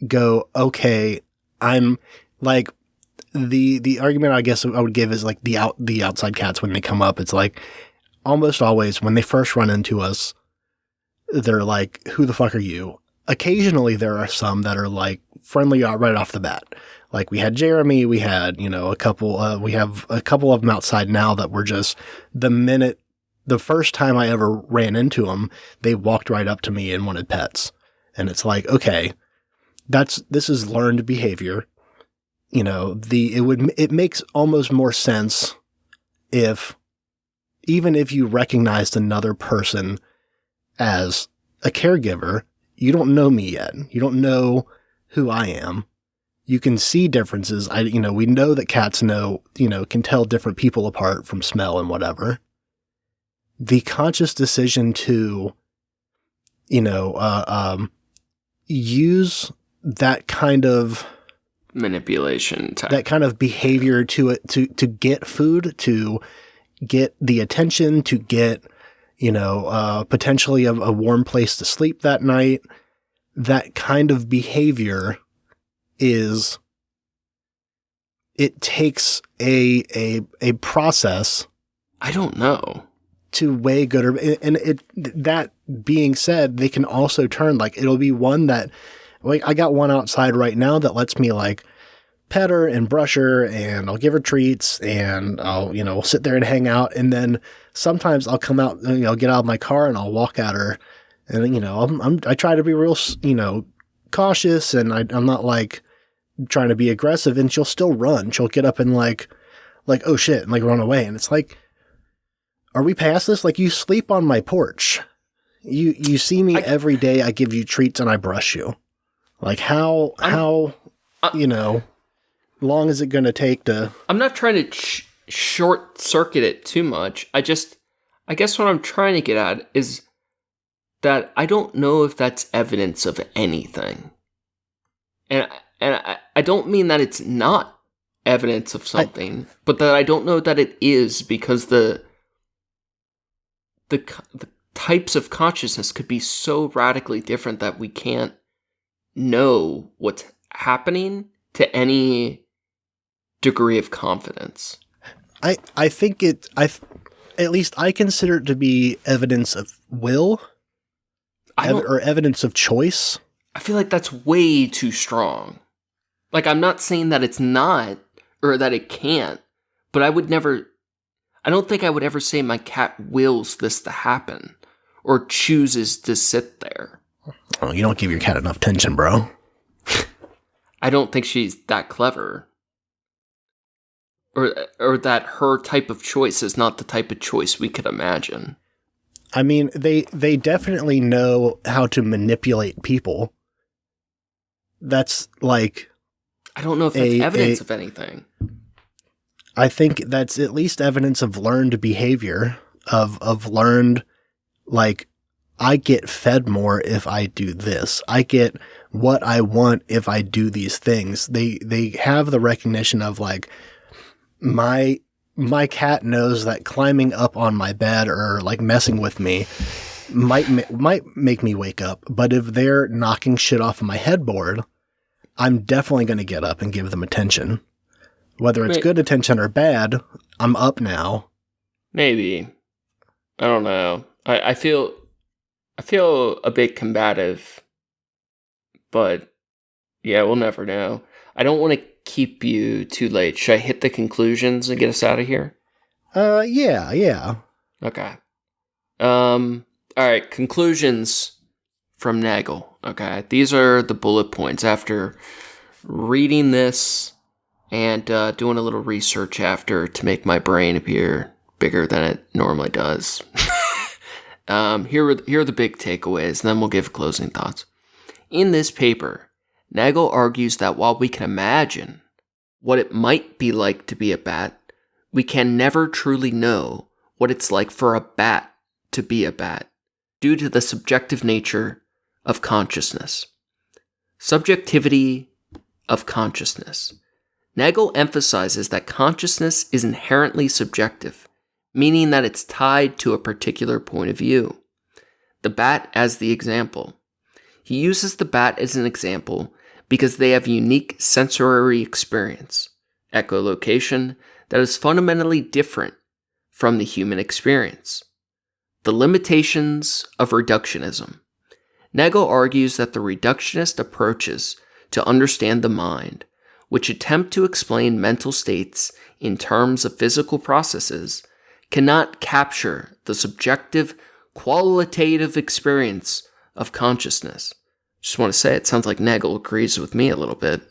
go, okay, I'm like, the argument I guess I would give is like the outside cats when they come up. It's like almost always when they first run into us, they're like, who the fuck are you? Occasionally there are some that are like friendly right off the bat. Like we had Jeremy, we had, a couple, we have a couple of them outside now that were just the first time I ever ran into them, they walked right up to me and wanted pets. And it's like, okay, this is learned behavior. It makes almost more sense even if you recognized another person as a caregiver, you don't know me yet. You don't know who I am. You can see differences. We know that cats can tell different people apart from smell and whatever. The conscious decision to, use that kind of manipulation type. That kind of behavior to get food, to get the attention, to get, potentially a warm place to sleep that night. That kind of behavior it takes a process. I don't know. To weigh good that being said, they can also turn, like, it'll be one that, like, I got one outside right now that lets me, like, pet her and brush her, and I'll give her treats, and I'll, we'll sit there and hang out. And then sometimes I'll come out, get out of my car and I'll walk at her. And, I try to be real, cautious, and I'm not like trying to be aggressive, and she'll still run. She'll get up and like, oh shit, and like run away. And it's like, are we past this? Like, you sleep on my porch. You see me every day. I give you treats and I brush you. Like, how long is it going to take to... I'm not trying to short circuit it too much. I guess what I'm trying to get at is that I don't know if that's evidence of anything. And I don't mean that it's not evidence of something, but that I don't know that it is, because the types of consciousness could be so radically different that we can't know what's happening to any degree of confidence. I think at least I consider it to be evidence of will or evidence of choice. I feel like that's way too strong. Like, I'm not saying that it's not or that it can't, but I don't think I would ever say my cat wills this to happen or chooses to sit there. Oh, you don't give your cat enough attention, bro. I don't think she's that clever. Or that her type of choice is not the type of choice we could imagine. I mean, they definitely know how to manipulate people. That's like... I don't know if that's evidence of anything. I think that's at least evidence of learned behavior, of learned, like, I get fed more if I do this. I get what I want if I do these things. They have the recognition of, like, my cat knows that climbing up on my bed or, like, messing with me might make me wake up. But if they're knocking shit off of my headboard, I'm definitely going to get up and give them attention. Whether it's good attention or bad, I'm up now. Maybe. I don't know. I feel a bit combative, but yeah, we'll never know. I don't want to keep you too late. Should I hit the conclusions and get us out of here? Yeah. Okay. All right, conclusions from Nagel. Okay, these are the bullet points after reading this and doing a little research after to make my brain appear bigger than it normally does. Here are the big takeaways, and then we'll give closing thoughts. In this paper, Nagel argues that while we can imagine what it might be like to be a bat, we can never truly know what it's like for a bat to be a bat, due to the subjective nature of consciousness. Subjectivity of consciousness. Nagel emphasizes that consciousness is inherently subjective, meaning that it's tied to a particular point of view. The bat as the example. He uses the bat as an example because they have unique sensory experience, echolocation, that is fundamentally different from the human experience. The limitations of reductionism. Nagel argues that the reductionist approaches to understand the mind, which attempt to explain mental states in terms of physical processes, cannot capture the subjective, qualitative experience of consciousness. Just want to say, it sounds like Nagel agrees with me a little bit.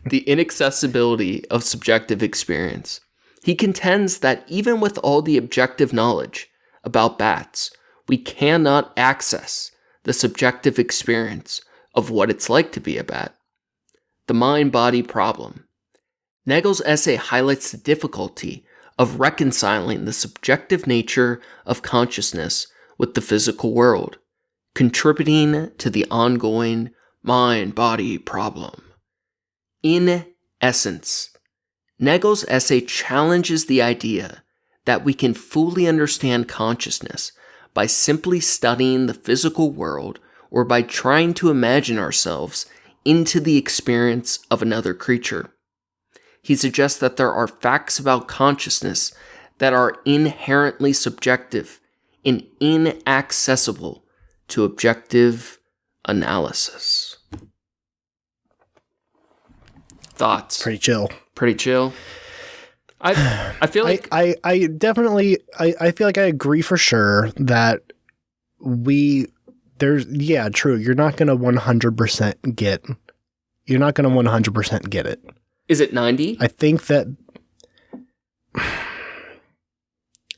The inaccessibility of subjective experience. He contends that even with all the objective knowledge about bats, we cannot access the subjective experience of what it's like to be a bat. The mind-body problem. Nagel's essay highlights the difficulty of reconciling the subjective nature of consciousness with the physical world, contributing to the ongoing mind-body problem. In essence, Nagel's essay challenges the idea that we can fully understand consciousness by simply studying the physical world or by trying to imagine ourselves into the experience of another creature. He suggests that there are facts about consciousness that are inherently subjective and inaccessible to objective analysis. Thoughts? Pretty chill. Pretty chill. I feel like I definitely feel like I agree for sure that true. You're not going to 100% get it. Is it 90? I think that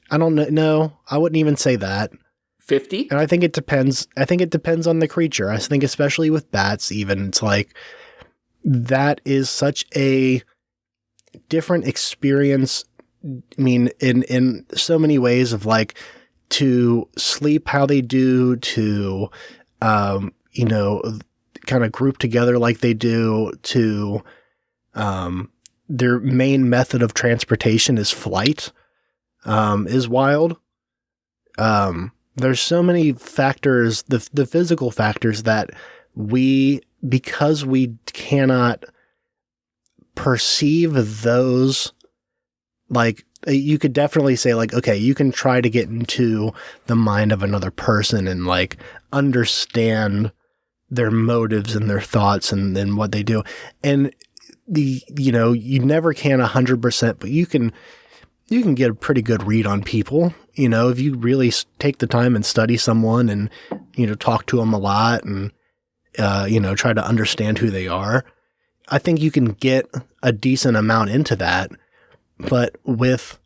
I don't know. No, I wouldn't even say that. 50? And I think it depends. I think it depends on the creature. I think especially with bats, even it's like that is such a different experience. I mean, in so many ways of like to sleep how they do, to kind of group together like they do, to their main method of transportation is flight, is wild. There's so many factors, the physical factors that because we cannot perceive those, like you could definitely say like, okay, you can try to get into the mind of another person and like understand their motives and their thoughts and what they do. And you never can 100%, but you can get a pretty good read on people, if you really take the time and study someone and, talk to them a lot and, try to understand who they are. I think you can get a decent amount into that, but with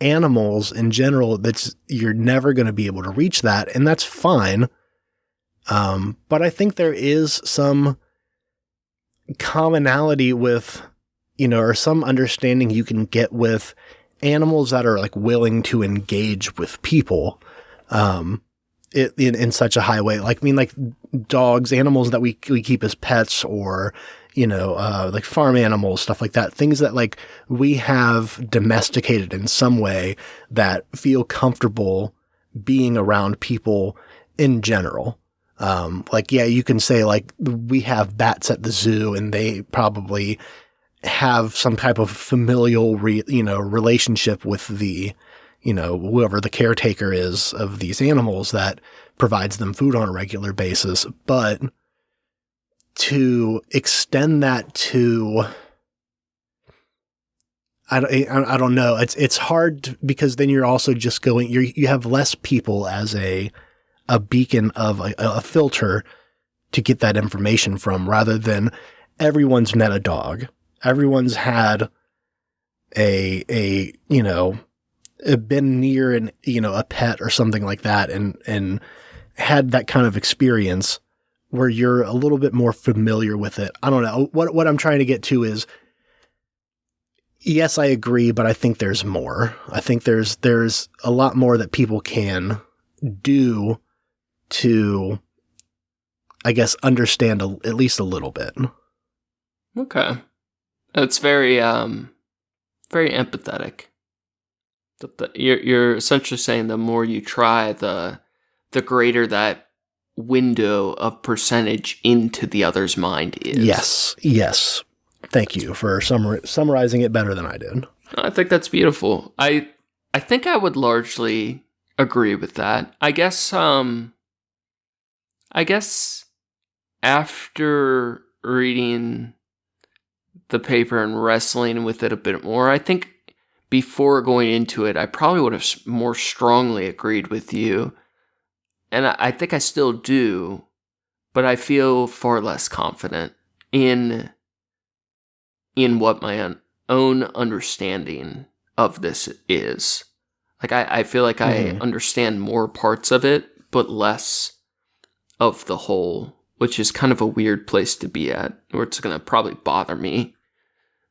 animals in general, you're never going to be able to reach that, and that's fine. But I think there is some commonality with, or some understanding you can get with animals that are like willing to engage with people, in such a high way. Like, I mean, like dogs, animals that we keep as pets, or, like farm animals, stuff like that. Things that like we have domesticated in some way that feel comfortable being around people in general. You can say like we have bats at the zoo and they probably have some type of familial, relationship with the, whoever the caretaker is of these animals that provides them food on a regular basis. But to extend that to, I don't know. It's hard because then you're also just going, you have less people as a beacon of a filter to get that information from, rather than everyone's met a dog. Everyone's had been near a pet or something like that and had that kind of experience where you're a little bit more familiar with it. I don't know. What I'm trying to get to is, yes, I agree, but I think there's more. I think there's a lot more that people can do to, I guess, understand at least a little bit. Okay. It's very, very empathetic. You're essentially saying the more you try, the greater that window of percentage into the other's mind is. Yes. Thank you for summarizing it better than I did. I think that's beautiful. I think I would largely agree with that. I guess after reading the paper and wrestling with it a bit more, I think before going into it, I probably would have more strongly agreed with you. And I think I still do, but I feel far less confident in what my own understanding of this is. Like, I feel like I understand more parts of it, but less of the whole, which is kind of a weird place to be at, or it's going to probably bother me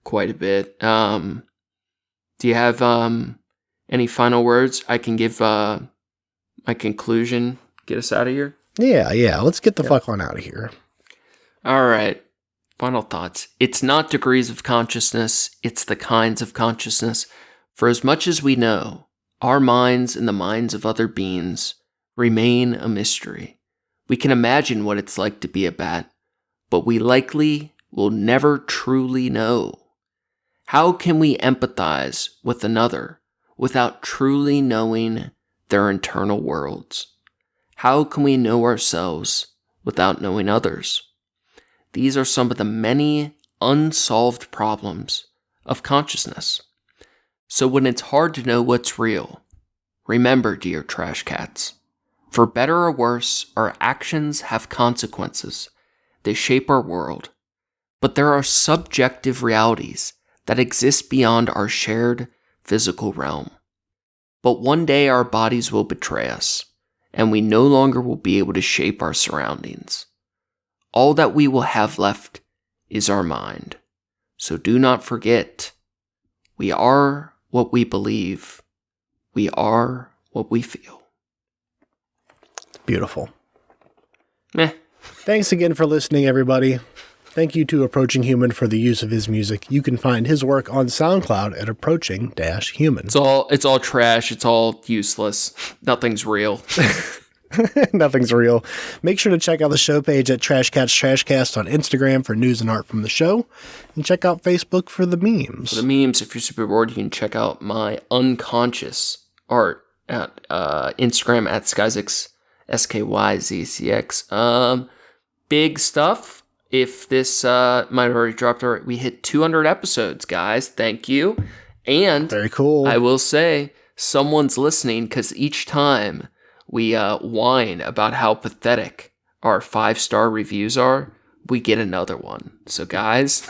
quite a bit. Do you have any final words? I can give my conclusion, get us out of here? Yeah. Let's get the fuck on out of here. All right. Final thoughts. It's not degrees of consciousness, it's the kinds of consciousness. For as much as we know, our minds and the minds of other beings remain a mystery. We can imagine what it's like to be a bat, but we likely will never truly know. How can we empathize with another without truly knowing their internal worlds? How can we know ourselves without knowing others? These are some of the many unsolved problems of consciousness. So when it's hard to know what's real, remember, dear trash cats, for better or worse, our actions have consequences. They shape our world. But there are subjective realities that exist beyond our shared physical realm. But one day our bodies will betray us, and we no longer will be able to shape our surroundings. All that we will have left is our mind. So do not forget, we are what we believe. We are what we feel. Beautiful. Meh. Thanks again for listening, everybody. Thank you to Approaching Human for the use of his music. You can find his work on SoundCloud at Approaching-Human. It's all trash. It's all useless. Nothing's real. Nothing's real. Make sure to check out the show page at Trash Cats Trashcast on Instagram for news and art from the show. And check out Facebook for the memes. For the memes, if you're super bored, you can check out my unconscious art at Instagram at Skyzix, SKYZCX. Big stuff. If this might have already dropped, we hit 200 episodes, guys. Thank you. And very cool. I will say, someone's listening, because each time we whine about how pathetic our 5-star reviews are, we get another one. So guys,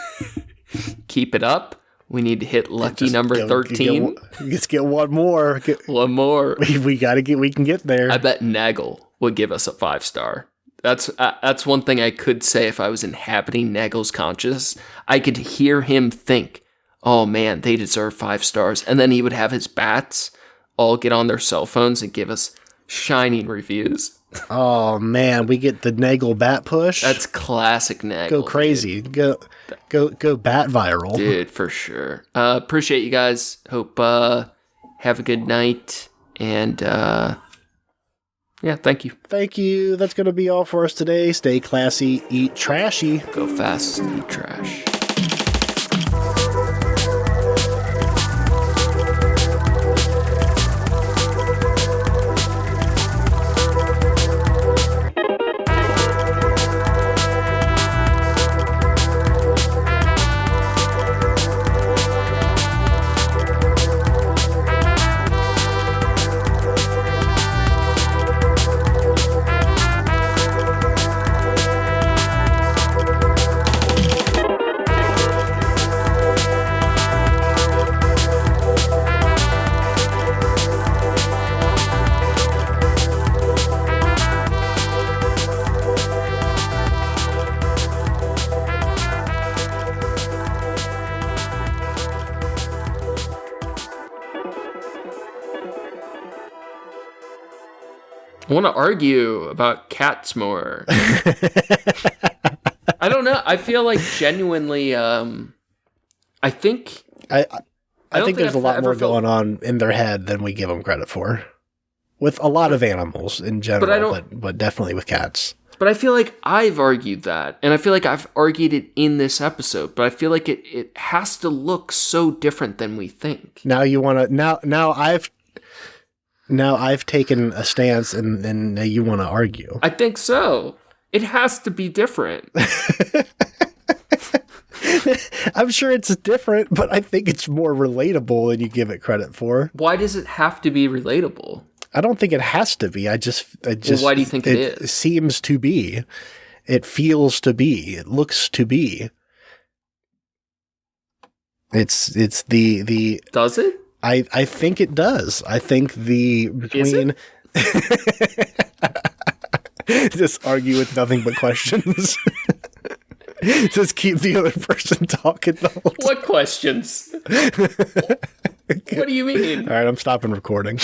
keep it up. We need to hit lucky number 13. Let's get one more. One more. We can get there. I bet Nagel would give us a 5-star. That's one thing I could say if I was inhabiting Nagel's conscious. I could hear him think, oh man, they deserve 5 stars. And then he would have his bats all get on their cell phones and give us shining reviews. Oh man, we get the Nagel bat push. That's classic Nagel. Go crazy. Dude. Go bat viral. Dude, for sure. Appreciate you guys. Hope have a good night. And yeah, thank you. Thank you. That's going to be all for us today. Stay classy, eat trashy. Go fast, eat trash. I want to argue about cats more. I don't know. I feel like genuinely, I think... I I think there's a lot more going on in their head than we give them credit for. With a lot of animals in general, but definitely with cats. But I feel like I've argued that, and I feel like I've argued it in this episode, but I feel like it has to look so different than we think. Now you want to now I've taken a stance and you want to argue. I think so. It has to be different. I'm sure it's different, but I think it's more relatable than you give it credit for. Why does it have to be relatable? I don't think it has to be. I just well, why do you think it is? It seems to be. It feels to be. It looks to be. It's the Does it? I think it does. I think between just argue with nothing but questions. Just keep the other person talking the whole time. What questions? What do you mean? All right, I'm stopping recording.